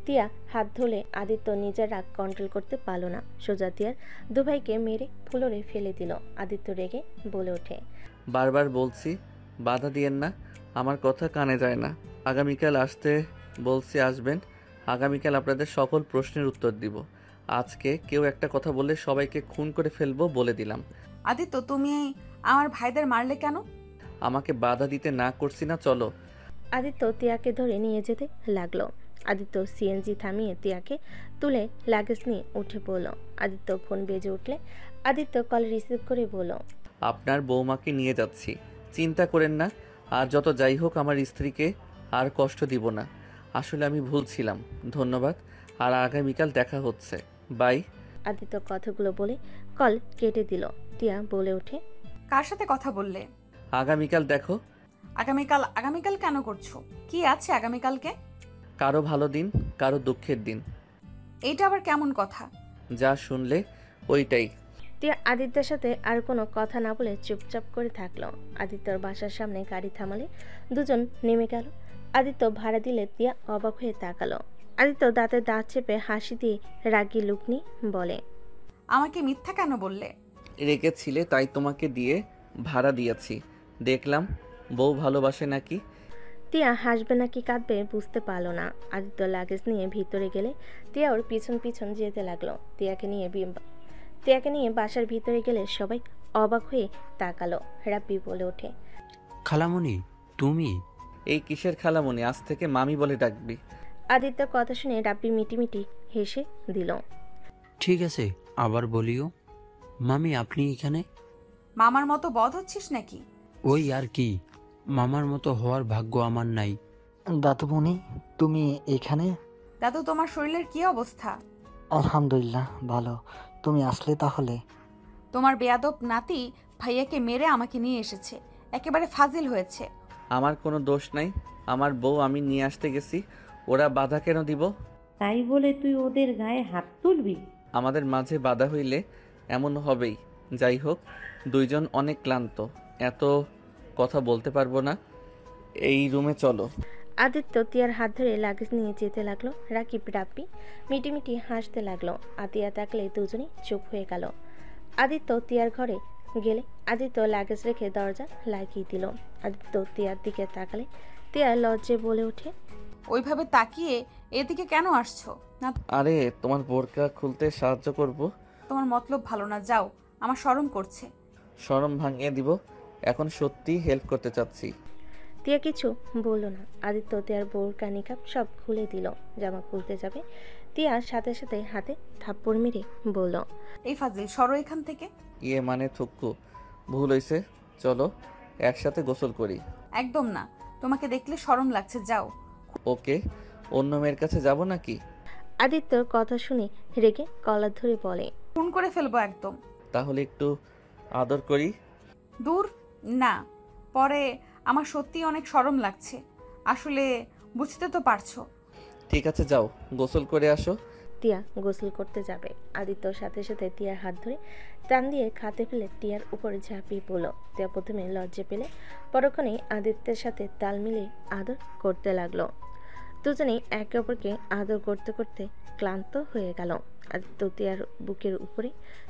তিয়া হাত ধরলে আদিত্য নিজের রাগ কন্ট্রোল করতে পারল না। সোজা তিয়ার দুভাইকে মেরে ফ্লোরে ফেলে দিল। আদিত্য রেগে বলে ওঠে, বারবার বলছি বাধা দিয়েন না, আমার কথা কানে যায় না। আগামীকাল আসতে বলছি, আসবেন। আগামীকাল আপনাদের সকল প্রশ্নের উত্তর দিব। আজকে কেউ একটা কথা বললে সবাইকে খুন করে ফেলবো বলে দিলাম। আদিত্য, তুমি আমার ভাইদের মারলে কেন? আমাকে বাধা দিতে না করছি না, চলো। আদিত্য তিয়াকে ধরে নিয়ে যেতে লাগলো। আদিত্য সিএনজি থামিয়ে তিয়াকে তুলে লাগেজ নিয়ে উঠে পড়ল। আদিত্য ফোন বেজে উঠলে আদিত্য কল রিসিভ করে বলল, আপনার বৌমাকে নিয়ে যাচ্ছি, চিন্তা করেন না। আর যত যাই হোক আমার স্ত্রীকে আর কষ্ট দিব না। আসলে আমি ভুল ছিলাম। ধন্যবাদ, আর আগামীকাল দেখা হচ্ছে, বাই। আদিত্য কথাগুলো বলে কল কেটে দিল। তিয়া বলে ওঠে, কার সাথে কথা বললে? আগামীকাল দেখো। আগামীকাল কেন করছো? কি আছে আগামীকালকে? কারো ভালো দিন, কারো দুঃখের দিন। এইটা আবার কেমন কথা? যা শুনলে ওইটাই। তিয়া আদিত্যের সাথে আর কোনো কথা না বলে চুপচাপ করে থাকলো। আদিত্যর বাসার সামনে গাড়ি থামালে দুজন নেমে গেল। আদিত্য ভাড়া দিলে তিয়া অবাক হয়ে তাকালো। আদিত্য দাঁতে দাঁত চেপে হাসি দিয়ে রাগী লুক নিয়ে বলে, আমাকে মিথ্যা কেন বললে? রেখেছিলে তাই তোমাকে দিয়ে ভাড়া দিয়েছি। দেখলাম বউ ভালোবাসে নাকি। তিয়া হাসবে নাকি কাঁদবে বুঝতে পারলো না। আদিত্য লাগেজ নিয়ে ভিতরে গেলে তিয়া ওর পিছন পিছন যেতে লাগলো। তিয়াকে নিয়ে বাসার ভিতরে গেলে সবাই অবাক হয়ে তাকালো। রাব্বি বলে ওঠে, খালামণি তুমি? এই কিসের খালামণি? আজ থেকে মামি বলে ডাকবি। আদিত্য কথা শুনে রাব্বি মিটিমিটি হেসে দিল। ঠিক আছে, আবার বলিও। মামি আপনি এখানে? মামার মতো বধ হচ্ছিস নাকি? ওই আর কি, মামার মতো হওয়ার ভাগ্য আমার নাই। দাদুমণি তুমি এখানে? দাদু, তোমার শরীরের কি অবস্থা? আলহামদুলিল্লাহ ভালো। তুমি আসলে তাহলে? তোমার বেয়াদব নাতি ভাইয়াকে মেরে আমাকে নিয়ে এসেছে, একেবারে ফাজিল হয়েছে। আমার কোনো দোষ নাই, আমার বউ আমি নিয়ে আসতে গেছি, ওরা বাধা কেন দিব? তাই বলে তুই ওদের গায়ে হাত তুলবি? আমাদের মাঝে বাধা হইলে এমন হবেই। যাই হোক, দুইজন অনেক ক্লান্ত, এত কথা বলতে পারবো না। এই রুমে চলো। আদিত্য তিয়ার হাত ধরে লাগেজ নিয়ে যেতে লাগলো। রাকিব রাব্বি মিটিমিটি হাসতে লাগলো। আতিয়া তাকলে দুজনেই চুপ হয়ে গেল। আদিত্য তিয়ার ঘরে গেলে আদিত্য লাগেজ রেখে দরজা লাগিয়ে দিল। আদিত্য তিয়ার দিকে তাকালে তিয়া লজ্জে বলে ওঠে, ওইভাবে তাকিয়ে এদিকে কেন আসছো? না, আরে তোমার বোরকা খুলতে সাহায্য করব। তোমার মতলব ভালো না, যাও, আমার শরম করছে। শরম ভাঙিয়ে দিব, এখন সত্যি হেল্প করতে চাচ্ছি। তিয়া কিছু বলল না। আদিত্য তিয়ার বোরকা নিকাব সব খুলে দিল। জামা খুলতে যাবে, তিয়া সাথে সাথে হাতে থাপ্পড় মেরে বলল, এই ফাজিল, সরো এখান থেকে। ইয়ে মানে থুক্কু, ভুল হয়েছে, চলো একসাথে গোসল করি। একদম না, তোমাকে দেখলে শরম লাগছে, যাও। ওকে, অন্য মেয়ের কাছে যাব নাকি? আদিত্যর কথা শুনে রেগে কলার ধরে বলে, খুন করে ফেলবো একদম। তাহলে একটু আদর করি। দূর, না, পরে আমার সত্যি অনেক শরম লাগছে। আসলে বুঝতে তো পারছো। ঠিক আছে, যাও গোসল করে আসো। তিয়া গোসল করতে যাবে। আদিত্যর সাথে সাথে তিয়ার হাত ধরে টান দিয়ে খাতে ফেলে তিয়ার উপরে ঝাঁপিয়ে পড়ল। তিয়া প্রথমে লজ্জা পেলে, পরক্ষণেই আদিত্যের সাথে তাল মিলিয়ে আদর করতে লাগলো। দুজনেই একে অপরকে আদর করতে করতে ক্লান্ত হয়ে গেল। আদিত্য তিয়ার বুকের উপরে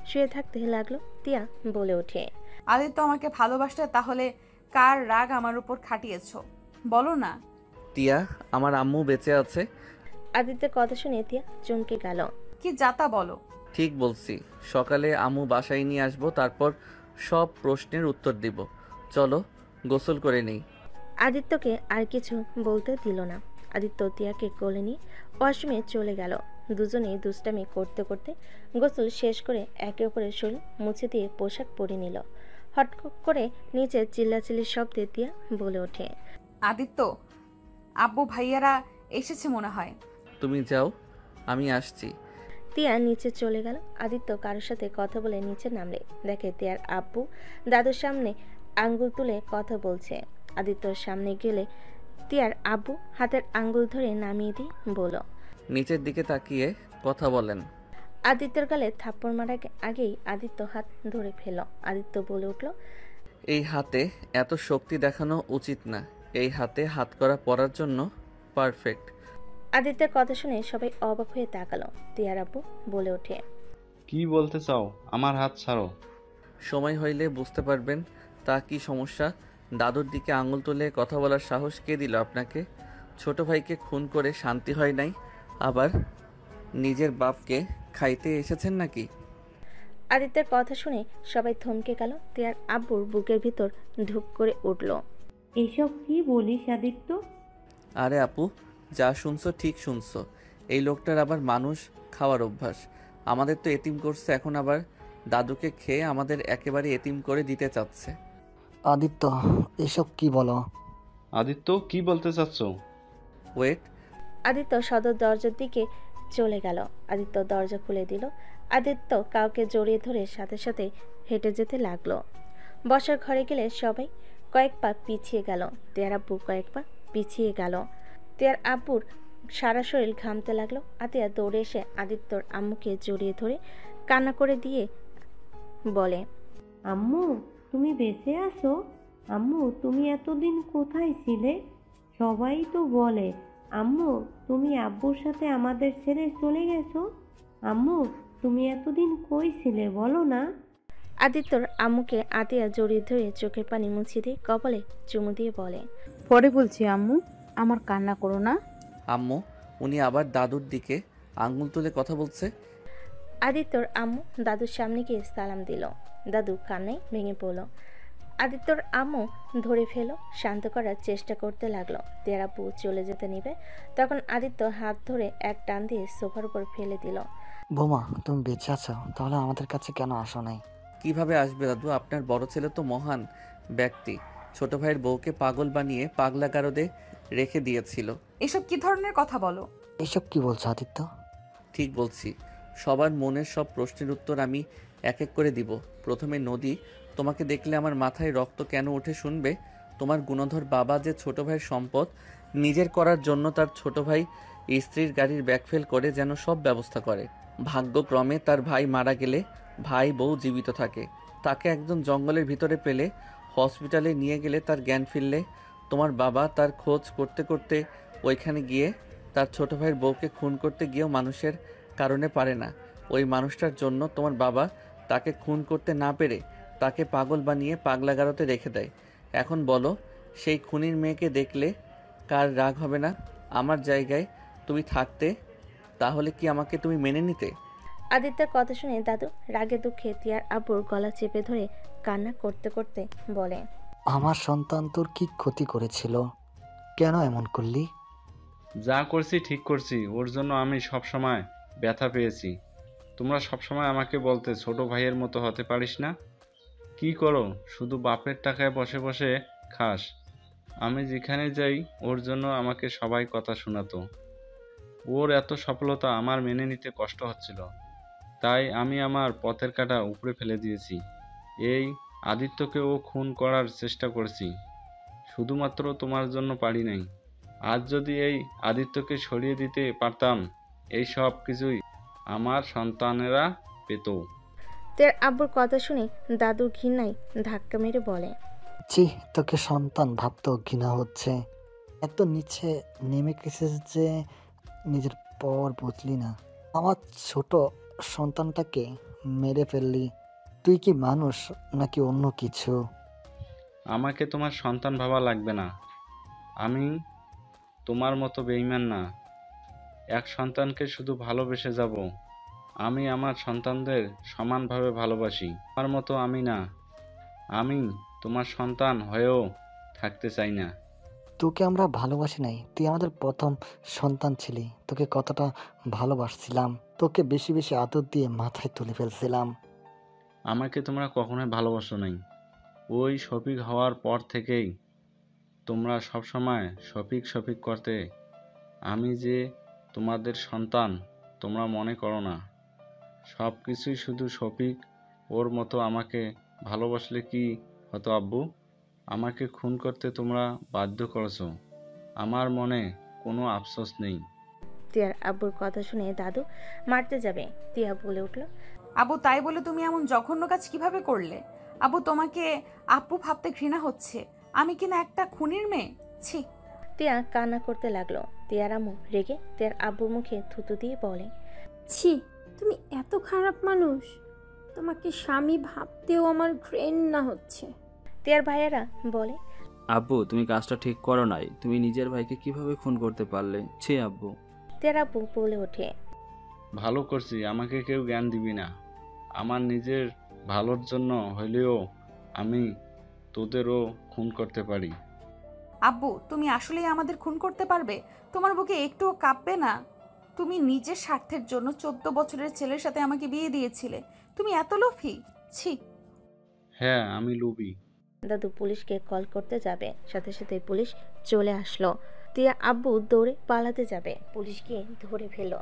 শুয়ে থাকতে লাগলো। তিয়া বলে ওঠে, আদিত্য আমাকে ভালোবাসতে তাহলে কার রাগ আমার উপর খাটিয়েছো বলো না। তিয়া, আমার আম্মু বেঁচে আছে। আদিত্যের কথা শুনে তিয়া চমকে গেল। কি যাতা বলো? ঠিক বলছি, সকালে আম্মু বাসায় নিয়ে আসবো, তারপর সব প্রশ্নের উত্তর দিব। চলো গোসল করে নেই। আদিত্যকে আর কিছু বলতে দিল না। আদিত্য তিয়াকে কোলে নিয়ে ওয়াশরুমে চলে গেল। দুজনেই দুষ্টামি করতে করতে গোসল শেষ করে একে অপরের শরীর মুছে দিয়ে পোশাক পরে নিল। হট করে নিচে চিল্লাচিল্লির শব্দে তিয়া বলে ওঠে, আদিত্য, আব্বু ভাইয়ারা এসেছে মনে হয়। তুমি যাও, আমি আসছি। তিয়া নিচে চলে গেল। আদিত্য কারোর সাথে কথা বলে নিচে নামলে দেখে তিয়ার আব্বু দাদুর সামনে আঙ্গুল তুলে কথা বলছে। আদিত্যর সামনে গেলে তিয়ার আব্বু হাতের আঙ্গুল ধরে নামিয়ে দিয়ে বলল, নিচের দিকে তাকিয়ে কথা বলেন। আদিত্যর গালে থাপ্পড় মারার আগেই আদিত্য হাত ধরে ফেল। আদিত্য বলে উঠল, এই হাতে এত শক্তি দেখানো উচিত না। এই হাতে হাত করা পরার জন্য পারফেক্ট। আদিত্যের কথা শুনে সবাই অবাক হয়ে তাকালো। তিয়ার আব্বু বলে ওঠে, কি বলতে চাও? আমার হাত ছাড়ো। সময় হইলে বুঝতে পারবেন। তা কি সমস্যা? দাদুর দিকে আঙুল তুলে কথা বলার সাহস কে দিল আপনাকে? ছোট ভাইকে খুন করে শান্তি হয় নাই, আবার নিজের বাপকে খাইতে এসেছেন নাকি? আদিত্যের কথা শুনে সবাই থমকে গেল। তিয়ার আব্বুর বুকের ভিতর ঢুক করে উঠল। এসব কি বলিস আদিত্য? আরে আপু, যা শুনছো ঠিক শুনছো। এই লোকটার আবার মানুষ খাওয়ার অভ্যাস। আমাদের তো এতিম করছে, এখন আবার দাদুকে খেয়ে আমাদের একেবারে এতিম করে দিতে চাচ্ছে। আদিত্য, এসব কি বলো? আদিত্য, কি বলতে চাচ্ছ? ওয়েট। আদিত্য সদর দরজার দিকে চলে গেল। আদিত্য দরজা খুলে দিল। আদিত্য কাউকে জড়িয়ে ধরে সাথে সাথে হেঁটে যেতে লাগলো। বসার ঘরে গেলে সবাই কয়েক পা পিছিয়ে গেল। তিয়ার আব্বু কয়েক পা পিছিয়ে গেল। তিয়ার আব্বুর সারা শরীর ঘামতে লাগলো। আতিয়া দৌড়ে এসে আদিত্যর আম্মুকে জড়িয়ে ধরে কান্না করে দিয়ে বলে, আম্মু, তুমি বেঁচে আছো? আম্মু, তুমি এতদিন কোথায় ছিলে? সবাই তো বলে, আম্মু তুমি আব্বুর সাথে আমাদের ছেড়ে চলে গেছো। আম্মু, তুমি এতদিন কই ছিলে বলো না? আদিত্যর আম্মুকে আতিয়া জড়িয়ে ধরে চোখের পানি মুছিয়ে দিয়ে কপালে চুমু দিয়ে বলে, পরে বলছি আম্মু, আমার কান্না করো না। আম্মু, উনি আবার দাদুর দিকে আঙ্গুল তুলে কথা বলছে। আদিত্যর আম্মু দাদুর সামনে গিয়ে সালাম দিল। দাদু কান্নায় ভেঙে পড়ল। আদিত্যর আম্মু ধরে ফেল, শান্ত করার চেষ্টা করতে লাগলো। তিয়ার আব্বু চলে যেতে নিবে, তখন আদিত্য হাত ধরে এক টান দিয়ে সোফার উপর ফেলে দিল। বোমা, তুমি বেঁচে আছো? তাহলে আমাদের কাছে কেন আসো নাই? কিভাবে আসবে দাদু? আপনার বড় ছেলে তো মহান ব্যক্তি, ছোট ভাইয়ের বউকে পাগল বানিয়ে পাগলা গারদে রেখে দিয়েছিল। এসব কি ধরনের কথা বলো? এসব কি বলছো আদিত্য? ঠিক বলছি, সবার মনের সব প্রশ্নের উত্তর আমি এক এক করে দিব। প্রথমে নদী, তোমাকে দেখলে আমার মাথায় রক্ত কেন ওঠে শুনবে। তোমার গুণধর বাবা যে ছোট ভাইয়ের সম্পদ নিজের করার জন্য তার ছোট ভাই স্ত্রীর গাড়ির ব্যাকফেল করে যেন সব ব্যবস্থা করে। ভাগ্যক্রমে তার ভাই মারা গেলে ভাই বউ জীবিত থাকে। তাকে একজন জঙ্গলের ভিতরে পেলে হসপিটালে নিয়ে গেলে তার জ্ঞান ফিরলে তোমার বাবা তার খোঁজ করতে করতে ওইখানে গিয়ে তার ছোট ভাইয়ের বউকে খুন করতে গিয়েও মানুষের কারণে পারে না। ওই মানুষটার জন্য তোমার বাবা তাকে খুন করতে না পেরে তাকে পাগল বানিয়ে পাগলাগারতে রেখে দেয়। এখন বলো, সেই খুনির মেয়েকে দেখলে কার রাগ হবে না? আমার জায়গায় তুমি থাকতে তাহলে কি আমাকে তুমি মেনে নিতে? আদিত্যের কথা শুনে দাদু রাগে দুঃখে তিয়ার আব্বুর গলা চেপে ধরে কান্না করতে করতে বলে, আমার সন্তান তোর কি ক্ষতি করেছিল? কেন এমন করলি? যা করছি ঠিক করছি, ওর জন্য আমি সব সময় ব্যথা পেয়েছি। তোমরা সবসময় আমাকে বলতে ছোট ভাইয়ের মতো হতে পারিস না। কি করো, শুধু বাপের টাকায় বসে বসে খাস। আমি যেখানে যাই ওর জন্য আমাকে সবাই কথা শোনাতো। ওর এত সফলতা আমার মেনে নিতে কষ্ট হচ্ছিল, তাই আমি আমার পথের কাঁটা উপড়ে ফেলে দিয়েছি। এই আদিত্যকে ও খুন করার চেষ্টা করেছি, শুধুমাত্র তোমার জন্য পারি নাই। আজ যদি এই আদিত্যকে সরিয়ে দিতে পারতাম, এই সব কিছুই আমার সন্তানেরা পেত। তের আব্বুর কথা শুনে দাদু ঘৃণায় ধাক্কা মেরে বলে, ছি, তোকে সন্তান ভাবতেও ঘৃণা হচ্ছে। এত নিচে নেমে গেছিস যে নিজের পর বুঝলি না। আমার ছোট সন্তানটাকে মেরে ফেললি। তুই কি মানুষ নাকি অন্য কিছু? আমাকে তোমার সন্তান ভাবা লাগবে না। আমি তোমার মতো বেঈমান না। এক সন্তানকে শুধু ভালোবেসে যাব। আমি আমার সন্তানদের সমানভাবে ভালোবাসি। আমার মতো আমি না। আমি তোমার সন্তান হয়েও থাকতে চাই না। তোকে আমরা ভালোবাসি নাই, তুই আমাদের প্রথম সন্তান ছিলি। তোকে কতটা ভালোবাসছিলাম, তোকে বেশি বেশি আদর দিয়ে মাথায় তুলে ফেলছিলাম। আমাকে তোমরা কখনোই ভালোবাসো নাই। ওই শফিক হওয়ার পর থেকেই তোমরা সবসময় শফিক শফিক করতে। আমি যে তোমাদের সন্তান তোমরা মনে করো না। সব কিছুই শুধু শফিক। ওর মতো আমাকে ভালোবাসলে কি হতো আব্বু? আমাকে খুন করতে তোমরা বাধ্য করেছো। আমার মনে কোনো আফসোস নেই। তিয়ার আব্বুর কথা শুনে দাদু মারতে যাবে, তিয়া বলে উঠল, আবু তাই বলে তুমি এমন জঘন্য কাজ কিভাবে করলে? আবু তোমাকে আপু ভাবতে ঘৃণা হচ্ছে। আমি কিনা একটা খুনির মেয়ে? ছি। তিয়া কান্না করতে লাগলো। তিয়ার আম্মু রেগে তিয়ার আব্বুর মুখে থুতু দিয়ে বলে, ছি, তুমি এত খারাপ মানুষ। তোমাকে স্বামী ভাবতেও আমার ঘৃণা হচ্ছে। তিয়ার ভাইয়েরা বলে, আব্বু তুমি কাজটা ঠিক করো নাই। তুমি নিজের ভাইকে কিভাবে খুন করতে পারলে? ছি আব্বু। তিয়ার আব্বু বলে ওঠে, ভালো করছি, আমাকে কেউ জ্ঞান দিবি না। আমার নিজের ভালোর জন্য হলেও আমি তোদেরও খুন করতে পারি। আব্বু তুমি আসলেই আমাদের খুন করতে পারবে? তোমার বুকে একটুও কাঁপবে না? তুমি নিজের স্বার্থের জন্য 14 বছরের ছেলের সাথে আমাকে বিয়ে দিয়েছিলে। তুমি এত লোভী? ছি। হ্যাঁ, আমি লোভী। দাদু পুলিশকে কল করতে যাবে, সাথে সাথে পুলিশ চলে আসলো। তিয়া আব্বু দৌড়ে পালাতে যাবে, পুলিশ গিয়ে ধরে ফেলো।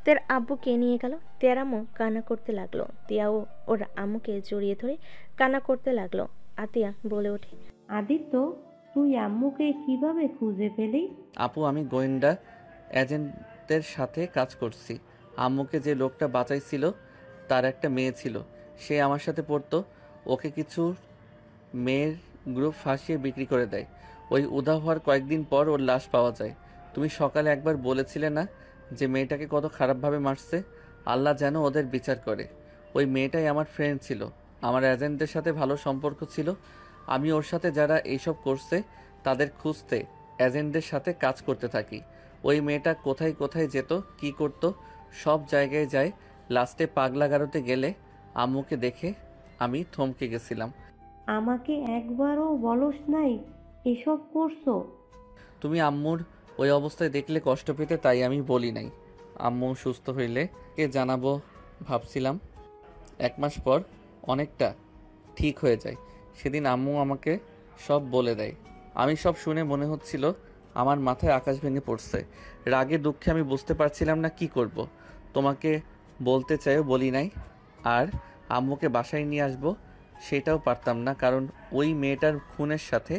তের আব্বুকে নিয়ে গেল। তিয়ার আম্মু কান্না করতে লাগলো। তিয়াও ওর আম্মুকে জড়িয়ে ধরে কান্না করতে লাগলো। আতিয়া বলে ওঠে, আদিত্য, তুই আম্মুকে কিভাবে খুঁজে পেলি? আপু আমি গোয়েন্দা এজেন্টদের সাথে কাজ করছি। আম্মুকে যে লোকটা বাঁচাইছিল তার একটা মেয়ে ছিল, সে আমার সাথে পড়তো। ওকে কিছু মেয়ের গ্রুপ ফাঁসিয়ে বিক্রি করে দেয়। ওই উধাও হওয়ার কয়েকদিন পর ওর লাশ পাওয়া যায়। তুমি সকালে একবার বলেছিলে না যে মেয়েটাকে কত খারাপভাবে মারছে? আল্লাহ যেন ওদের বিচার করে। ওই মেয়েটাই আমার ফ্রেন্ড ছিল, আমার এজেন্টদের সাথে ভালো সম্পর্ক ছিল। আমি ওর সাথে যারা এইসব করছে তাদের খুঁজতে এজেন্টদের সাথে কাজ করতে থাকি। ওই মেয়েটা কোথায় কোথায় যেত, কি করতো, সব জায়গায় যায়। লাস্টে পাগলা গারোতে গেলে আম্মুকে দেখে আমি থমকে গেছিলাম। আমাকে একবারও বলস নাই এসব করছো? তুমি আম্মুর ওই অবস্থায় দেখলে কষ্ট পেতে, তাই আমি বলি নাই। আম্মু সুস্থ হইলে কে জানাবো ভাবছিলাম। 1 মাস পর অনেকটা ঠিক হয়ে যায়। সেদিন আম্মু আমাকে সব বলে দেয়। আমি সব শুনে মনে হচ্ছিল আমার মাথায় আকাশ ভেঙে পড়ছে। রাগে দুঃখে আমি বুঝতে পারছিলাম না কি করব। তোমাকে বলতে চাইও বলি নাই। আর আম্মুকে বাসায় নিয়ে আসবো সেটাও পারতাম না, কারণ ওই মেয়েটার খুনের সাথে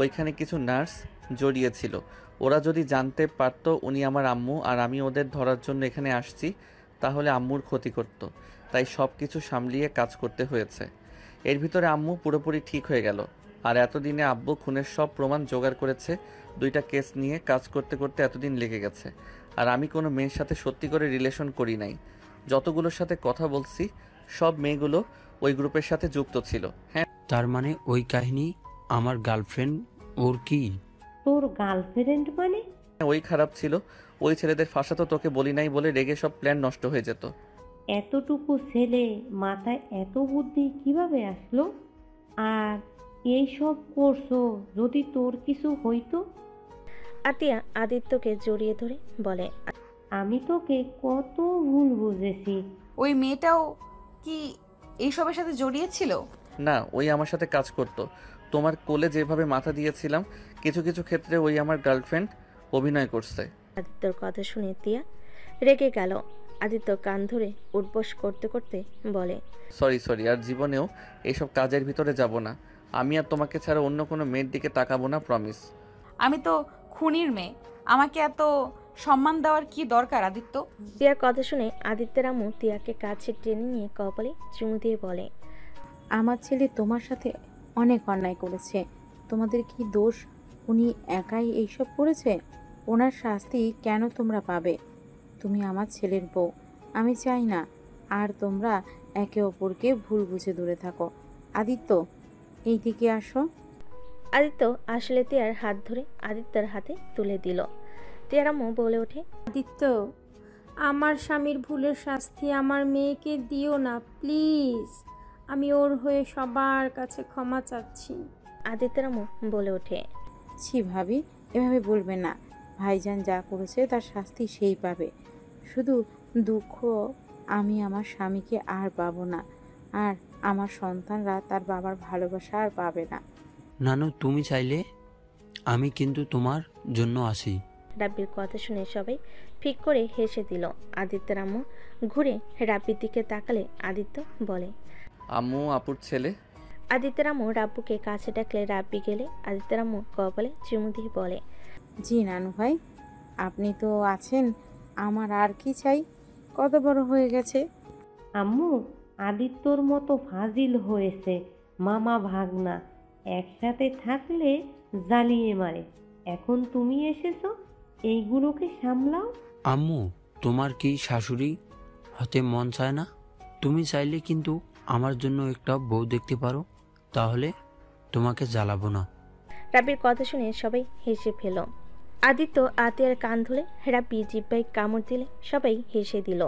ওইখানে কিছু নার্স জড়িয়েছিল। ওরা যদি জানতে পারতো উনি আমার আম্মু আর আমি ওদের ধরার জন্য এখানে আসছি, তাহলে আম্মুর ক্ষতি করত। তাই সব কিছু সামলিয়ে কাজ করতে হয়েছে। এর ভিতরে আম্মু পুরোপুরি ঠিক হয়ে গেল। আর এতদিনে আব্বু খুনের সব প্রমাণ জোগাড় করেছে। 2টা কেস নিয়ে কাজ করতে করতে এতদিন লেগে গেছে। আর আমি কোনো মেয়ের সাথে সত্যি করে রিলেশন করি নাই। যতগুলোর সাথে কথা বলছি সব মেয়েগুলো ওই গ্রুপের সাথে যুক্ত ছিল। হ্যাঁ, তার মানে ওই কাহিনী আমার গার্লফ্রেন্ড ওর কি? তোর গার্লফ্রেন্ড মানে? ওই খারাপ ছিল। ওই ছেলেদের ফাঁসাতো তোকে বলি নাই বলে রেগে সব প্ল্যান নষ্ট হয়ে যেত। এতটুকু ছেলে মাথায় এত বুদ্ধি কিভাবে আসলো? আর এইসব করছো, যদি তোর কিছু হইতো? আতিয়া আদিত্যকে জড়িয়ে ধরে বলে, আমি তোকে কত ভুল বুঝেছি। ওই মেয়েটাও কি এইসবের সাথে জড়িয়েছিল? না, ওই আমার সাথে কাজ করতো। তোমার কোলে যেভাবে মাথা দিয়েছিলাম, কিছু কিছু ক্ষেত্রে ওই আমার গার্লফ্রেন্ড অভিনয় করছে। আদিত্যর কথা শুনে তিয়া রেগে গেল। আদিত্য কান ধরে উঠবস করতে করতে বলে, সরি, আর জীবনেও এইসব কাজের ভিতরে যাব না। আমি আর তোমাকে ছাড়া অন্য কোনো মেয়ের দিকে তাকাবো না, প্রমিস। আমি তো খুনির মেয়ে, আমাকে এত সম্মান দেওয়ার কি দরকার আদিত্য? তিয়ার কথা শুনে আদিত্যের আম্মু তিয়াকে কাছে টেনে নিয়ে কপালে চুমু দিয়ে বলে, আমার ছেলে তোমার সাথে অনেক অন্যায় করেছে, তোমাদের কি দোষ? উনি একাই এইসব করেছে? ওনার শাস্তি কেন তোমরা পাবে? তুমি আমার ছেলের বউ, আমি চাই না আর তোমরা একে অপরকে ভুল বুঝে দূরে থাকো। আদিত্য, এই দিকে আসো। আদিত্য আসলে তিয়ার হাত ধরে আদিত্যের হাতে তুলে দিল। তিয়ার আম্মু বলে ওঠে, আদিত্য, আমার স্বামীর ভুলের শাস্তি আমার মেয়েকে দিও না প্লিজ। আমি ওর হয়ে সবার কাছে ক্ষমা চাচ্ছি। আদিত্যের আম্মু বলে ওঠে, ছি ভাবি, এভাবে বলবে না। ভাইজান যা করেছে তার শাস্তি সেই পাবে। শুধু দুঃখ আমি আমার স্বামীকে আর পাবো না, আর আমার সন্তানরা তার বাবার ভালোবাসা আর পাবে না। নানু, তুমি চাইলে আমি কিন্তু তোমার জন্য আসি। রাব্বির কথা শুনে সবাই ফিক করে হেসে দিল। আদিত্যের আম্মু ঘুরে রাব্বির দিকে তাকালে আদিত্য বলে, আম্মু আপুর ছেলে। আদিত্যের আম্মু রাব্বুকে কাছে ডাকলে রাব্বি গেলে আদিত্যের আম্মু কপালে চুমু দিয়ে বলে, জি নানু ভাই, আপনি তো আছেন, আমার আর কি চাই? কত বড় হয়ে গেছে। আম্মু, আদিত্যর মতো ফাজিল হয়েছে। মামা ভাগনা একসাথে থাকলে জ্বালিয়ে মারে। এখন তুমি এসেছো, এইগুলোকে সামলাও। আম্মু, তোমার কি শাশুড়ি হতে মন চায় না? তুমি চাইলে কিন্তু আমার জন্য একটা বউ দেখতে পারো, তাহলে তোমাকে জ্বালাবো না। রাব্বির কথা শুনে সবাই হেসে ফেল। আদিত্য আতিয়ার কান ধরে রাব্বি জিব্বায় কামড় দিলে সবাই হেসে দিল।